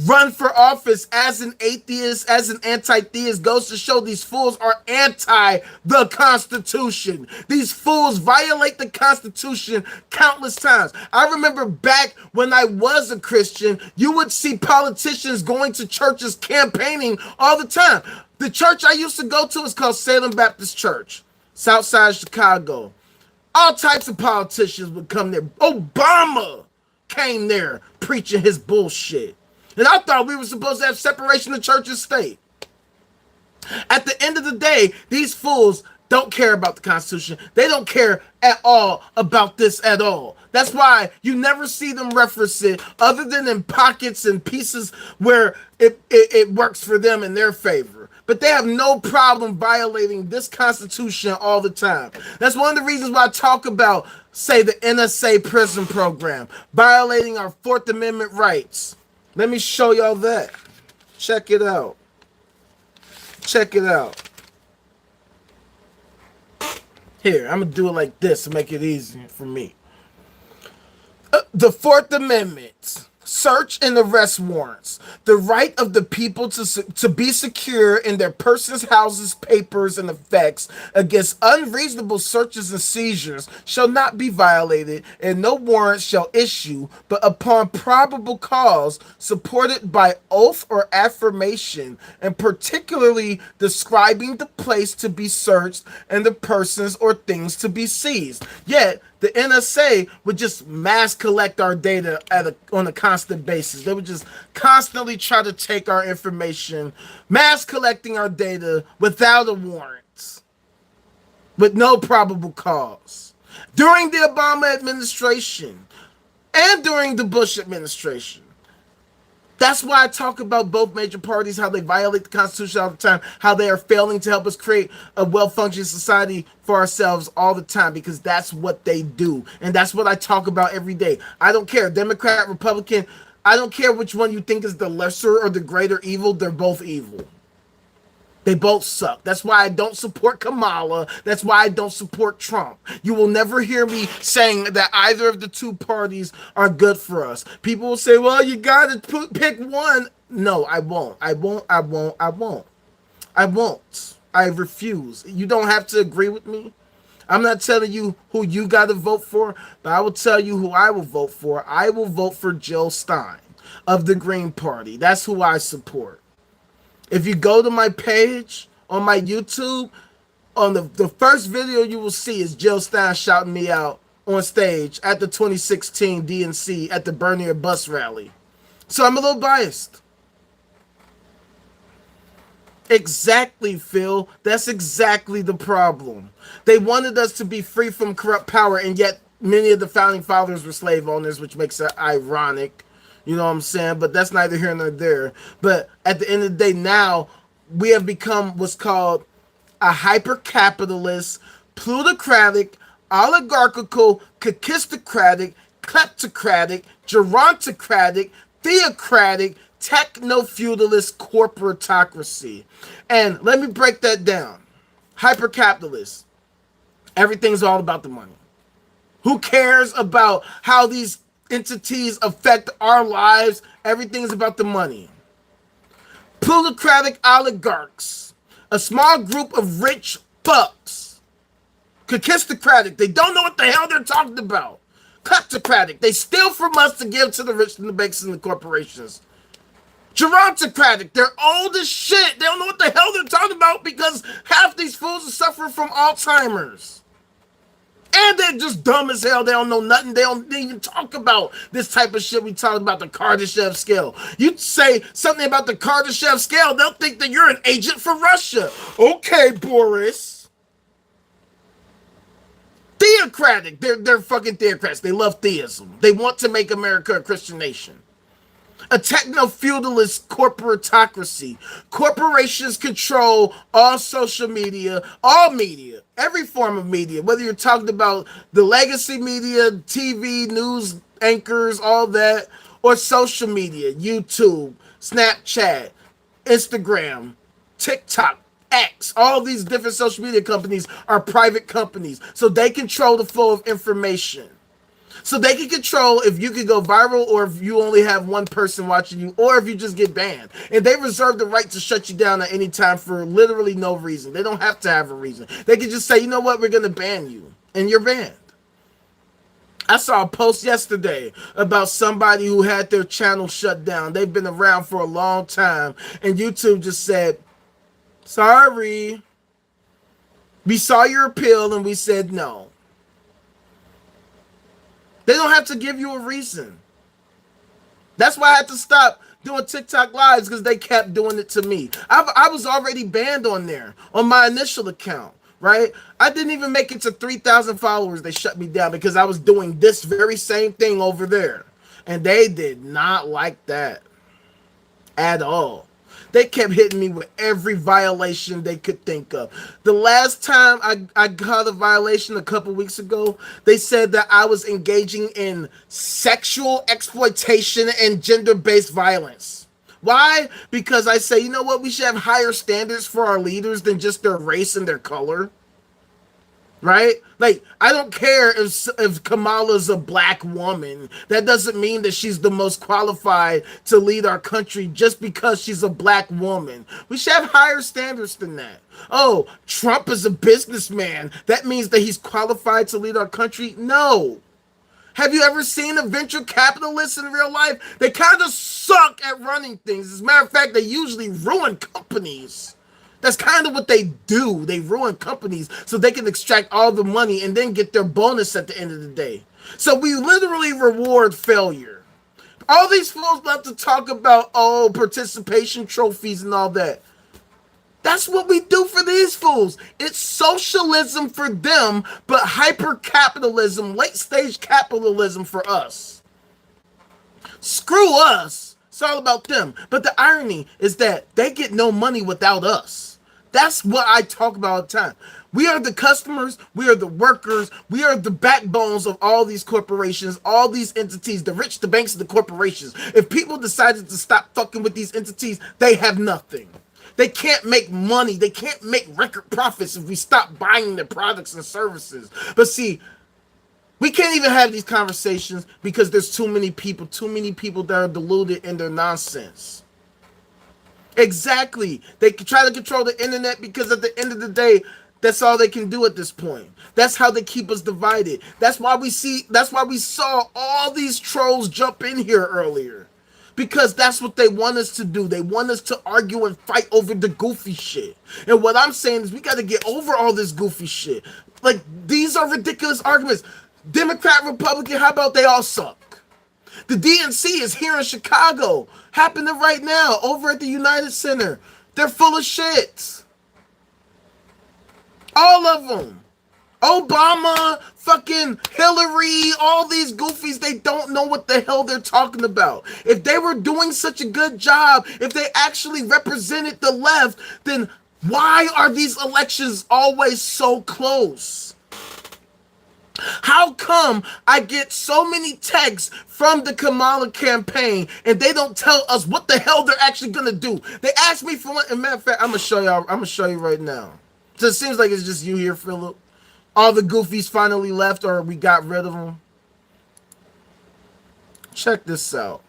run for office as an atheist, as an anti-theist, goes to show these fools are anti the Constitution. These fools violate the Constitution countless times. I remember back when I was a Christian, you would see politicians going to churches campaigning all the time. The church I used to go to is called Salem Baptist Church, Southside Chicago. All types of politicians would come there. Obama came there preaching his bullshit. And I thought we were supposed to have separation of church and state. At the end of the day, these fools don't care about the Constitution. They don't care at all about this at all. That's why you never see them reference it other than in pockets and pieces where it works for them in their favor. But they have no problem violating this Constitution all the time. That's one of the reasons why I talk about, say, the NSA prison program, violating our Fourth Amendment rights. Let me show y'all that. Check it out. Check it out. Here, I'm going to do it like this to make it easy for me. The Fourth Amendment. Search and arrest warrants. The right of the people to be secure in their persons, houses, papers, and effects against unreasonable searches and seizures shall not be violated, and no warrant shall issue but upon probable cause supported by oath or affirmation, and particularly describing the place to be searched and the persons or things to be seized. Yet, the NSA would just mass collect our data on a constant basis. They would just constantly try to take our information, mass collecting our data without a warrant, with no probable cause. During the Obama administration and during the Bush administration. That's why I talk about both major parties, how they violate the Constitution all the time, how they are failing to help us create a well-functioning society for ourselves all the time, because that's what they do. And that's what I talk about every day. I don't care, Democrat, Republican, I don't care which one you think is the lesser or the greater evil, they're both evil. They both suck. That's why I don't support Kamala. That's why I don't support Trump. You will never hear me saying that either of the two parties are good for us. People will say, well, you gotta pick one. No, I won't. I won't. I refuse. You don't have to agree with me. I'm not telling you who you gotta vote for, but I will tell you who I will vote for. I will vote for Jill Stein of the Green Party. That's who I support. If you go to my page on my YouTube, on the first video you will see is Jill Stein shouting me out on stage at the 2016 DNC at the Bernier bus rally. So I'm a little biased. Exactly, Phil. That's exactly the problem. They wanted us to be free from corrupt power, and yet many of the founding fathers were slave owners, which makes it ironic. You know what I'm saying? But that's neither here nor there. But at the end of the day, now we have become what's called a hyper-capitalist, plutocratic, oligarchical, kakistocratic, kleptocratic, gerontocratic, theocratic, techno-feudalist corporatocracy. And let me break that down. Hyper-capitalist. Everything's all about the money. Who cares about how these entities affect our lives? Everything's about the money. Plutocratic oligarchs, a small group of rich fucks. Kakistocratic, they don't know what the hell they're talking about. Kleptocratic, they steal from us to give to the rich and the banks and the corporations. Gerontocratic, they're old as shit. They don't know what the hell they're talking about because half these fools are suffering from Alzheimer's. And they're just dumb as hell. They don't know nothing. They don't even talk about this type of shit we talk about, the Kardashev scale. You say something about the Kardashev scale, they'll think that you're an agent for Russia. Okay, Boris. Theocratic. They're fucking theocrats. They love theism. They want to make America a Christian nation. A techno-feudalist corporatocracy. Corporations control all social media, all media, every form of media, whether you're talking about the legacy media, TV, news anchors, all that, or social media, YouTube, Snapchat, Instagram, TikTok, X, all these different social media companies are private companies, so they control the flow of information. So they can control if you can go viral or if you only have one person watching you or if you just get banned. And they reserve the right to shut you down at any time for literally no reason. They don't have to have a reason. They can just say, you know what, we're going to ban you. And you're banned. I saw a post yesterday about somebody who had their channel shut down. They've been around for a long time. And YouTube just said, sorry. We saw your appeal and we said no. They don't have to give you a reason. That's why I had to stop doing TikTok lives, because they kept doing it to me. I was already banned on there on my initial account, right? I didn't even make it to 3,000 followers. They shut me down because I was doing this very same thing over there. And they did not like that at all. They kept hitting me with every violation they could think of. The last time I got a violation a couple weeks ago, they said that I was engaging in sexual exploitation and gender-based violence. Why? Because I say, you know what, we should have higher standards for our leaders than just their race and their color. right? Like, I don't care if Kamala's a black woman. That doesn't mean that she's the most qualified to lead our country just because she's a black woman. We should have higher standards than that. Oh, Trump is a businessman. That means that he's qualified to lead our country? No. Have you ever seen a venture capitalist in real life? They kind of suck at running things. As a matter of fact, they usually ruin companies. That's kind of what they do. They ruin companies so they can extract all the money and then get their bonus at the end of the day. So we literally reward failure. All these fools love to talk about, oh, participation trophies and all that. That's what we do for these fools. It's socialism for them, but hyper-capitalism, late-stage capitalism for us. Screw us. It's all about them. But the irony is that they get no money without us. That's what I talk about all the time. We are the customers, we are the workers, we are the backbones of all these corporations, all these entities, the rich, the banks, and the corporations. If people decided to stop fucking with these entities, they have nothing. They can't make money. They can't make record profits if we stop buying their products and services. But see, we can't even have these conversations because there's too many people that are deluded in their nonsense. Exactly. They try to control the internet because at the end of the day, that's all they can do at this point. That's how they keep us divided. That's why we saw all these trolls jump in here earlier. Because that's what they want us to do. They want us to argue and fight over the goofy shit. And what I'm saying is we got to get over all this goofy shit. Like, these are ridiculous arguments. Democrat, Republican, how about they all suck? The DNC is here in Chicago, happening right now, over at the United Center. They're full of shit. All of them. Obama, fucking Hillary, all these goofies, they don't know what the hell they're talking about. If they were doing such a good job, if they actually represented the left, then why are these elections always so close? How come I get so many texts from the Kamala campaign and they don't tell us what the hell they're actually gonna do? They asked me for one. As a matter of fact, I'm gonna show you right now. So it seems like it's just you here, Philip. All the goofies finally left, or we got rid of them. Check this out.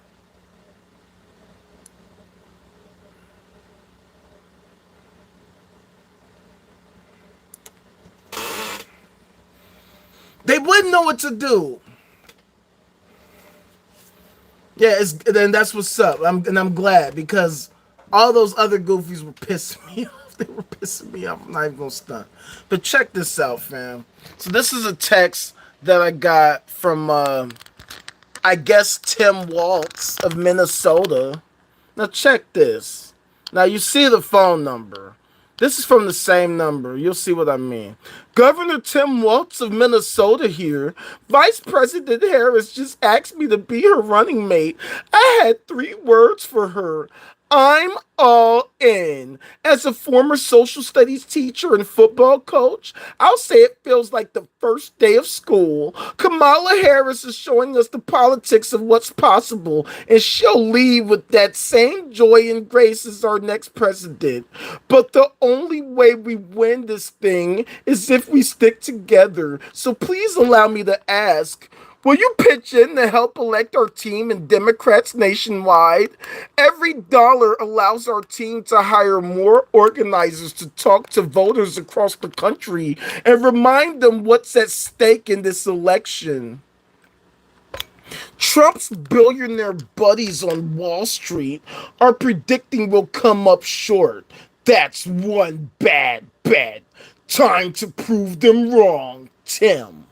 They wouldn't know what to do. Yeah, then that's what's up. I'm glad because all those other goofies were pissing me off. They were pissing me off. I'm not even gonna stunt. But check this out, fam. So this is a text that I got from I guess Tim Waltz of Minnesota. Now check this. Now you see the phone number. This is from the same number. You'll see what I mean. Governor Tim Waltz of Minnesota here. Vice President Harris just asked me to be her running mate. I had 3 words for her. I'm all in. As a former social studies teacher and football coach, I'll say it feels like the first day of school. Kamala Harris is showing us the politics of what's possible, and she'll leave with that same joy and grace as our next president. But the only way we win this thing is if we stick together. So please allow me to ask, will you pitch in to help elect our team and Democrats nationwide? Every dollar allows our team to hire more organizers to talk to voters across the country and remind them what's at stake in this election. Trump's billionaire buddies on Wall Street are predicting we'll come up short. That's one bad bet. Time to prove them wrong, Tim.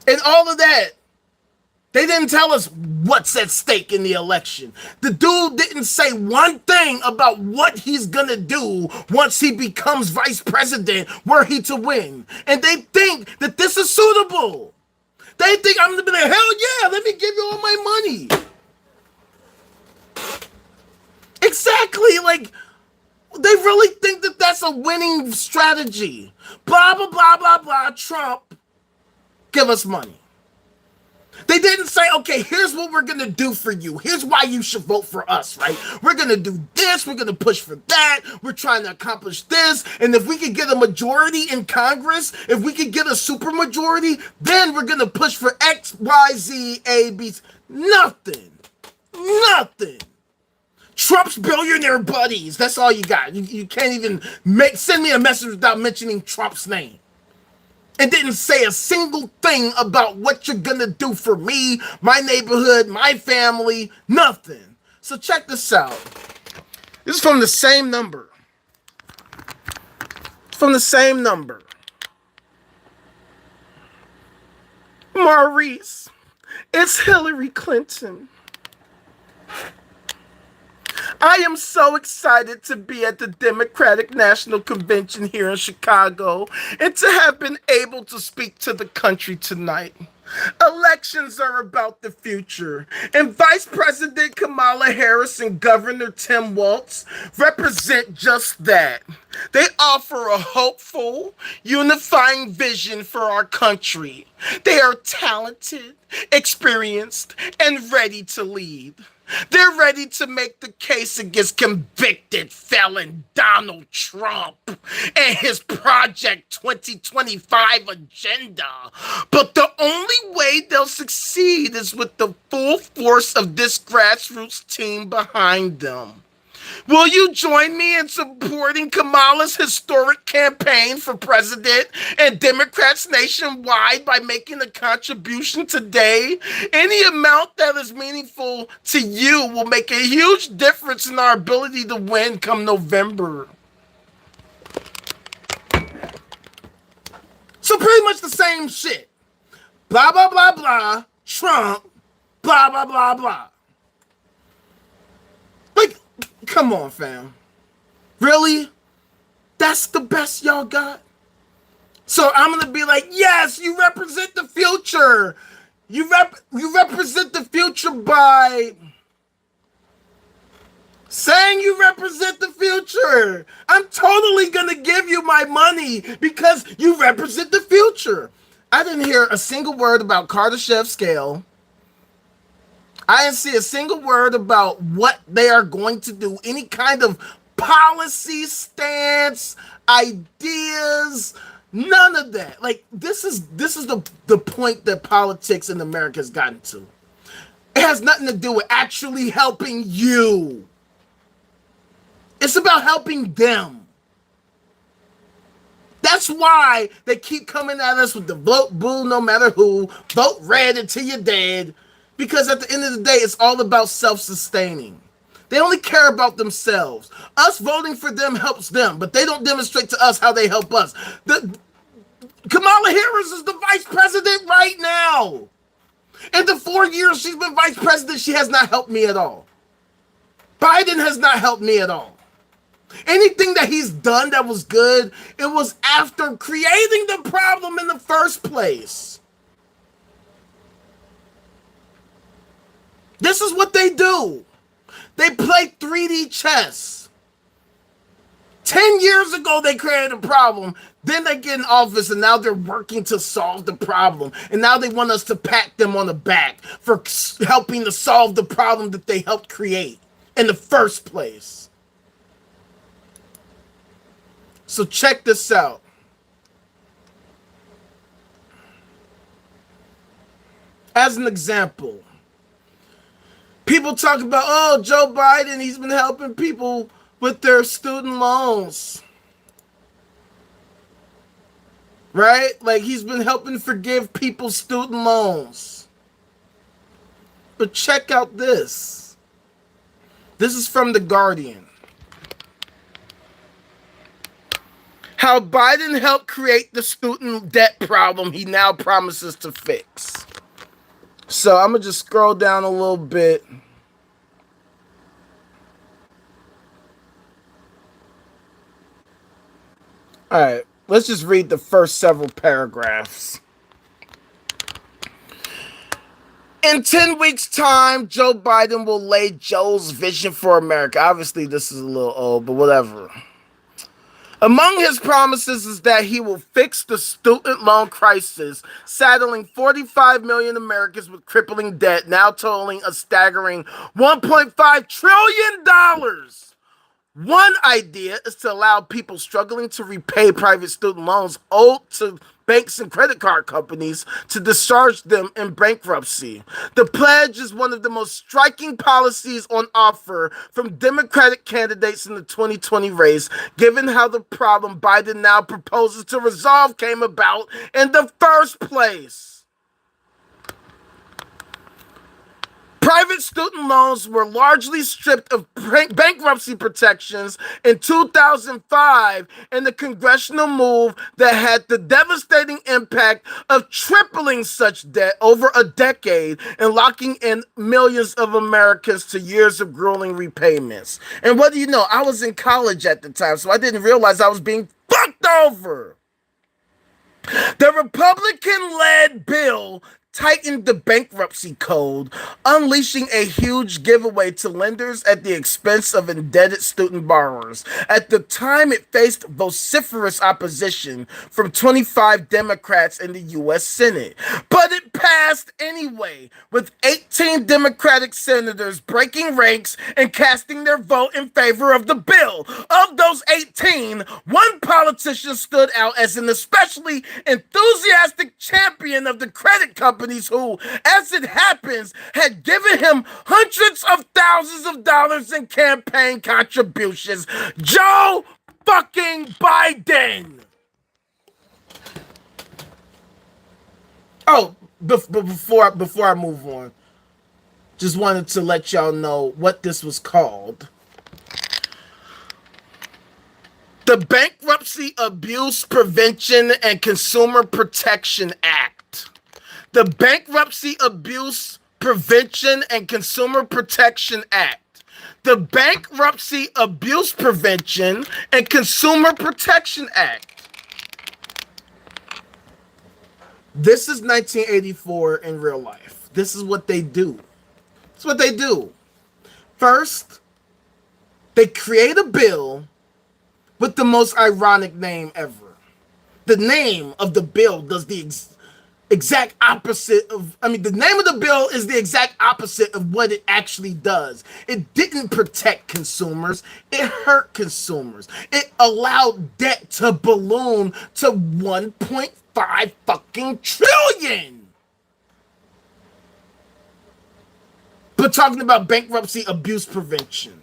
And all of that, they didn't tell us what's at stake in the election. The dude didn't say one thing about what he's gonna do once he becomes vice president were he to win. And they think that this is suitable. They think I'm gonna be like, hell yeah, let me give you all my money. Exactly, like, they really think that that's a winning strategy. Blah, blah, blah, blah, blah, Trump. Give us money. They didn't say, okay, here's what we're going to do for you. Here's why you should vote for us, right? We're going to do this. We're going to push for that. We're trying to accomplish this. And if we could get a majority in Congress, if we could get a supermajority, then we're going to push for X, Y, Z, A, B. Nothing. Nothing. Trump's billionaire buddies. That's all you got. You can't even send me a message without mentioning Trump's name. And didn't say a single thing about what you're gonna do for me, my neighborhood, my family, nothing. So check this out. This is from the same number. It's from the same number. Maurice, it's Hillary Clinton. I am so excited to be at the Democratic National Convention here in Chicago and to have been able to speak to the country tonight. Elections are about the future, and Vice President Kamala Harris and Governor Tim Walz represent just that. They offer a hopeful, unifying vision for our country. They are talented, experienced, and ready to lead. They're ready to make the case against convicted felon Donald Trump and his Project 2025 agenda. But the only way they'll succeed is with the full force of this grassroots team behind them. Will you join me in supporting Kamala's historic campaign for president and Democrats nationwide by making a contribution today? Any amount that is meaningful to you will make a huge difference in our ability to win come November. So pretty much the same shit. Blah, blah, blah, blah. Trump. Blah, blah, blah, blah. Like, come on, fam. Really? That's the best y'all got? So I'm going to be like, yes, you represent the future. You represent the future by saying you represent the future. I'm totally going to give you my money because you represent the future. I didn't hear a single word about Kardashev scale. I didn't see a single word about what they are going to do, any kind of policy stance, ideas, none of that. Like, this is the point that politics in America has gotten to. It has nothing to do with actually helping you. It's about helping them. That's why they keep coming at us with the vote boo no matter who, vote red until you're dead. Because at the end of the day, it's all about self-sustaining. They only care about themselves. Us voting for them helps them, but they don't demonstrate to us how they help us. Kamala Harris is the vice president right now. In the 4 years she's been vice president, she has not helped me at all. Biden has not helped me at all. Anything that he's done that was good, it was after creating the problem in the first place. This is what they do. They play 3D chess. 10 years ago, they created a problem. Then they get in office, and now they're working to solve the problem. And now they want us to pat them on the back for helping to solve the problem that they helped create in the first place. So check this out. As an example, people talk about, oh, Joe Biden, he's been helping people with their student loans. Right? Like, he's been helping forgive people's student loans. But check out this. This is from The Guardian. How Biden helped create the student debt problem he now promises to fix. So I'm going to just scroll down a little bit. All right, let's just read the first several paragraphs. In 10 weeks' time, Joe Biden will lay Joe's vision for America. Obviously, this is a little old, but whatever. Among his promises is that he will fix the student loan crisis, saddling 45 million Americans with crippling debt, now totaling a staggering $1.5 trillion. One idea is to allow people struggling to repay private student loans owed to banks and credit card companies to discharge them in bankruptcy. The pledge is one of the most striking policies on offer from Democratic candidates in the 2020 race, given how the problem Biden now proposes to resolve came about in the first place. Private student loans were largely stripped of bankruptcy protections in 2005 in the congressional move that had the devastating impact of tripling such debt over a decade and locking in millions of Americans to years of grueling repayments. And what do you know? I was in college at the time, so I didn't realize I was being fucked over. The Republican-led bill tightened the bankruptcy code, unleashing a huge giveaway to lenders at the expense of indebted student borrowers. At the time, it faced vociferous opposition from 25 Democrats in the U.S. Senate. But it passed anyway, with 18 Democratic senators breaking ranks and casting their vote in favor of the bill. Of those 18, one politician stood out as an especially enthusiastic champion of the credit company who, as it happens, had given him hundreds of thousands of dollars in campaign contributions. Joe fucking Biden. Oh, before I move on, just wanted to let y'all know what this was called. The Bankruptcy Abuse Prevention and Consumer Protection Act. The Bankruptcy Abuse Prevention and Consumer Protection Act. The Bankruptcy Abuse Prevention and Consumer Protection Act. This is 1984 in real life. This is what they do. It's what they do. First, they create a bill with the most ironic name ever. The name of the bill does the exact opposite of, the name of the bill is the exact opposite of what it actually does. It didn't protect consumers. It hurt consumers. It allowed debt to balloon to 1.5 fucking trillion. But talking about bankruptcy abuse prevention.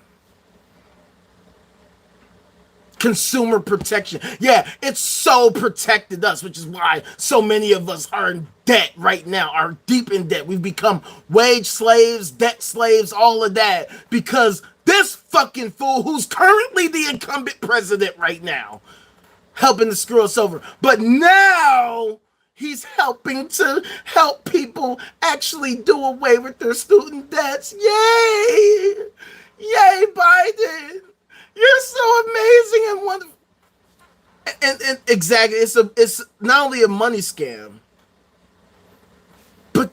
Consumer protection. Yeah, it's so protected us, which is why so many of us are in debt right now, are deep in debt. We've become wage slaves, debt slaves, all of that, because this fucking fool who's currently the incumbent president right now, helping to screw us over. But now he's helping to help people actually do away with their student debts. Yay! Yay, Biden! You're so amazing and wonderful. And exactly, it's not only a money scam, but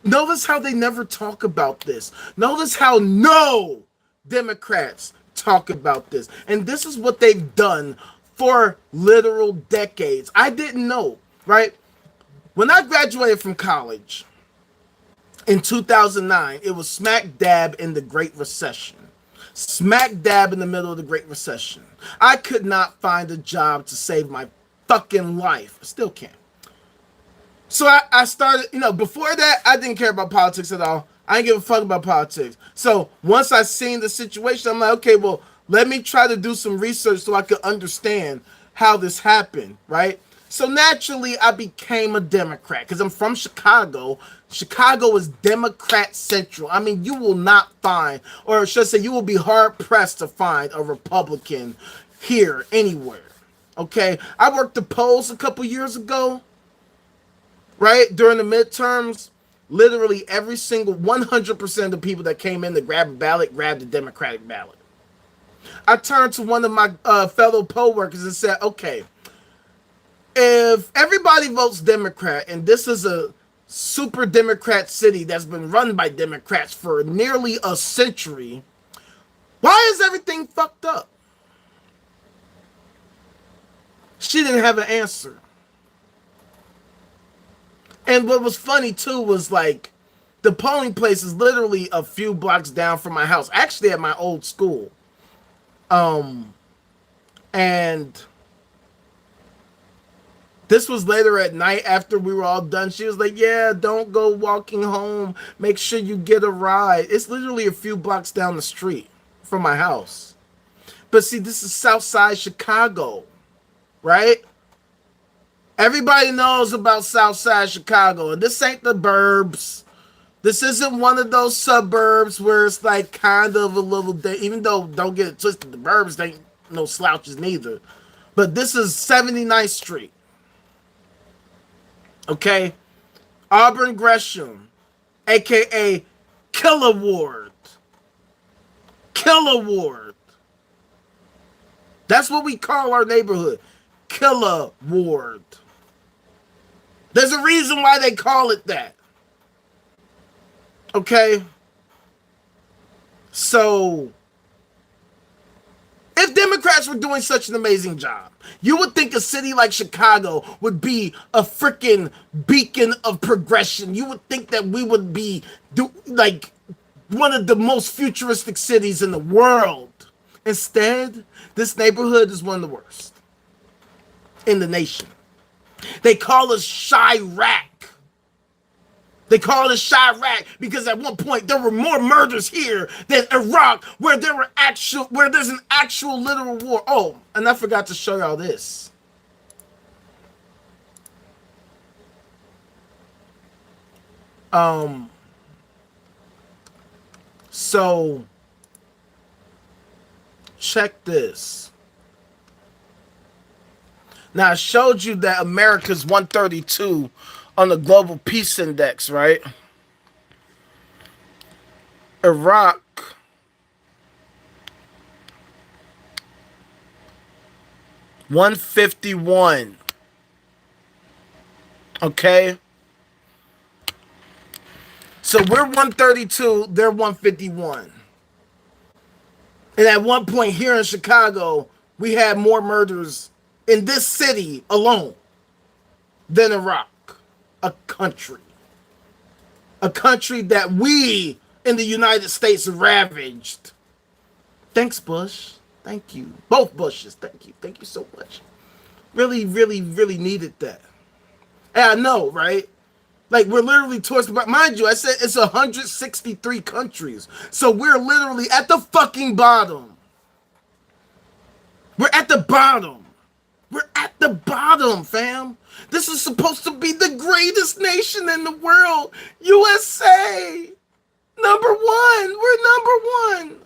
notice how they never talk about this. Notice how no Democrats talk about this. And this is what they've done for literal decades. I didn't know, right? When I graduated from college in 2009, it was smack dab in the Great Recession. Smack dab in the middle of the Great Recession. I could not find a job to save my fucking life. I still can't. So I started, before that, I didn't care about politics at all. I didn't give a fuck about politics. So once I seen the situation, I'm like, okay, well, let me try to do some research so I could understand how this happened, right? So naturally, I became a Democrat because I'm from Chicago. Chicago is Democrat Central. I mean, you will not find, or should I say, you will be hard-pressed to find a Republican here anywhere, okay? I worked the polls a couple years ago, right? During the midterms, literally every single 100% of the people that came in to grab a ballot grabbed the Democratic ballot. I turned to one of my fellow poll workers and said, okay, if everybody votes Democrat, and this is a super Democrat city that's been run by Democrats for nearly a century, why is everything fucked up? She didn't have an answer. And what was funny too was like the polling place is literally a few blocks down from my house, actually at my old school. And this was later at night after we were all done. She was like, yeah, don't go walking home. Make sure you get a ride. It's literally a few blocks down the street from my house. But see, this is Southside Chicago, right? Everybody knows about Southside Chicago. And this ain't the burbs. This isn't one of those suburbs where it's like kind of a little, even though, don't get it twisted, the burbs ain't no slouches neither. But this is 79th Street. Okay? Auburn Gresham, a.k.a. Killer Ward. Killer Ward. That's what we call our neighborhood. Killer Ward. There's a reason why they call it that. Okay? So, if Democrats were doing such an amazing job, you would think a city like Chicago would be a freaking beacon of progression. You would think that we would be like one of the most futuristic cities in the world. Instead, this neighborhood is one of the worst in the nation. They call us Chirac. They call it Chirac because at one point there were more murders here than Iraq, where there's an actual literal war. Oh, and I forgot to show y'all this. So check this. Now I showed you that America's 132 on the Global Peace Index, right? Iraq $151. Okay? So we're 132, they're 151. And at one point here in Chicago, we had more murders in this city alone than Iraq. A country that we in the United States ravaged. Thanks, Bush. Thank you. Both Bushes. Thank you so much. Really, really, really needed that. And I know, right? Like, we're literally towards the bottom. Mind you, I said it's 163 countries. So we're literally at the fucking bottom. We're at the bottom. We're at the bottom, fam. This is supposed to be the greatest nation in the world. USA. Number one. We're number one.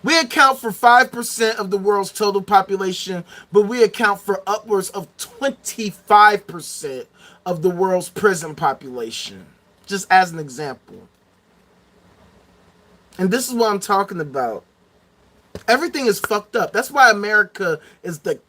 We account for 5% of the world's total population, but we account for upwards of 25% of the world's prison population. Just as an example. And this is what I'm talking about. Everything is fucked up. That's why America is the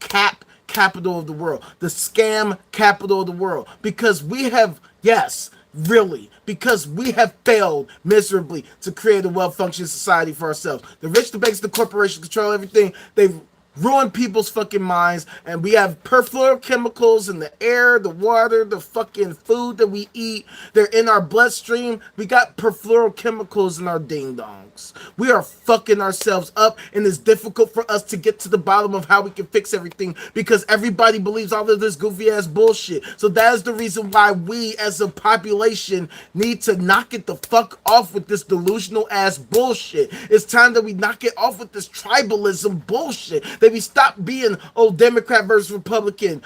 capital of the world, the scam capital of the world, because we have, yes, really, because we have failed miserably to create a well-functioning society for ourselves. The rich, the banks, the corporations control everything. They've ruined people's fucking minds, and we have perfluorochemicals in the air, the water, the fucking food that we eat. They're in our bloodstream. We got perfluorochemicals in our ding-dongs. We are fucking ourselves up, and it's difficult for us to get to the bottom of how we can fix everything because everybody believes all of this goofy-ass bullshit. So that is the reason why we, as a population, need to knock it the fuck off with this delusional-ass bullshit. It's time that we knock it off with this tribalism bullshit. That we stop being, Democrat versus Republican,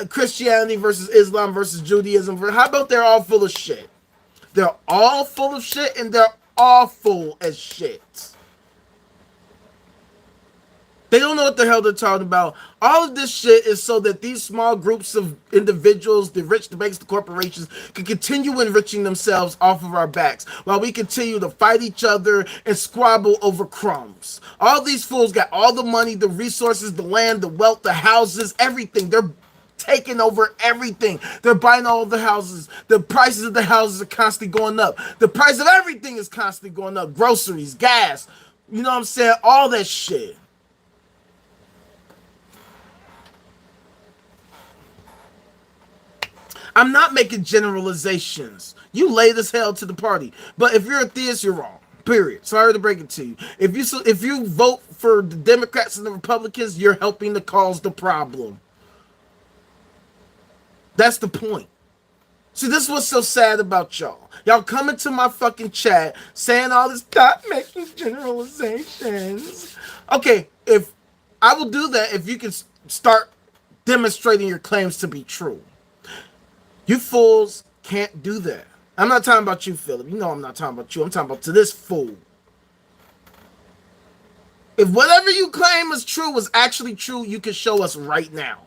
Christianity versus Islam versus Judaism. How about they're all full of shit? They're all full of shit, and they're awful as shit. They don't know what the hell they're talking about. All of this shit is so that these small groups of individuals, the rich, the banks, the corporations, can continue enriching themselves off of our backs while we continue to fight each other and squabble over crumbs. All these fools got all the money, the resources, the land, the wealth, the houses, everything. They're taking over everything. They're buying all of the houses. The prices of the houses are constantly going up. The price of everything is constantly going up. Groceries, gas, you know what I'm saying? All that shit. I'm not making generalizations. You late as hell to the party. But if you're a theist, you're wrong. Period. Sorry to break it to you. If you vote for the Democrats and the Republicans, you're helping to cause the problem. That's the point. See, this is what's so sad about y'all. Y'all coming to my fucking chat saying all this, stop making generalizations. Okay, if I will do that if you can start demonstrating your claims to be true. You fools can't do that. I'm not talking about you, Philip. You know I'm not talking about you. I'm talking about to this fool. If whatever you claim is true was actually true, you can show us right now.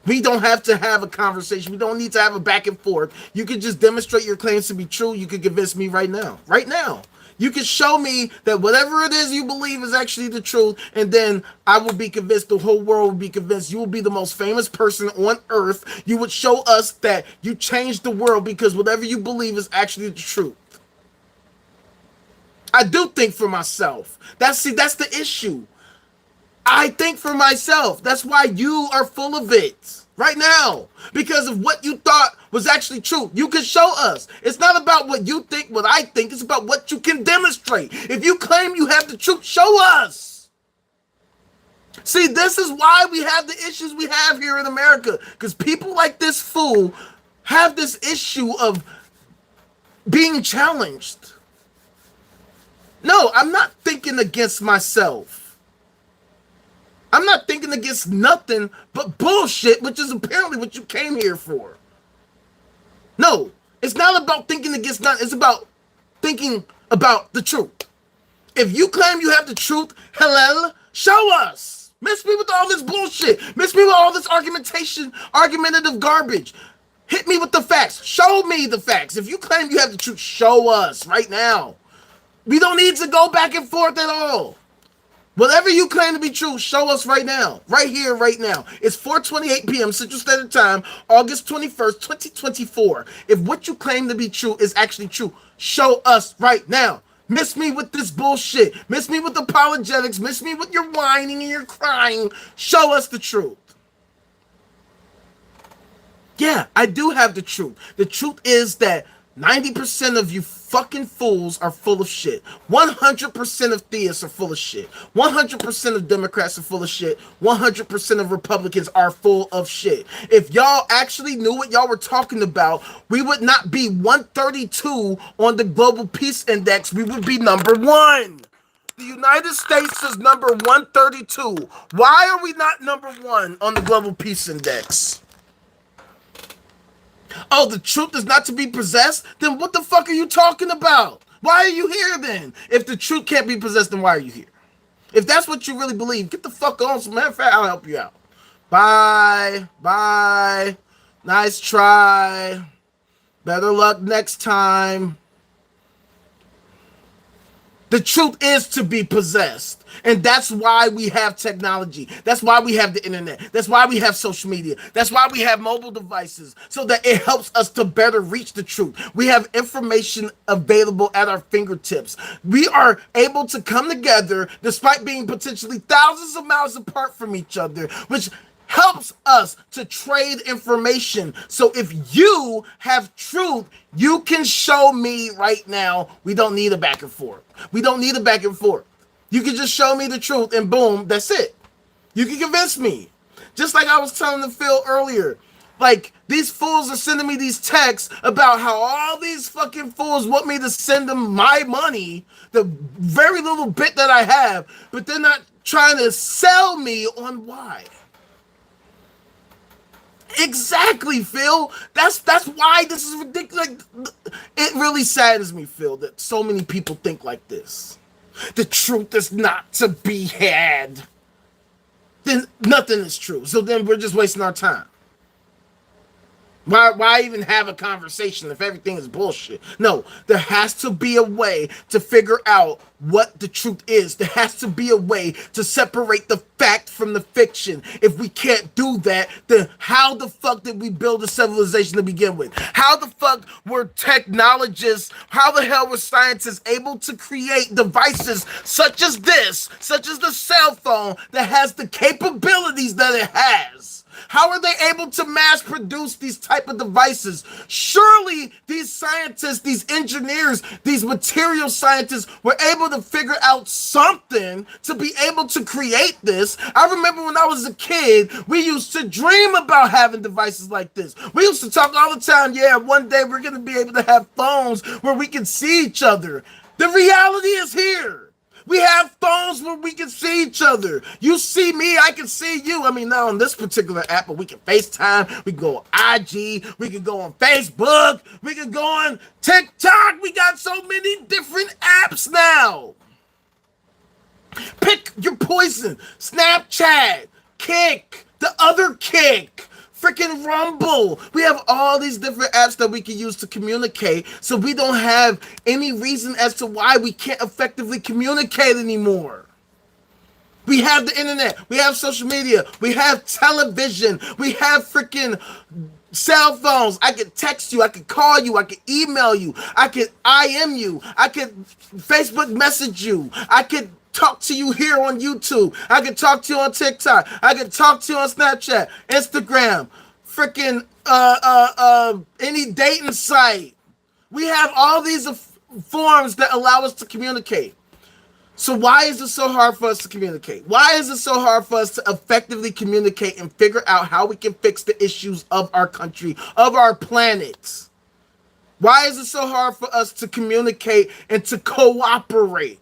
We don't have to have a conversation. We don't need to have a back and forth. You can just demonstrate your claims to be true. You can convince me right now. Right now. You can show me that whatever it is you believe is actually the truth, and then I will be convinced, the whole world will be convinced. You will be the most famous person on earth. You would show us that you changed the world because whatever you believe is actually the truth. I do think for myself. That's the issue. I think for myself. That's why you are full of it right now. Because of what you thought was actually true. You can show us. It's not about what you think, what I think. It's about what you can demonstrate. If you claim you have the truth, show us. See, this is why we have the issues we have here in America. Because people like this fool have this issue of being challenged. No, I'm not thinking against myself. I'm not thinking against nothing but bullshit, which is apparently what you came here for. No, it's not about thinking against nothing. It's about thinking about the truth. If you claim you have the truth, hello, show us. Miss me with all this bullshit. Miss me with all this argumentative garbage. Hit me with the facts. Show me the facts. If you claim you have the truth, show us right now. We don't need to go back and forth at all. Whatever you claim to be true, show us right now. Right here, right now. It's 4:28 p.m. Central Standard Time, August 21st, 2024. If what you claim to be true is actually true, show us right now. Miss me with this bullshit. Miss me with apologetics. Miss me with your whining and your crying. Show us the truth. Yeah, I do have the truth. The truth is that 90% of you fucking fools are full of shit. 100% of theists are full of shit. 100% of Democrats are full of shit. 100% of Republicans are full of shit. If y'all actually knew what y'all were talking about, we would not be 132 on the Global Peace Index. We would be number 1. The United States is number 132. Why are we not number 1 on the Global Peace Index? Oh, the truth is not to be possessed? Then what the fuck are you talking about? Why are you here then? If the truth can't be possessed, then why are you here? If that's what you really believe, get the fuck on. So, matter of fact, I'll help you out. Bye. Bye. Nice try. Better luck next time. The truth is to be possessed. And that's why we have technology. That's why we have the internet. That's why we have social media. That's why we have mobile devices, so that it helps us to better reach the truth. We have information available at our fingertips. We are able to come together despite being potentially thousands of miles apart from each other, which helps us to trade information. So if you have truth, you can show me right now. We don't need a back and forth. We don't need a back and forth. You can just show me the truth and boom, that's it. You can convince me. Just like I was telling the Phil earlier. Like, these fools are sending me these texts about how all these fucking fools want me to send them my money, the very little bit that I have, but they're not trying to sell me on why. Exactly, Phil. That's why this is ridiculous. It really saddens me, Phil, that so many people think like this. The truth is not to be had. Then nothing is true. So then we're just wasting our time. Why even have a conversation if everything is bullshit? No, there has to be a way to figure out what the truth is. There has to be a way to separate the fact from the fiction. If we can't do that, then how the fuck did we build a civilization to begin with? How the fuck were technologists, how the hell were scientists able to create devices such as this, such as the cell phone that has the capabilities that it has? How are they able to mass produce these type of devices? Surely these scientists, these engineers, these material scientists were able to figure out something to be able to create this. I remember when I was a kid, we used to dream about having devices like this. We used to talk all the time, yeah, one day we're going to be able to have phones where we can see each other. The reality is here. We have phones where we can see each other. You see me, I can see you. I mean, not on this particular app, but we can FaceTime. We can go on IG. We can go on Facebook. We can go on TikTok. We got so many different apps now. Pick your poison. Snapchat, Kick, the other Kick. Freaking Rumble. We have all these different apps that we can use to communicate, so we don't have any reason as to why we can't effectively communicate anymore. We have the internet, we have social media, we have television, we have freaking cell phones. I can text you, I can call you, I can email you, I can IM you, I can Facebook message you, I can talk to you here on YouTube. I can talk to you on TikTok. I can talk to you on Snapchat, Instagram, freaking any dating site. We have all these forms that allow us to communicate. So why is it so hard for us to communicate? Why is it so hard for us to effectively communicate and figure out how we can fix the issues of our country, of our planet? Why is it so hard for us to communicate and to cooperate?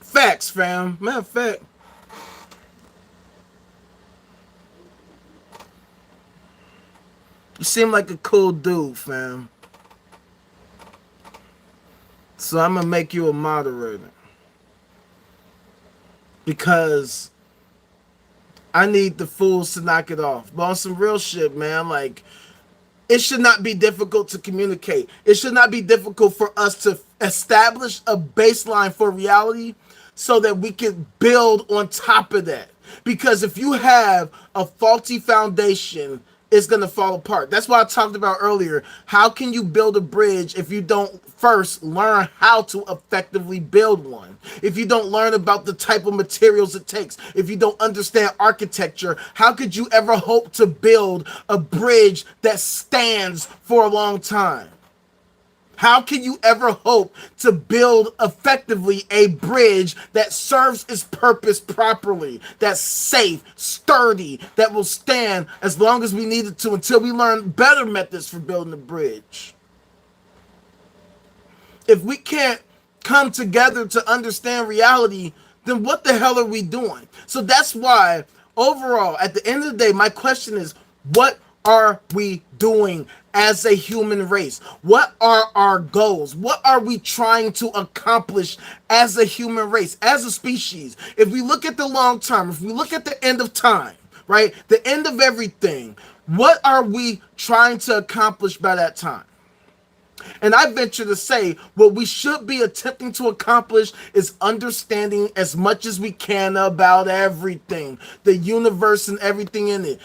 Facts, fam. Matter of fact, you seem like a cool dude, fam. So I'm gonna make you a moderator. Because I need the fools to knock it off. But on some real shit, man, like, it should not be difficult to communicate. It should not be difficult for us to establish a baseline for reality so that we can build on top of that. Because if you have a faulty foundation, it's going to fall apart. That's why I talked about earlier. How can you build a bridge if you don't first learn how to effectively build one? If you don't learn about the type of materials it takes, if you don't understand architecture, how could you ever hope to build a bridge that stands for a long time? How can you ever hope to build effectively a bridge that serves its purpose properly, that's safe, sturdy, that will stand as long as we need it to until we learn better methods for building a bridge? If we can't come together to understand reality, then what the hell are we doing? So that's why, overall, at the end of the day, my question is, what are we doing as a human race? What are our goals? What are we trying to accomplish as a human race, as a species? If we look at the long term, if we look at the end of time, right, the end of everything, what are we trying to accomplish by that time? And I venture to say what we should be attempting to accomplish is understanding as much as we can about everything, the universe and everything in it.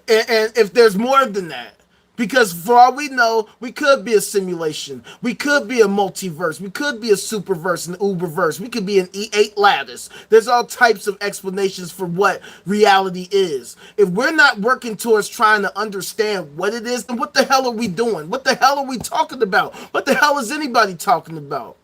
And if there's more than that, because for all we know, we could be a simulation, we could be a multiverse, we could be a superverse, an uberverse, we could be an E8 lattice. There's all types of explanations for what reality is. If we're not working towards trying to understand what it is, then what the hell are we doing? What the hell are we talking about? What the hell is anybody talking about?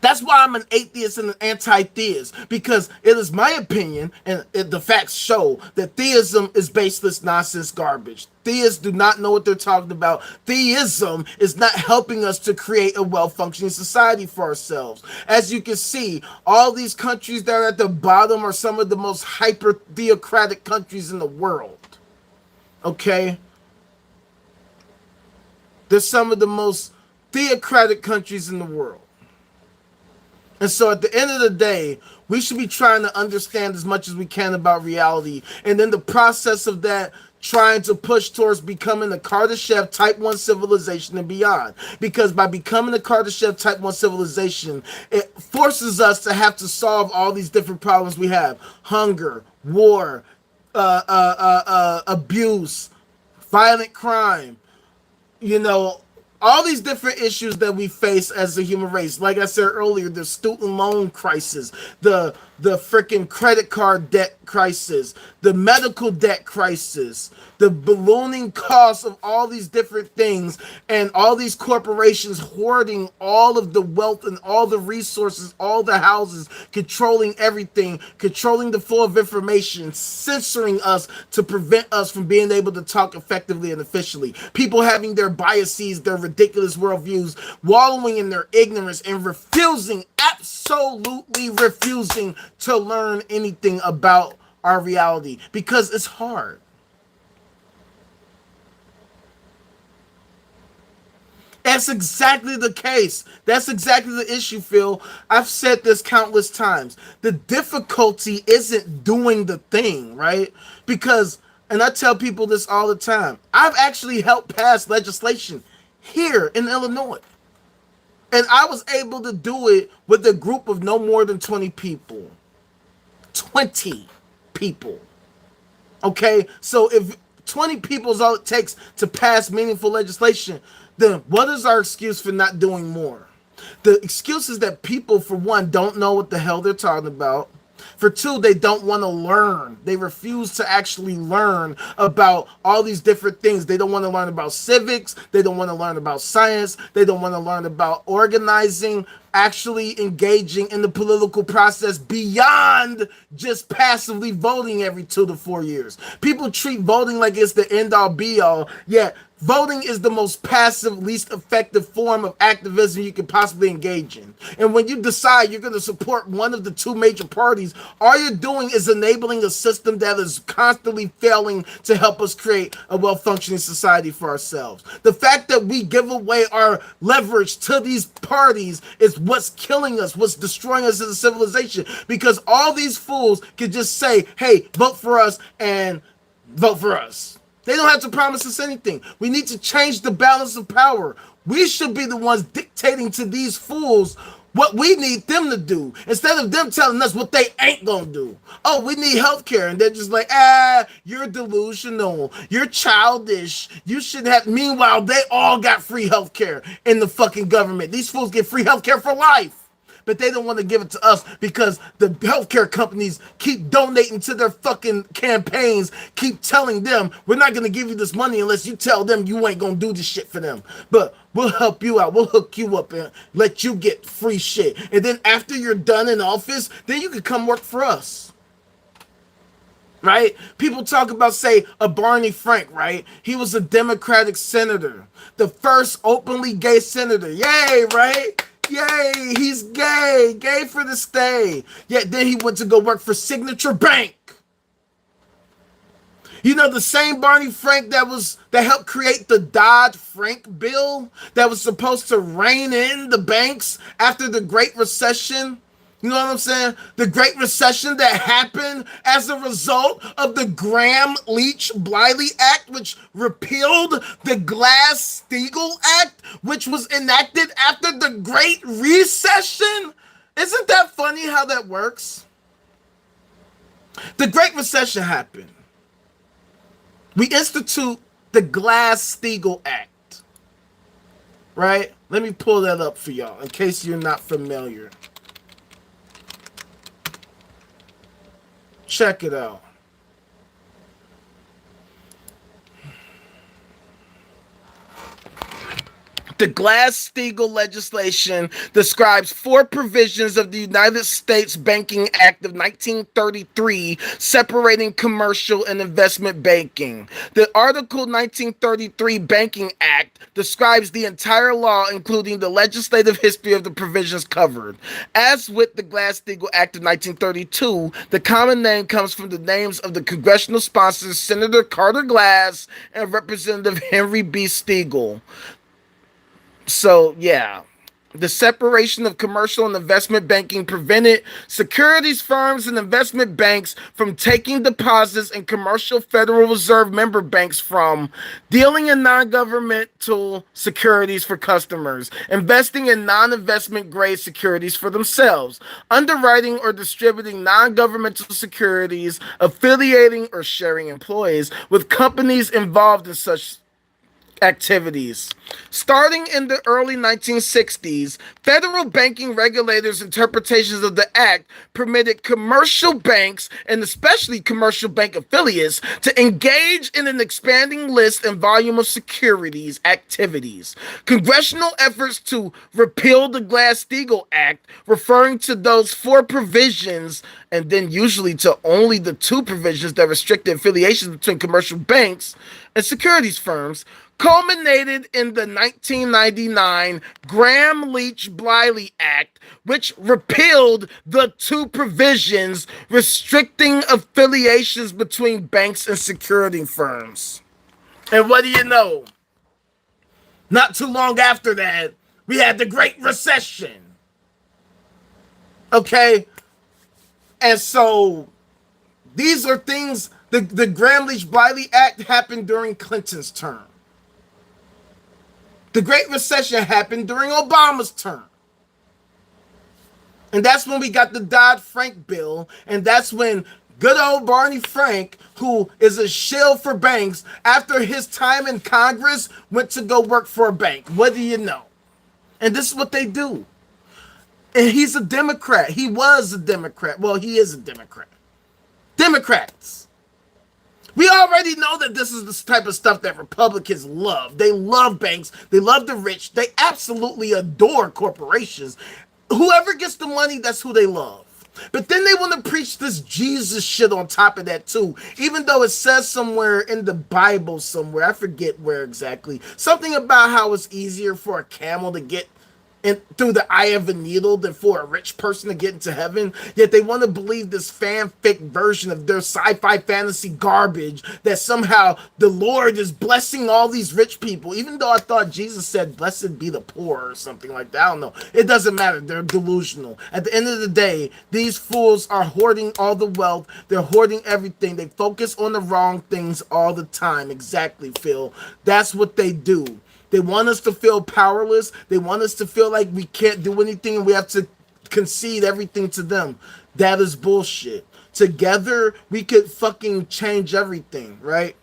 That's why I'm an atheist and an anti-theist, because it is my opinion, and the facts show, that theism is baseless nonsense garbage. Theists do not know what they're talking about. Theism is not helping us to create a well-functioning society for ourselves. As you can see, all these countries that are at the bottom are some of the most hyper-theocratic countries in the world. Okay? They're some of the most theocratic countries in the world. And so at the end of the day, we should be trying to understand as much as we can about reality. And in the process of that, trying to push towards becoming a Kardashev Type 1 civilization and beyond. Because by becoming a Kardashev Type 1 civilization, it forces us to have to solve all these different problems we have. Hunger, war, abuse, violent crime, you know, all these different issues that we face as a human race. Like I said earlier, the student loan crisis, the the freaking credit card debt crisis, the medical debt crisis, the ballooning costs of all these different things, and all these corporations hoarding all of the wealth and all the resources, all the houses, controlling everything, controlling the flow of information, censoring us to prevent us from being able to talk effectively and efficiently. People having their biases, their ridiculous worldviews, wallowing in their ignorance and refusing, absolutely refusing to learn anything about our reality because it's hard. That's exactly the case. That's exactly the issue, Phil. I've said this countless times. The difficulty isn't doing the thing, right? Because, and I tell people this all the time, I've actually helped pass legislation here in Illinois. And I was able to do it with a group of no more than 20 people. 20 people. Okay? So if 20 people is all it takes to pass meaningful legislation, then what is our excuse for not doing more? The excuse is that people, for one, don't know what the hell they're talking about. For two, they don't want to learn. They refuse to actually learn about all these different things. They don't want to learn about civics. They don't want to learn about science. They don't want to learn about organizing, actually engaging in the political process beyond just passively voting every 2 to 4 years. People treat voting like it's the end all be all. Yet voting is the most passive, least effective form of activism you can possibly engage in. And when you decide you're going to support one of the two major parties, all you're doing is enabling a system that is constantly failing to help us create a well-functioning society for ourselves. The fact that we give away our leverage to these parties is what's killing us, what's destroying us as a civilization, because all these fools can just say, hey, vote for us and vote for us. They don't have to promise us anything. We need to change the balance of power. We should be the ones dictating to these fools what we need them to do, instead of them telling us what they ain't gonna do. Oh, we need healthcare, and they're just like, you're delusional, you're childish, you should have. Meanwhile, they all got free healthcare in the fucking government. These fools get free healthcare for life. But they don't want to give it to us because the healthcare companies keep donating to their fucking campaigns, keep telling them, we're not going to give you this money unless you tell them you ain't going to do this shit for them. But we'll help you out. We'll hook you up and let you get free shit. And then after you're done in office, then you can come work for us. Right? People talk about, say, a Barney Frank, right? He was a Democratic senator, the first openly gay senator. Yay, right? Yay, he's gay. Gay for the stay. Yet then he went to go work for Signature Bank. You know, the same Barney Frank that helped create the Dodd-Frank bill that was supposed to rein in the banks after the Great Recession. You know what I'm saying? The Great Recession that happened as a result of the Graham-Leach-Bliley Act, which repealed the Glass-Steagall Act, which was enacted after the Great Recession. Isn't that funny how that works? The Great Recession happened. We institute the Glass-Steagall Act. Right? Let me pull that up for y'all in case you're not familiar. Check it out. The Glass-Steagall legislation describes 4 provisions of the United States Banking Act of 1933 separating commercial and investment banking. The Article 1933 Banking Act describes the entire law, including the legislative history of the provisions covered. As with the Glass-Steagall Act of 1932, the common name comes from the names of the congressional sponsors Senator Carter Glass and Representative Henry B. Steagall. So, yeah, the separation of commercial and investment banking prevented securities firms and investment banks from taking deposits in commercial Federal Reserve member banks from dealing in non-governmental securities for customers, investing in non-investment grade securities for themselves, underwriting or distributing non-governmental securities, affiliating or sharing employees with companies involved in such activities. Starting in the early 1960s, federal banking regulators' interpretations of the act permitted commercial banks, and especially commercial bank affiliates, to engage in an expanding list and volume of securities activities. Congressional efforts to repeal the Glass-Steagall Act, referring to those four provisions and then usually to only the two provisions that restricted affiliations between commercial banks and securities firms, culminated in the 1999 Gramm-Leach-Bliley Act, which repealed the two provisions restricting affiliations between banks and security firms. And what do you know? Not too long after that, we had the Great Recession. Okay? And so these are things, the Gramm-Leach-Bliley Act happened during Clinton's term. The Great Recession happened during Obama's term. And that's when we got the Dodd-Frank bill. And that's when good old Barney Frank, who is a shill for banks, after his time in Congress, went to go work for a bank. What do you know? And this is what they do. And he's a Democrat. He was a Democrat. Well, he is a Democrat. Democrats. We already know that this is the type of stuff that Republicans love. They love banks. They love the rich. They absolutely adore corporations. Whoever gets the money, that's who they love. But then they want to preach this Jesus shit on top of that too. Even though it says somewhere in the Bible somewhere, I forget where exactly, something about how it's easier for a camel to get through the eye of a needle than for a rich person to get into heaven. Yet they want to believe this fanfic version of their sci-fi fantasy garbage that somehow the Lord is blessing all these rich people, even though I thought Jesus said blessed be the poor or something like that. I don't know. It doesn't matter. They're delusional. At the end of the day, these fools are hoarding all the wealth. They're hoarding everything. They focus on the wrong things all the time. Exactly, Phil. That's what they do. They want us to feel powerless. They want us to feel like we can't do anything and we have to concede everything to them. That is bullshit. Together, we could fucking change everything, right?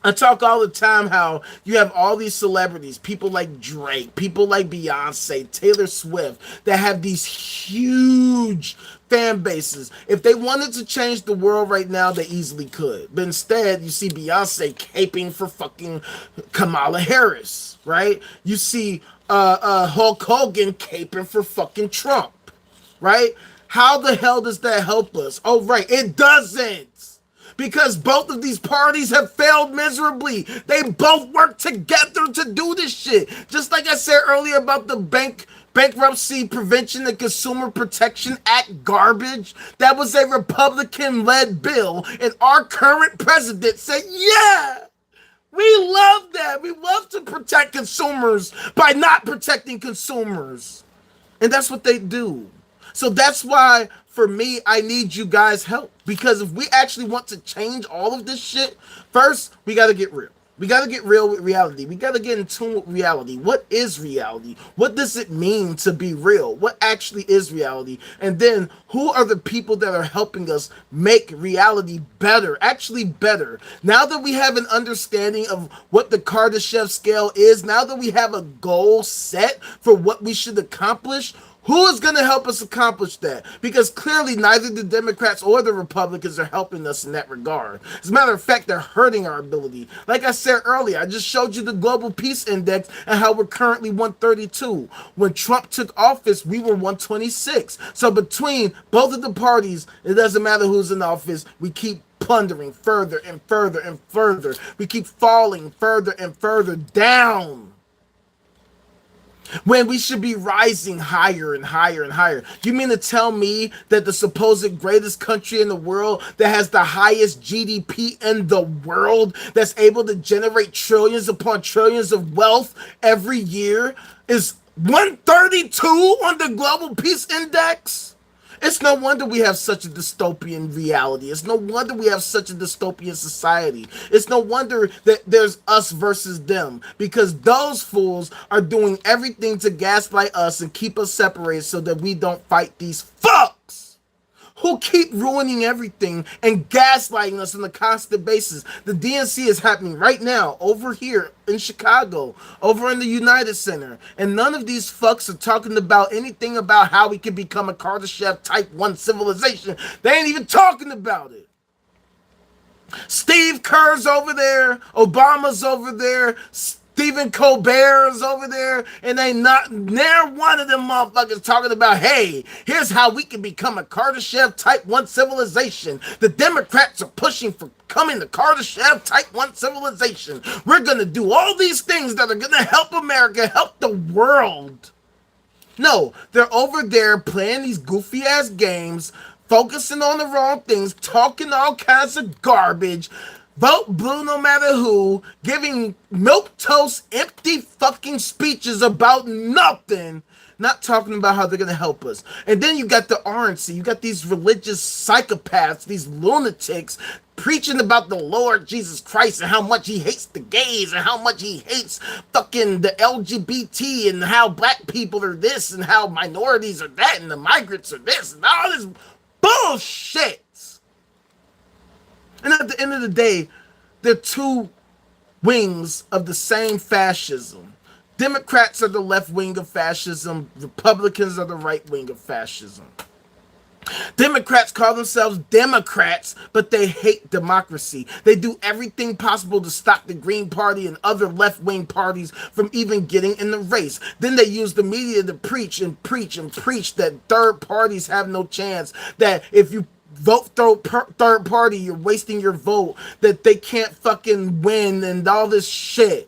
I talk all the time how you have all these celebrities, people like Drake, people like Beyonce, Taylor Swift, that have these huge fan bases. If they wanted to change the world right now, they easily could. But instead, you see Beyonce caping for fucking Kamala Harris, right? You see Hulk Hogan caping for fucking Trump, right? How the hell does that help us? Oh, right, it doesn't. Because both of these parties have failed miserably. They both work together to do this shit. Just like I said earlier about the Bankruptcy Prevention and Consumer Protection Act garbage. That was a Republican-led bill, and our current president said, yeah, we love that. We love to protect consumers by not protecting consumers. And that's what they do. So that's why, for me, I need you guys' help. Because if we actually want to change all of this shit, first, we got to get real. We got to get real with reality. We got to get in tune with reality. What is reality? What does it mean to be real? What actually is reality? And then, who are the people that are helping us make reality better? Actually better. Now that we have an understanding of what the Kardashev scale is, now that we have a goal set for what we should accomplish, who is going to help us accomplish that? Because clearly neither the Democrats or the Republicans are helping us in that regard. As a matter of fact, they're hurting our ability. Like I said earlier, I just showed you the Global Peace Index and how we're currently 132. When Trump took office, we were 126. So between both of the parties, it doesn't matter who's in office, we keep plundering further and further and further. We keep falling further and further down, when we should be rising higher and higher and higher. You mean to tell me that the supposed greatest country in the world that has the highest GDP in the world, that's able to generate trillions upon trillions of wealth every year, is 132 on the Global Peace Index? It's no wonder we have such a dystopian reality. It's no wonder we have such a dystopian society. It's no wonder that there's us versus them, because those fools are doing everything to gaslight us and keep us separated so that we don't fight these fucks who keep ruining everything and gaslighting us on a constant basis. The DNC is happening right now over here in Chicago, over in the United Center, and none of these fucks are talking about anything about how we can become a Kardashev type 1 civilization. They ain't even talking about it. Steve Kerr's over there, Obama's over there, Stephen Colbert's over there, and ain't not near one of them motherfuckers talking about, hey, here's how we can become a Kardashev type 1 civilization. The Democrats are pushing for coming to Kardashev type 1 civilization. We're gonna do all these things that are gonna help America, help the world. No, they're over there playing these goofy ass games, focusing on the wrong things, talking all kinds of garbage. Vote blue no matter who, giving milquetoast empty fucking speeches about nothing, not talking about how they're going to help us. And then you got the RNC, you got these religious psychopaths, these lunatics, preaching about the Lord Jesus Christ and how much he hates the gays and how much he hates fucking the LGBT and how black people are this and how minorities are that and the migrants are this and all this bullshit. And at the end of the day, they're two wings of the same fascism. Democrats are the left wing of fascism. Republicans are the right wing of fascism. Democrats call themselves Democrats, but they hate democracy. They do everything possible to stop the Green Party and other left-wing parties from even getting in the race. Then they use the media to preach and preach and preach that third parties have no chance, that if you vote third party, you're wasting your vote, that they can't fucking win and all this shit.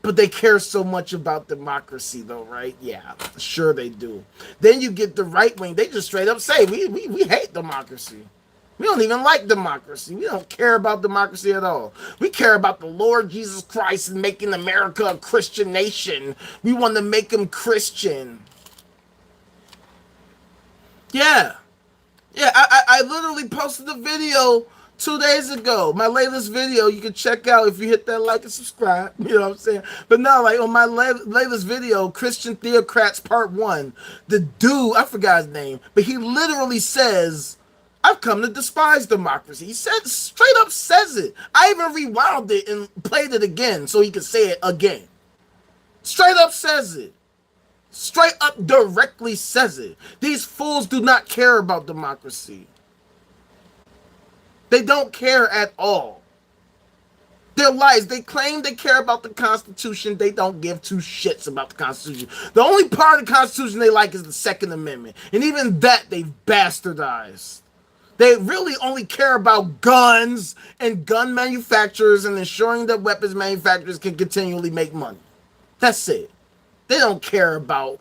But they care so much about democracy though, right? Yeah, sure they do. Then you get the right wing, they just straight up say, we hate democracy. We don't even like democracy. We don't care about democracy at all. We care about the Lord Jesus Christ and making America a Christian nation. We want to make them Christian. Yeah. Yeah, I literally posted a video 2 days ago. My latest video, you can check out if you hit that like and subscribe. You know what I'm saying? But no, like on my latest video, Christian Theocrats Part 1, the dude, I forgot his name, but he literally says, I've come to despise democracy. He said, straight up says it. I even rewound it and played it again so he could say it again. Straight up says it. Straight up directly says it. These fools do not care about democracy. They don't care at all. They're lies. They claim they care about the Constitution. They don't give two shits about the Constitution. The only part of the Constitution they like is the Second Amendment. And even that they've bastardized. They really only care about guns and gun manufacturers and ensuring that weapons manufacturers can continually make money. That's it. They don't care about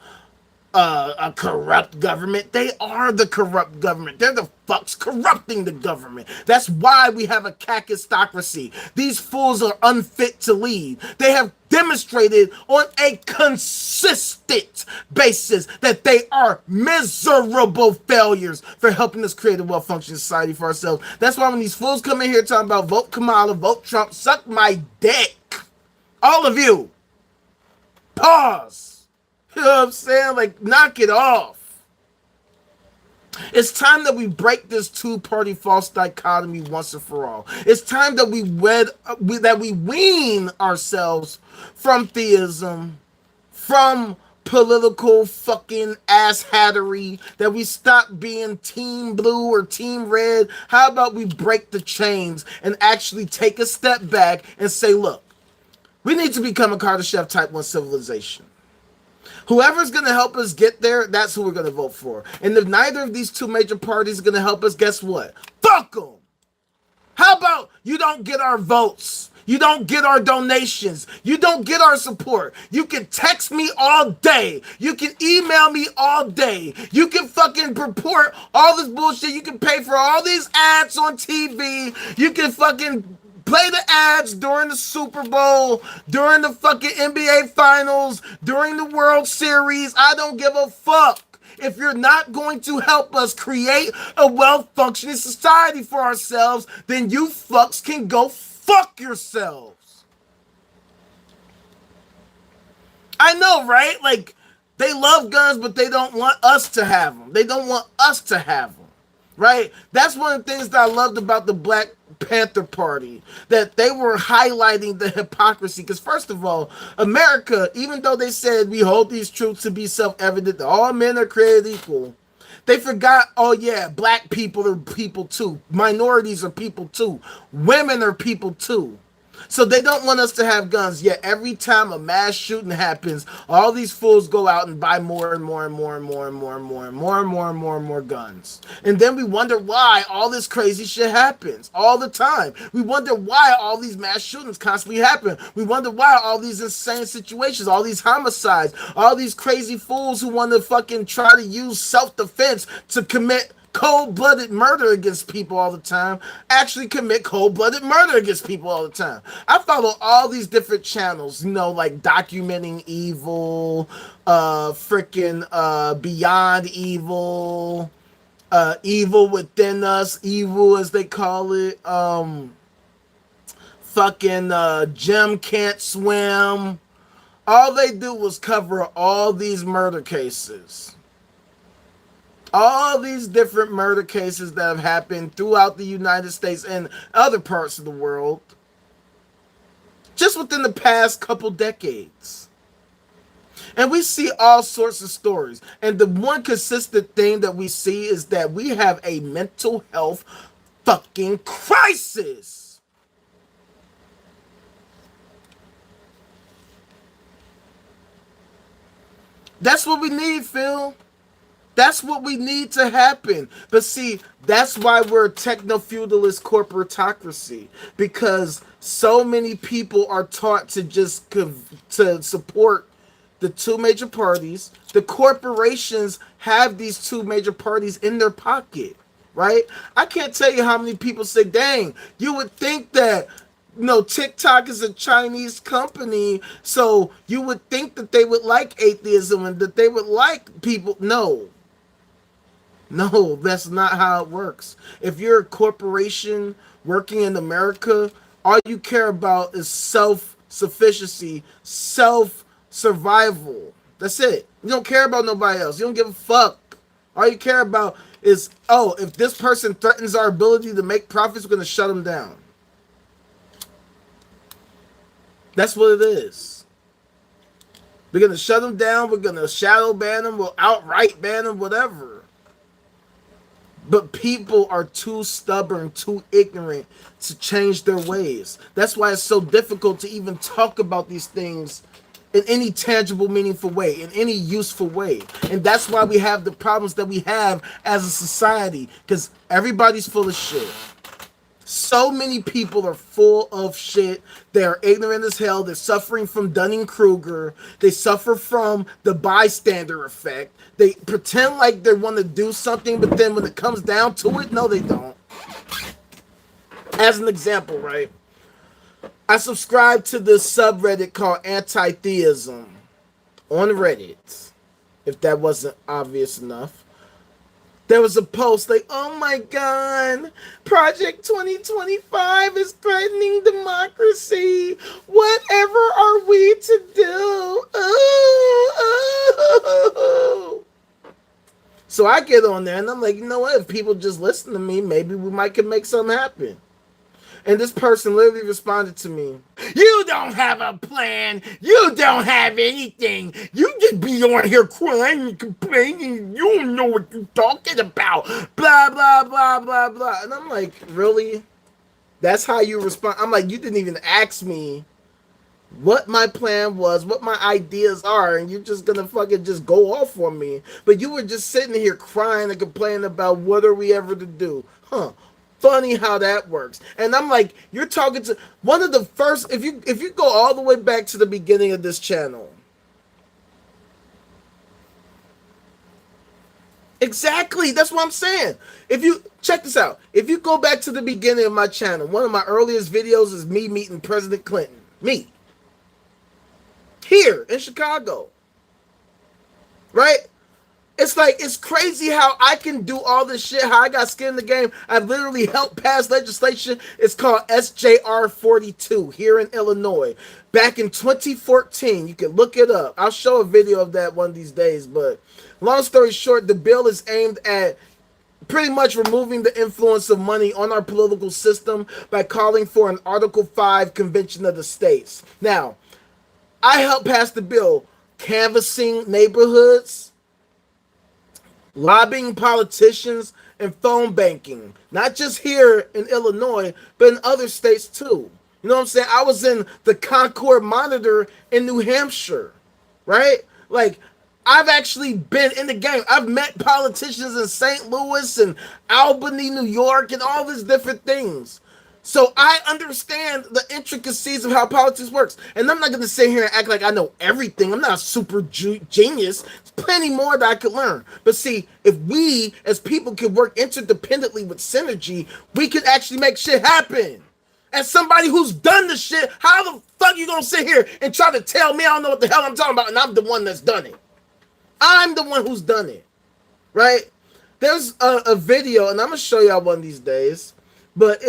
a corrupt government. They are the corrupt government. They're the fucks corrupting the government. That's why we have a kakistocracy. These fools are unfit to lead. They have demonstrated on a consistent basis that they are miserable failures for helping us create a well-functioning society for ourselves. That's why when these fools come in here talking about vote Kamala, vote Trump, suck my dick. All of you. Pause. You know what I'm saying? Like, knock it off. It's time that we break this two-party false dichotomy once and for all. It's time that we wean ourselves from theism, from political fucking asshattery, that we stop being team blue or team red. How about we break the chains and actually take a step back and say, look, we need to become a Kardashev type 1 civilization. Whoever's going to help us get there, that's who we're going to vote for. And if neither of these two major parties are going to help us, guess what? Fuck them! How about you don't get our votes? You don't get our donations. You don't get our support. You can text me all day. You can email me all day. You can fucking purport all this bullshit. You can pay for all these ads on TV. You can fucking play the ads during the Super Bowl, during the fucking NBA Finals, during the World Series. I don't give a fuck. If you're not going to help us create a well-functioning society for ourselves, then you fucks can go fuck yourselves. I know, right? Like, they love guns, but they don't want us to have them. They don't want us to have them. right? That's one of the things that I loved about the Black Panther Party, that they were highlighting the hypocrisy. Because first of all, America, even though they said we hold these truths to be self-evident, that all men are created equal, they forgot, oh yeah, black people are people too. Minorities are people too. Women are people too. So they don't want us to have guns. Yet every time a mass shooting happens, all these fools go out and buy more and more and more and more and more and more and more and more and more and more guns. And then we wonder why all this crazy shit happens all the time. We wonder why all these mass shootings constantly happen. We wonder why all these insane situations, all these homicides, all these crazy fools who want to fucking try to use self-defense to commit cold-blooded murder against people all the time, actually commit cold-blooded murder against people all the time. I follow all these different channels, you know, like Documenting Evil, Beyond Evil, Evil Within Us, Evil as they call it, Jim Can't Swim. All they do was cover all these murder cases. All these different murder cases that have happened throughout the United States and other parts of the world just within the past couple decades. And we see all sorts of stories. And the one consistent thing that we see is that we have a mental health fucking crisis. That's what we need, Phil. That's what we need to happen. But see, that's why we're a techno-feudalist corporatocracy. Because so many people are taught to just to support the two major parties. The corporations have these two major parties in their pocket, right? I can't tell you how many people say, dang, you would think that, you know, TikTok is a Chinese company, so you would think that they would like atheism and that they would like people. No, that's not how it works. If you're a corporation working in America, all you care about is self-sufficiency, self-survival. That's it. You don't care about nobody else. You don't give a fuck. All you care about is, oh, if this person threatens our ability to make profits, we're going to shut them down. That's what it is. We're going to shut them down. We're going to shadow ban them. We'll outright ban them, whatever. But people are too stubborn, too ignorant to change their ways. That's why it's so difficult to even talk about these things in any tangible, meaningful way, in any useful way. And that's why we have the problems that we have as a society, because everybody's full of shit. So many people are full of shit. They're ignorant as hell. They're suffering from Dunning-Kruger. They suffer from the bystander effect. They pretend like they want to do something, but then when it comes down to it, no, they don't. As an example, right? I subscribe to this subreddit called Anti-Theism on Reddit, if that wasn't obvious enough. There was a post like, oh my God, Project 2025 is threatening democracy. Whatever are we to do? Ooh. So I get on there and I'm like, you know what? If people just listen to me, maybe we might can make something happen. And this person literally responded to me, you don't have a plan. You don't have anything. You just be on here crying and complaining. You don't know what you're talking about. Blah, blah, blah, blah, blah. And I'm like, really? That's how you respond? I'm like, you didn't even ask me what my plan was, what my ideas are, and you're just gonna fucking just go off on me. But you were just sitting here crying and complaining about what are we ever to do. Huh. Funny how that works. And I'm like, you're talking to one of the first, if you go all the way back to the beginning of this channel. Exactly, that's what I'm saying. If you check this out, if you go back to the beginning of my channel, one of my earliest videos is me meeting President Clinton. Me. Here in Chicago. Right? It's like, it's crazy how I can do all this shit, how I got skin in the game. I've literally helped pass legislation. It's called SJR 42 here in Illinois. Back in 2014, you can look it up. I'll show a video of that one of these days. But long story short, the bill is aimed at pretty much removing the influence of money on our political system by calling for an Article 5 Convention of the States. Now, I helped pass the bill canvassing neighborhoods, lobbying politicians, and phone banking. Not just here in Illinois, but in other states too. You know what I'm saying? I was in the Concord Monitor in New Hampshire, right? Like, I've actually been in the game. I've met politicians in St. Louis and Albany, New York, and all these different things. So I understand the intricacies of how politics works. And I'm not going to sit here and act like I know everything. I'm not a super genius. There's plenty more that I could learn. But see, if we as people could work interdependently with synergy, we could actually make shit happen. As somebody who's done the shit, how the fuck you going to sit here and try to tell me I don't know what the hell I'm talking about and I'm the one that's done it? I'm the one who's done it, right? There's a video, and I'm going to show y'all one of these days, but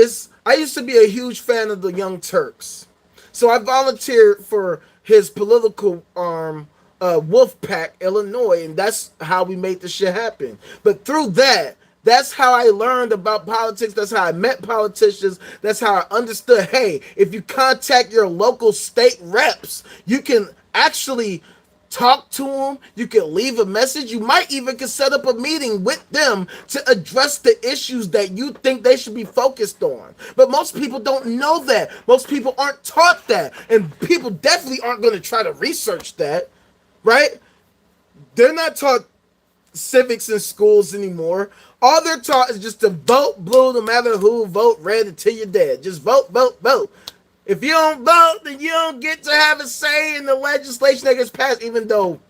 I used to be a huge fan of the Young Turks. So I volunteered for his political arm, Wolfpack, Illinois, and that's how we made this shit happen. But through that, that's how I learned about politics. That's how I met politicians. That's how I understood, hey, if you contact your local state reps, you can actually talk to them, you can leave a message, you might even can set up a meeting with them to address the issues that you think they should be focused on. But most people don't know that. Most people aren't taught that, and people definitely aren't going to try to research that, right? They're not taught civics in schools anymore. All they're taught is just to vote blue no matter who, vote red until you're dead. Just vote, vote, vote. If you don't vote, then you don't get to have a say in the legislation that gets passed, even though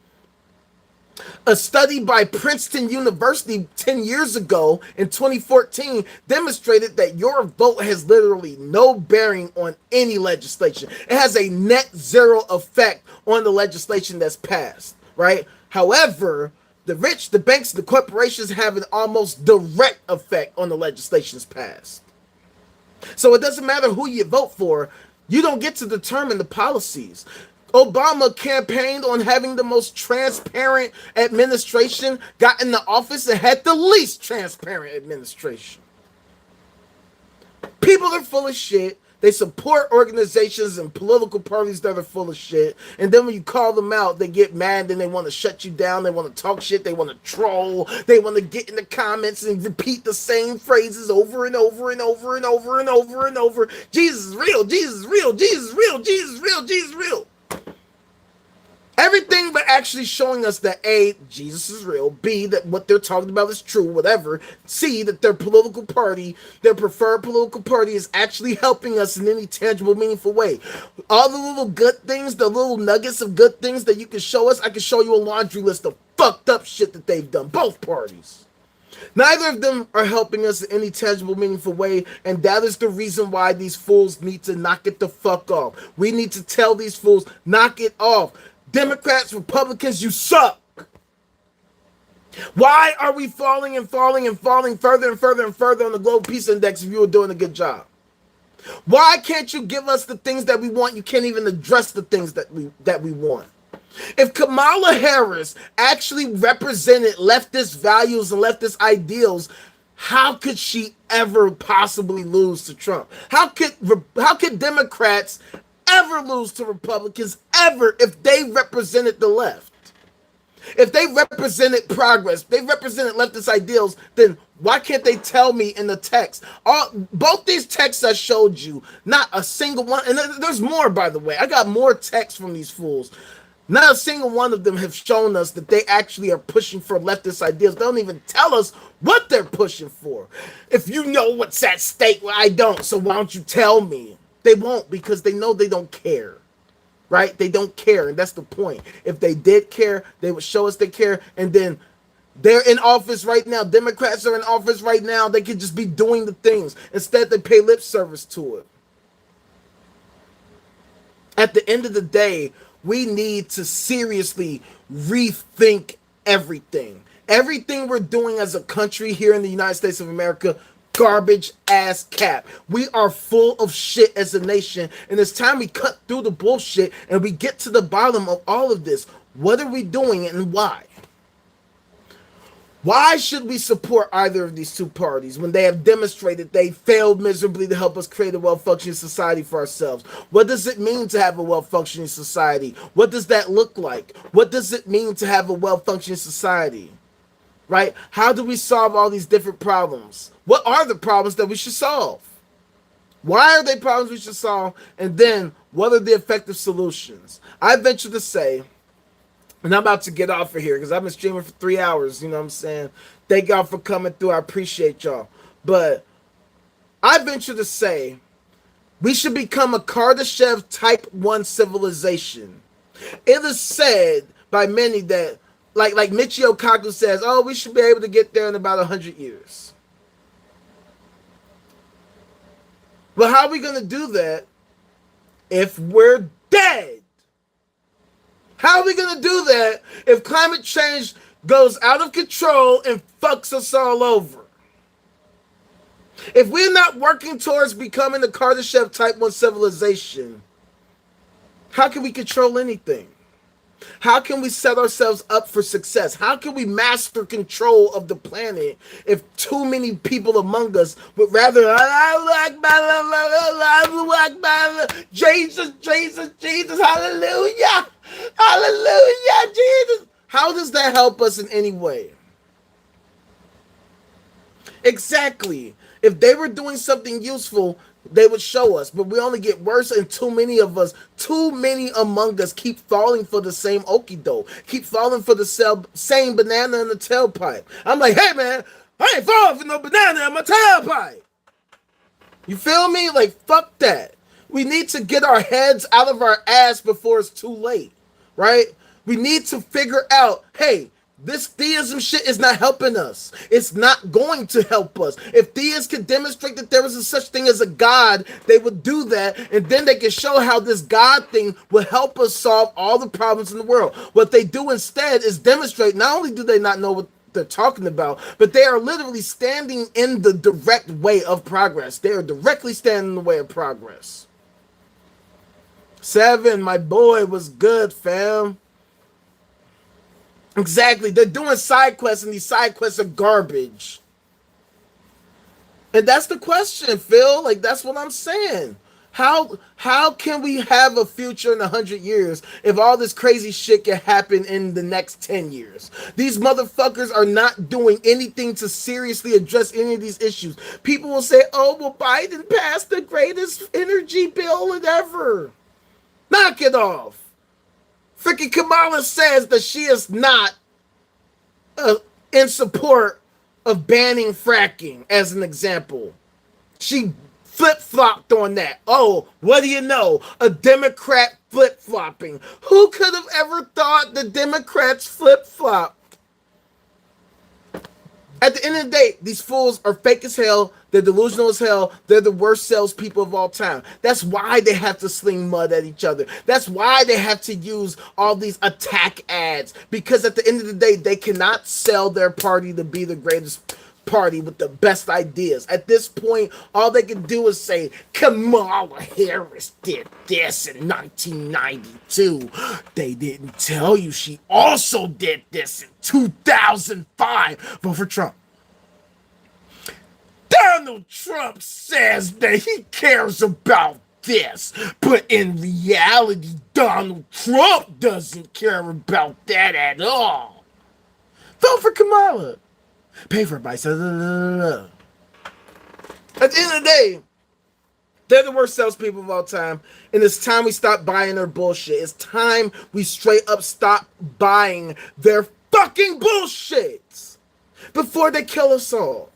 a study by Princeton University 10 years ago in 2014 demonstrated that your vote has literally no bearing on any legislation. It has a net zero effect on the legislation that's passed, right? However, the rich, the banks, the corporations have an almost direct effect on the legislations passed. So it doesn't matter who you vote for. You don't get to determine the policies. Obama campaigned on having the most transparent administration, got in the office, and had the least transparent administration. People are full of shit. They support organizations and political parties that are full of shit. And then when you call them out, they get mad and they want to shut you down. They want to talk shit. They want to troll. They want to get in the comments and repeat the same phrases over and over and over and over and over and over. Jesus is real. Jesus is real. Jesus is real. Jesus is real. Jesus is real. Everything but actually showing us that A, Jesus is real, B, that what they're talking about is true, whatever, C, that their political party, their preferred political party is actually helping us in any tangible, meaningful way. All the little good things, the little nuggets of good things that you can show us, I can show you a laundry list of fucked up shit that they've done, both parties. Neither of them are helping us in any tangible, meaningful way, and that is the reason why these fools need to knock it the fuck off. We need to tell these fools, knock it off. Democrats, Republicans, you suck. Why are we falling and falling and falling further and further and further on the Global Peace Index if you were doing a good job? Why can't you give us the things that we want? You can't even address the things that we want. If Kamala Harris actually represented leftist values and leftist ideals, how could she ever possibly lose to Trump? How could Democrats ever lose to Republicans ever if they represented the left? If they represented progress, they represented leftist ideals, then why can't they tell me in the text? Both these texts I showed you, not a single one, and there's more, by the way. I got more texts from these fools. Not a single one of them have shown us that they actually are pushing for leftist ideas. They don't even tell us what they're pushing for. If you know what's at stake, well, I don't, so why don't you tell me? They won't, because they know they don't care, right? They don't care, and that's the point. If they did care, they would show us they care, and then they're in office right now. Democrats are in office right now. They could just be doing the things. Instead, they pay lip service to it. At the end of the day, we need to seriously rethink everything. Everything we're doing as a country here in the United States of America, garbage ass cap. We are full of shit as a nation, and it's time we cut through the bullshit and we get to the bottom of all of this. What are we doing and why? Why should we support either of these two parties when they have demonstrated they failed miserably to help us create a well-functioning society for ourselves? What does it mean to have a well-functioning society? What does that look like? What does it mean to have a well-functioning society? Right? How do we solve all these different problems? What are the problems that we should solve? Why are they problems we should solve? And then, what are the effective solutions? I venture to say, and I'm about to get off of here because I've been streaming for 3 hours, you know what I'm saying? Thank y'all for coming through. I appreciate y'all. But I venture to say we should become a Kardashev type 1 civilization. It is said by many that, like Michio Kaku says, oh, we should be able to get there in about 100 years. But how are we going to do that if we're dead? How are we going to do that if climate change goes out of control and fucks us all over? If we're not working towards becoming the Kardashev Type 1 civilization, how can we control anything? How can we set ourselves up for success? How can we master control of the planet if too many people among us would rather Jesus, Jesus, Jesus, hallelujah, hallelujah, Jesus? How does that help us in any way? Exactly. If they were doing something useful, they would show us, but we only get worse, and too many among us keep falling for the same okie doke, keep falling for the same banana in the tailpipe. I'm like, hey man, I ain't falling for no banana in my tailpipe. You feel me? Like, fuck that. We need to get our heads out of our ass before it's too late, right? We need to figure out, hey, this theism shit is not helping us. It's not going to help us. If theists could demonstrate that there was a such thing as a God, they would do that, and then they can show how this God thing will help us solve all the problems in the world. What they do instead is demonstrate, not only do they not know what they're talking about, but they are literally standing in the direct way of progress. They are directly standing in the way of progress. 7, my boy, was good, fam. Exactly. They're doing side quests, and these side quests are garbage. And that's the question, Phil. Like, that's what I'm saying. How can we have a future in 100 years if all this crazy shit can happen in the next 10 years? These motherfuckers are not doing anything to seriously address any of these issues. People will say, oh, well, Biden passed the greatest energy bill ever. Knock it off. Freaking Kamala says that she is not in support of banning fracking, as an example. She flip-flopped on that. Oh, what do you know? A Democrat flip-flopping. Who could have ever thought the Democrats flip-flop? At the end of the day, these fools are fake as hell. They're delusional as hell. They're the worst salespeople of all time. That's why they have to sling mud at each other. That's why they have to use all these attack ads. Because at the end of the day, they cannot sell their party to be the greatest party with the best ideas. At this point, all they can do is say, Kamala Harris did this in 1992. They didn't tell you she also did this in 2005. Vote for Trump. Donald Trump says that he cares about this, but in reality, Donald Trump doesn't care about that at all. Vote for Kamala. Pay for it by. At the end of the day, they're the worst salespeople of all time, and it's time we stop buying their bullshit. It's time we straight up stop buying their fucking bullshit before they kill us all.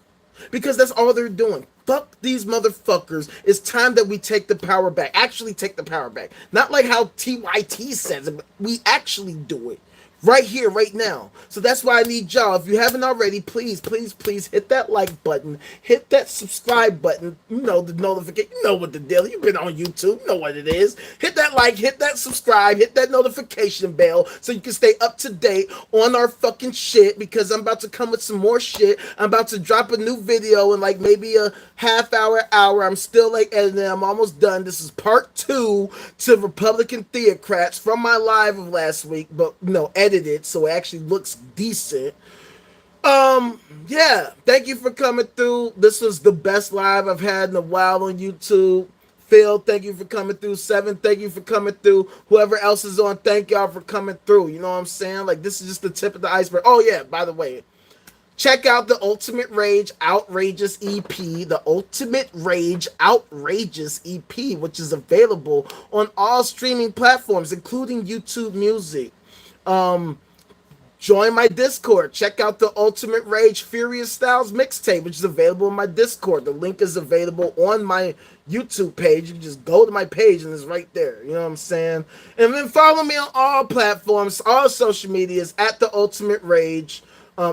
Because that's all they're doing. Fuck these motherfuckers. It's time that we take the power back. Actually take the power back. Not like how TYT says it, but we actually do it. Right here, right now. So that's why I need y'all. If you haven't already, please, please, please hit that like button. Hit that subscribe button. You know the notification. You know what the deal. You've been on YouTube. You know what it is. Hit that like, hit that subscribe, hit that notification bell so you can stay up to date on our fucking shit, because I'm about to come with some more shit. I'm about to drop a new video in like maybe a half hour. I'm still like editing. I'm almost done. This is part 2 to Republican Theocrats from my live of last week, but no, edited so it actually looks decent. Yeah, thank you for coming through. This was the best live I've had in a while on YouTube. Phil, thank you for coming through. Seven, thank you for coming through. Whoever else is on, thank y'all for coming through. You know what I'm saying? Like, this is just the tip of the iceberg. Oh yeah, by the way, check out the Ultimate Rage Outrageous EP, the Ultimate Rage Outrageous EP, which is available on all streaming platforms, including YouTube Music. Um, Join my Discord. Check out the Ultimate Rage Furious Styles mixtape, which is available on my Discord. The link is available on my YouTube page. You can just go to my page and it's right there. You know what I'm saying? And then follow me on all platforms, all social medias at the Ultimate Rage,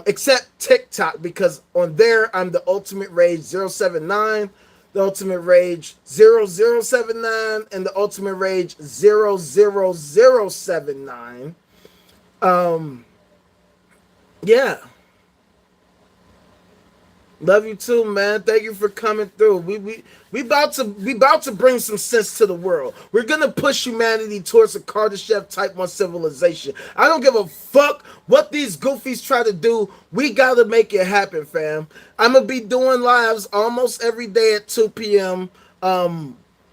except TikTok, because on there I'm the Ultimate Rage 079, the Ultimate Rage 0079, and the Ultimate Rage 00079. Yeah. Love you too, man. Thank you for coming through. We about to bring some sense to the world. We're gonna push humanity towards a Kardashev Type 1 civilization. I don't give a fuck what these goofies try to do. We gotta make it happen, fam. I'm gonna be doing lives almost every day at 2 p.m.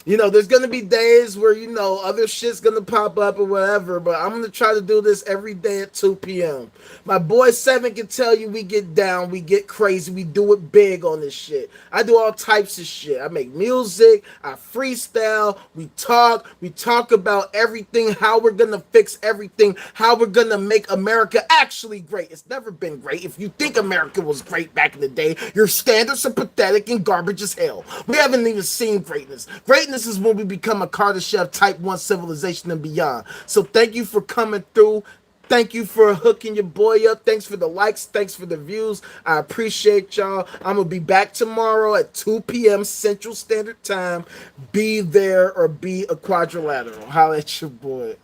There's gonna be days where other shit's gonna pop up or whatever, but I'm gonna try to do this every day at 2 p.m. My boy Seven can tell you we get down, we get crazy, we do it big on this shit. I do all types of shit. I make music, I freestyle, we talk about everything, how we're gonna fix everything, how we're gonna make America actually great. It's never been great. If you think America was great back in the day, your standards are pathetic and garbage as hell. We haven't even seen greatness. Greatness is when we become a Kardashev Type 1 civilization and beyond. So thank you for coming through. Thank you for hooking your boy up. Thanks for the likes. Thanks for the views. I appreciate y'all. I'm going to be back tomorrow at 2 p.m. Central Standard Time. Be there or be a quadrilateral. Holla at your boy.